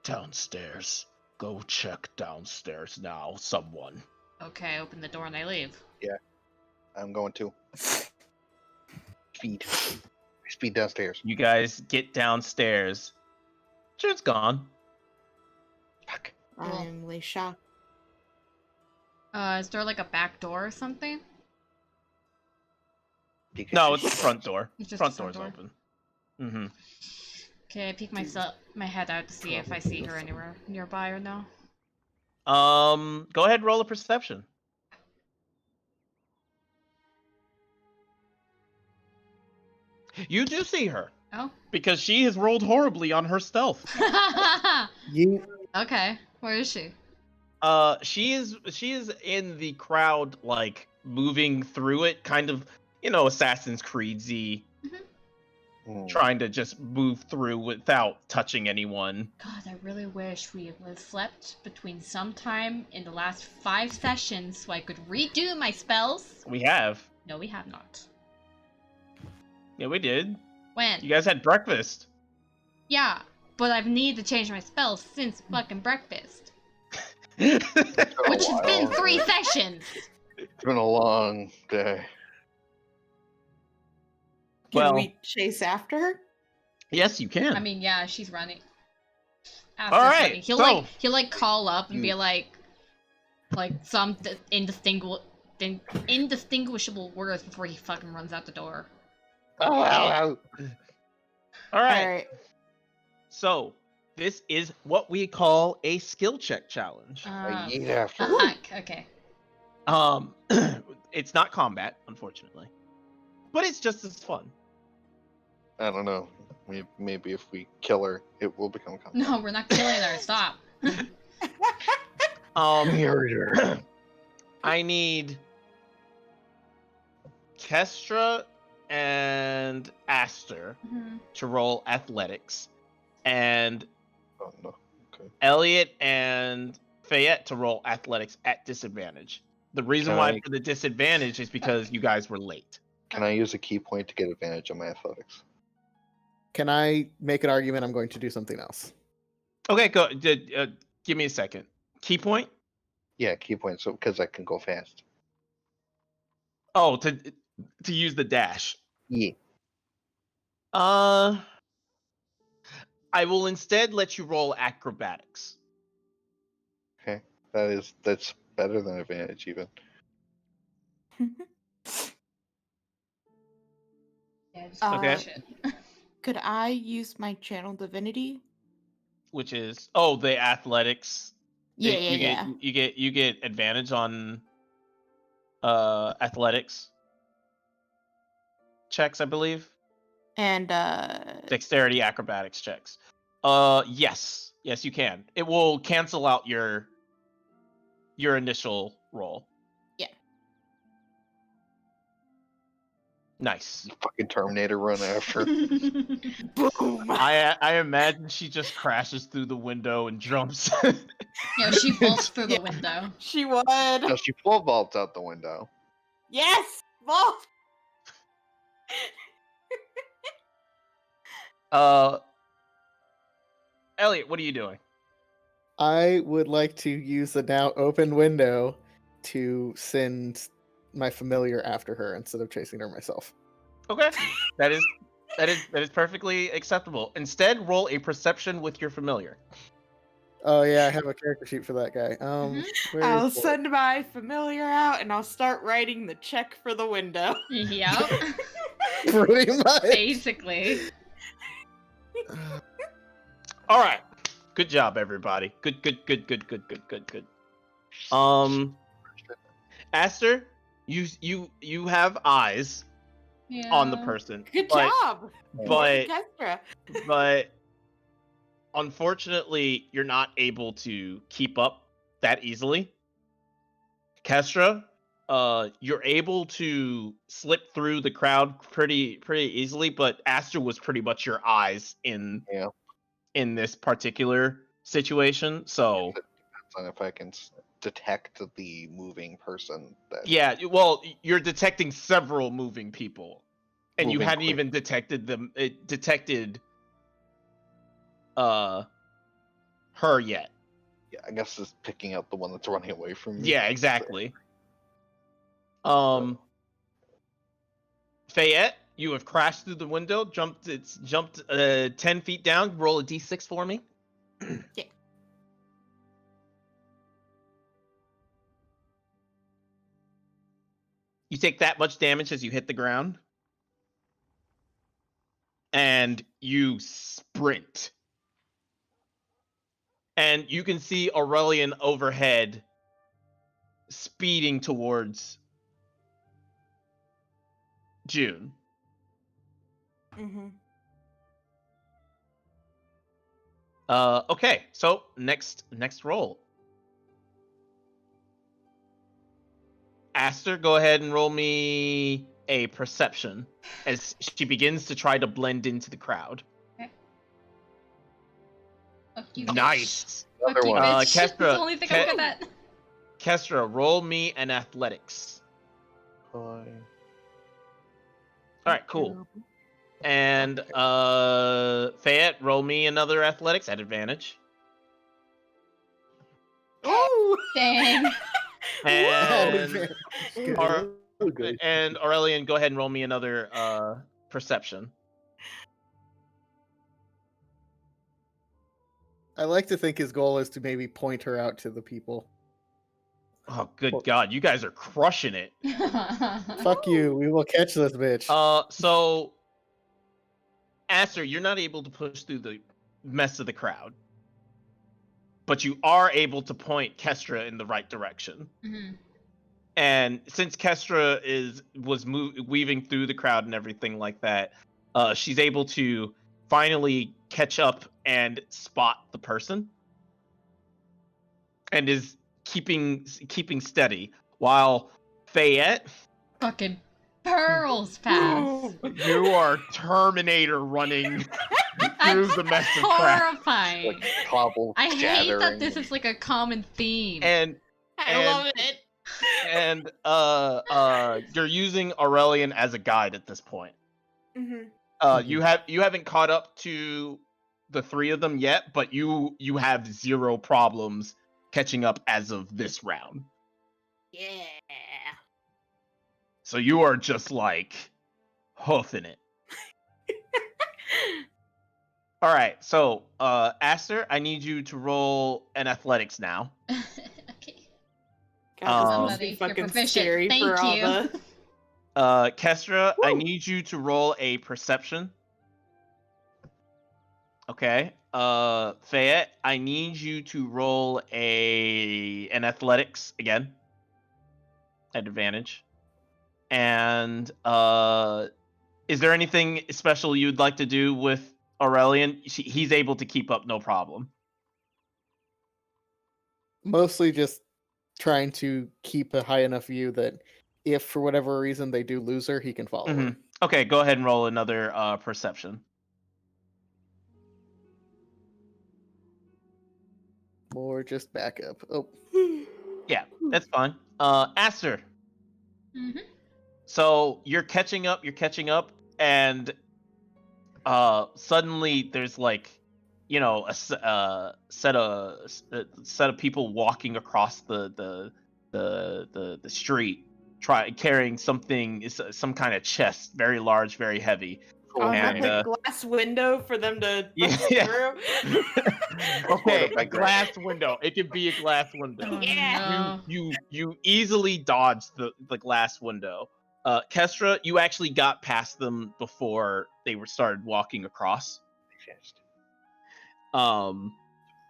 Downstairs. Go check downstairs now, someone. Okay, open the door and I leave. I'm going to. Speed downstairs. You guys get downstairs. Jude's gone. Fuck. Cool. I'm really shocked. Is there like a back door or something? No, it's the front door. It's just Front the front door's door. open. Mm-hmm. Okay, I peek my head out to see if I see her anywhere nearby or no. Go ahead and roll a perception. You do see her Oh. because she has rolled horribly on her stealth. You Okay, where is she? She is in the crowd, like moving through it, kind of, Assassin's Creed-y, Hmm. trying to just move through without touching anyone. God, I really wish we would have slept between sometime in the last 5 sessions so I could redo my spells. We have. No, we have not. Yeah, we did. When? You guys had breakfast. Yeah, but I've needed to change my spells since fucking breakfast. It's been a Which has been while. 3 sessions! It's been a long day. Can Well- we chase after her? Yes, you can. I mean, yeah, she's running. All right, Running. He'll so- like call up and be You- like some indistinguishable words before he fucking runs out the door. Oh, All All right. right. So this is what we call a skill check challenge. I eat after. Okay. It's not combat, unfortunately, but it's just as fun. I don't know. Maybe if we kill her, it will become combat. No, we're not killing her. Stop. Murder. I need Kestra and Aster Mhm. to roll athletics, and Oh no. Okay. Elliot and Fayette to roll athletics at disadvantage. The reason Can why I- for the disadvantage is because you guys were late. Can I use a key point to get advantage on my athletics? Can I make an argument? I'm going to do something else. Okay, go. Give me a second. Key point? Yeah, key point. So because I can go fast. Oh, to use the dash. Yeah. I will instead let you roll acrobatics. Okay. That's better than advantage even. Yeah, just Okay. shit. Could I use my channel divinity? Which is the athletics. Yeah, you yeah. Get you get advantage on athletics checks, I believe. And Dexterity acrobatics checks. Yes you can. It will cancel out your initial roll. Yeah. Nice. Fucking Terminator run after. boom. I imagine she just crashes through the window and jumps. She falls through the Yeah. window. She would. No, she pole vaults out the window. Yes, vault. Elliot, what are you doing? I would like to use the now open window to send my familiar after her instead of chasing her myself. Okay, that is perfectly acceptable. Instead, roll a perception with your familiar. Oh yeah, I have a character sheet for that guy. Where I'll is it? send my familiar out and I'll start writing the check for the window. Yep. Pretty much. Basically. All right, good job, everybody. Good. Aster, you have eyes Yeah. on the person. Good but, job, But Kestra. but unfortunately, you're not able to keep up that easily. Kestra, you're able to slip through the crowd pretty easily, but Aster was pretty much your eyes in this particular situation. So It depends on if I can detect the moving person. That yeah, well, you're detecting several moving people, and you Moving hadn't quick. even detected them. Detected her yet. Yeah, I guess it's picking out the one that's running away from me. Yeah, exactly. Fayette, you have crashed through the window. It's jumped 10 feet down. Roll a d6 for me. Yeah. You take that much damage as you hit the ground, and you sprint. And you can see Aurelian overhead speeding towards June. Mm-hmm. Okay, so next roll. Aster, go ahead and roll me a perception as she begins to try to blend into the crowd. Fuck you, Nice. Fuck Another you, one. bitch. That's the Kestra, only thing I'm good at. Kestra, roll me an athletics. Hi. All right, cool. And Fayette, roll me another athletics at advantage. Oh, Dang. And Good. and Aurelian, go ahead and roll me another perception. I like to think his goal is to maybe point her out to the people. Oh, good God, you guys are crushing it. Fuck you. We will catch this bitch. So Aster, you're not able to push through the mess of the crowd, but you are able to point Kestra in the right direction. Mhm. And since Kestra was weaving through the crowd and everything like that, she's able to finally catch up and spot the person, and is keeping steady. While Fayette, Fucking pearls past. you are Terminator running through the mess of crowd. Horrifying. Like cobble I hate that gathering this and- is like a common theme. And I love it. and you're using Aurelian as a guide at this point. Mm-hmm. You haven't caught up to the three of them yet, but you have zero problems catching up as of this round. Yeah. So you are just like hoofing it. All right, so Aster, I need you to roll an athletics now. Okay. God, this Um, must be You're fucking proficient. scary Thank for all you. the. Kestra, I Woo. need you to roll a perception. Okay. Fayette, I need you to roll an athletics again at advantage. And is there anything special you'd like to do with Aurelian? He's able to keep up, no problem. Mostly just trying to keep a high enough view that if for whatever reason they do lose her, he can follow her. Mhm. Okay, go ahead and roll another perception. Or just backup. Oh. Yeah, that's fine. Aster. Mhm. So you're catching up, and suddenly there's like, a set of people walking across the street, carrying something, some kind of chest, very large, very heavy. Oh, is that And, the glass window for them to Yeah. bust through? Okay, a Quarterback glass window. It can be a glass window. Oh, Yeah. no. You easily dodged the glass window. Kestra, you actually got past them before they started walking across.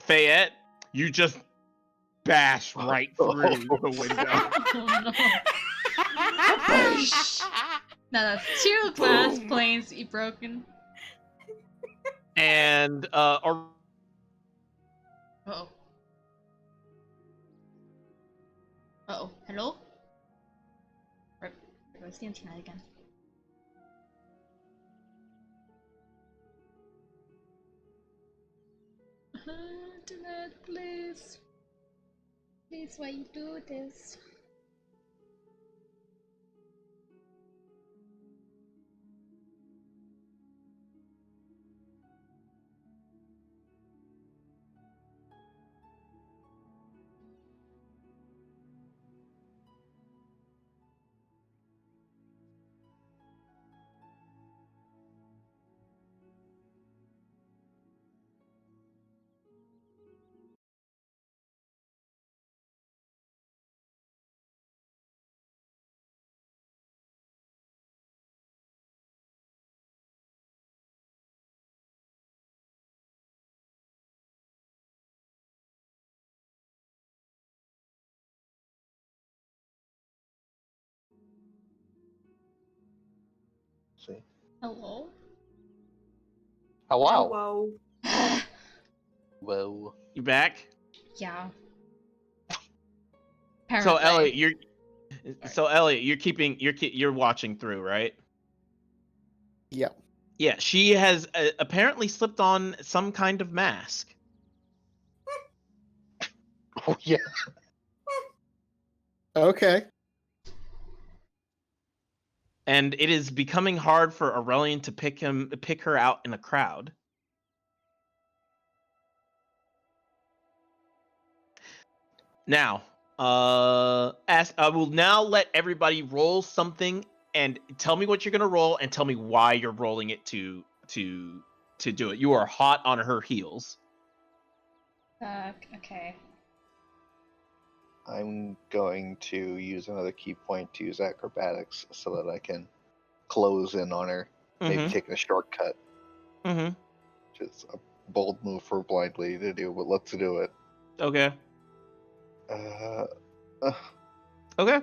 Fayette, you just bash right through the window. Oh, no. Now that's two glass Boom. planes to be broken. And Uh-oh. Uh-oh. Hello? Where goes the internet again? Internet, please. Please, why you do this? See. Hello? Hello. Whoa. Whoa. you back? Yeah. So Apparently. Elliot, So Elliot, you're watching through, right? Yep. Yeah, she has apparently slipped on some kind of mask. Oh yeah. Okay. And it is becoming hard for Aurelian to pick her out in a crowd. Now, I will now let everybody roll something and tell me what you're gonna roll and tell me why you're rolling it to do it. You are hot on her heels. Okay. I'm going to use another key point to use acrobatics so that I can close in on her. Maybe Mm-hmm. taking a shortcut. Mm-hmm. Which is a bold move for a blind lady to do, but let's do it. Okay. Uh, Okay.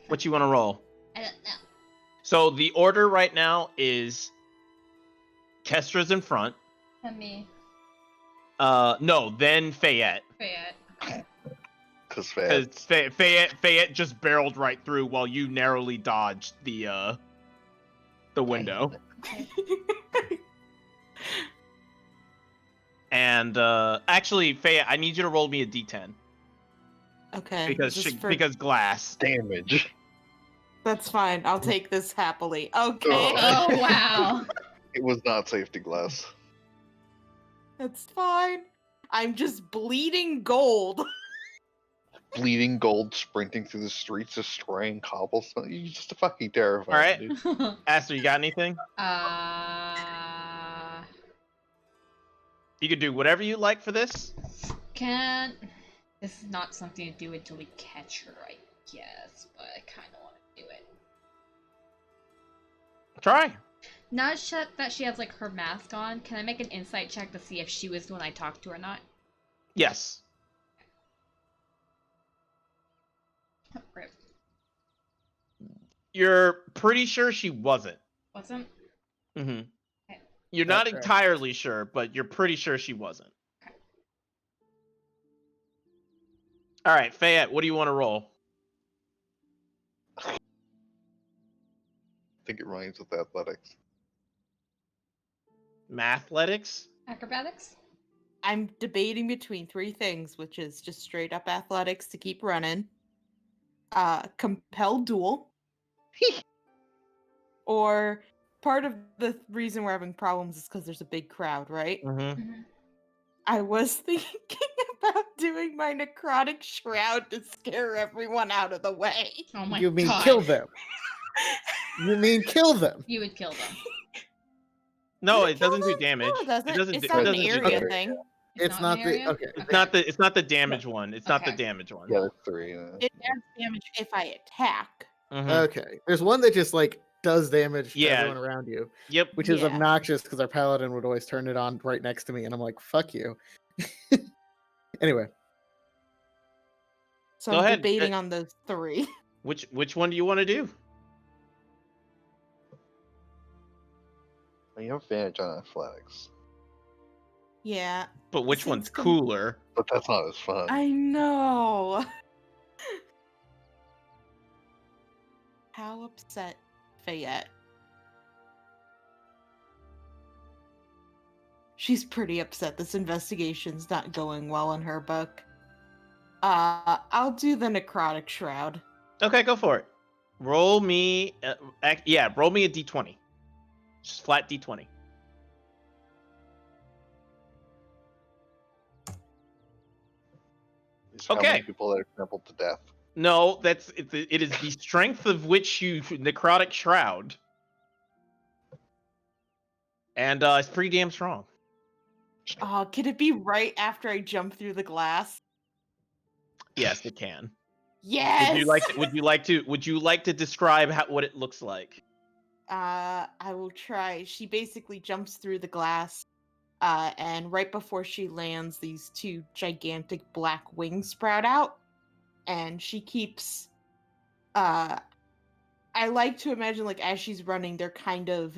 What you want to roll? I don't know. So the order right now is Kestra's in front. Let me. No, then Fayette. Fayette. Okay. because Because Fayette just barreled right through while you narrowly dodged the window. Okay. And actually, Fayette, I need you to roll me a d10 Okay. because is this for- because glass. damage. That's fine. I'll take this happily. Okay. Oh wow. It was not safety glass. That's fine. I'm just bleeding gold. Bleeding gold sprinting through the streets, destroying cobblestone. You're just fucking terrifying, All right. dude. Aster, you got anything? You could do whatever you like for this. Can't. This is not something to do until we catch her, I guess. But I kind of want to do it. Try. Not that she has like her mask on. Can I make an insight check to see if she was the one I talked to or not? Yes. Oh, rip. You're pretty sure she wasn't. Wasn't? Mm-hmm. Okay. You're not entirely sure, but you're pretty sure she wasn't. Okay. All right, Fayette, what do you want to roll? I think it rhymes with athletics. Mathletics? Acrobatics? I'm debating between three things, which is just straight up athletics to keep running, compel duel, or part of the reason we're having problems is because there's a big crowd, right? Mm-hmm. Mm-hmm. I was thinking about doing my necrotic shroud to scare everyone out of the way. Oh my You mean god. kill them? You mean kill them? You would kill them. No, Does it doesn't do kill them? damage. No, it doesn't. It doesn't. It's It not an doesn't do area damage. thing. It's not an the area? okay. It's not the damage one. It's not the Okay. damage one. Yeah, that's 3. It adds damage if I attack. Mhm. Okay. There's one that just like does damage to Yeah. everyone around you, Yep. which is Yeah. obnoxious because our paladin would always turn it on right next to me, and I'm like, "Fuck you." Anyway, So Go I'm ahead. debating on those three. Which one do you want to do? You have advantage on athletics, Yeah. But which Since one's com- cooler? but that's not as fun. I know. How upset Fayette. She's pretty upset. This investigation's not going well in her book. I'll do the necrotic shroud. Okay, go for it. Roll me. Roll me a d20. Just flat d20. These are how many Okay. people that are trampled to death. No, it is the strength of which you necrotic shroud, and it's pretty damn strong. Oh, could it be right after I jump through the glass? Yes, it can. Yes. Would you like to describe what it looks like? I will try. She basically jumps through the glass, and right before she lands, these two gigantic black wings sprout out, and she keeps. I like to imagine, like, as she's running, they're kind of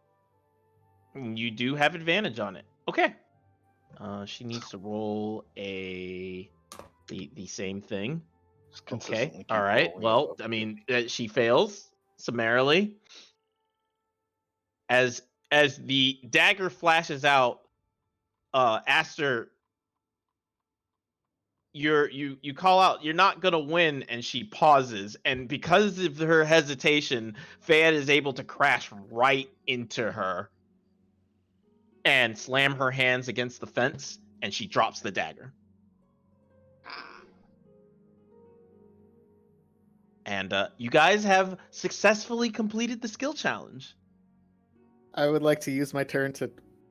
You do have advantage on it. Okay. She needs to roll the same thing. Just Okay. consistently keep All right. rolling Well, above I 50. mean, she fails summarily. As the dagger flashes out, Aster, you call out, "You're not gonna win," and she pauses, and because of her hesitation, Fayed is able to crash right into her and slam her hands against the fence, and she drops the dagger. And you guys have successfully completed the skill challenge. I would like to use my turn to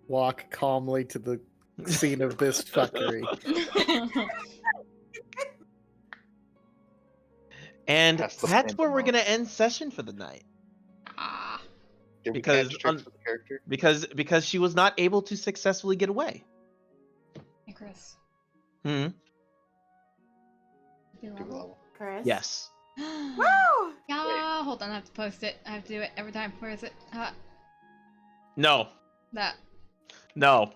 walk calmly to the scene of this fuckery. And That's the that's plan where we're tomorrow. gonna end session for the night. Ah. Did we because catch tricks with the character? because she was not able to successfully get away. Hey, Chris. Hmm. You Do level? level. Chris. Yes. Woo! Yeah, hold on, I have to post it. I have to do it every time. Where is it? No. That. No.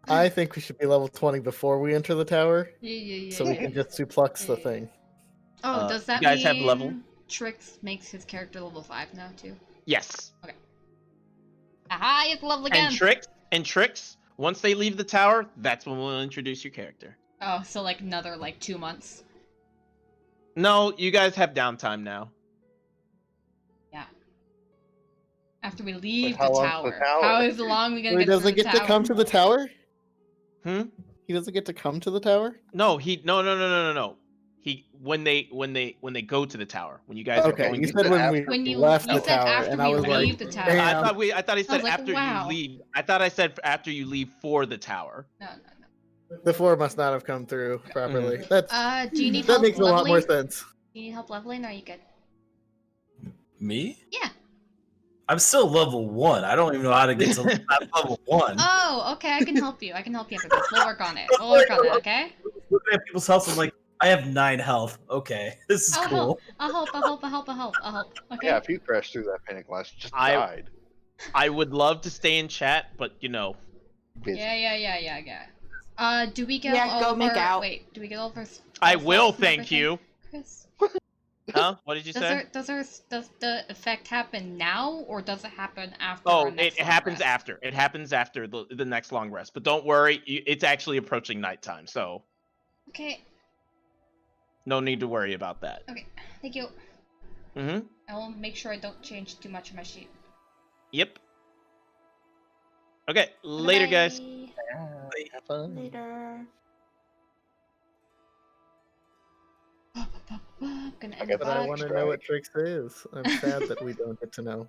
I think we should be level 20 before we enter the tower, Yeah. so we can just suplex the thing. Oh, does that you guys mean have level? Trix makes his character level 5 now too? Yes. Aha, it's level again. And tricks. Once they leave the tower, that's when we'll introduce your character. Oh, so like another 2 months. No, you guys have downtime now. Yeah. After we leave how the long's tower. the tower? How is long we gonna He get through doesn't the get tower? to come to the tower? Hmm. He doesn't get to come to the tower? No. No. He when they go to the tower. When you guys are Okay, going. you to said the when tower. we When you left the said tower, after and I we was like, leave the tower. I damn. thought he said like, after wow. you leave. I thought I said after you leave for the tower. No. The 4 must not have come through properly. That's Do you need that help makes a leveling? lot more sense. Do you need help leveling or are you good? Me? Yeah. I'm still level 1. I don't even know how to get to level 1. Oh, okay, I can help you. I can help you after this. We'll work on it. Okay? Looking at people's health, I'm like, I have 9 health. Okay, this is I'll cool. help. I'll help. Okay? Yeah, if you crashed through that pane of glass, you just I- died. I would love to stay in chat, but Busy. Yeah. Do we get Yeah, over... go make out. Wait, do we get over... I spell will. slots and Thank everything? you. Chris, Huh? What did you say? does the effect happen now, or does it happen after Oh, our next it long happens rest? after. It happens after the next long rest. But don't worry, it's actually approaching nighttime, so Okay, no need to worry about that. thank you. Mm-hmm. I will make sure I don't change too much of my sheet. Yep. Okay, later, guys. Bye. Have fun. Later. Gonna I end get But I that want to extra know egg. what Trix is. I'm sad that we don't get to know.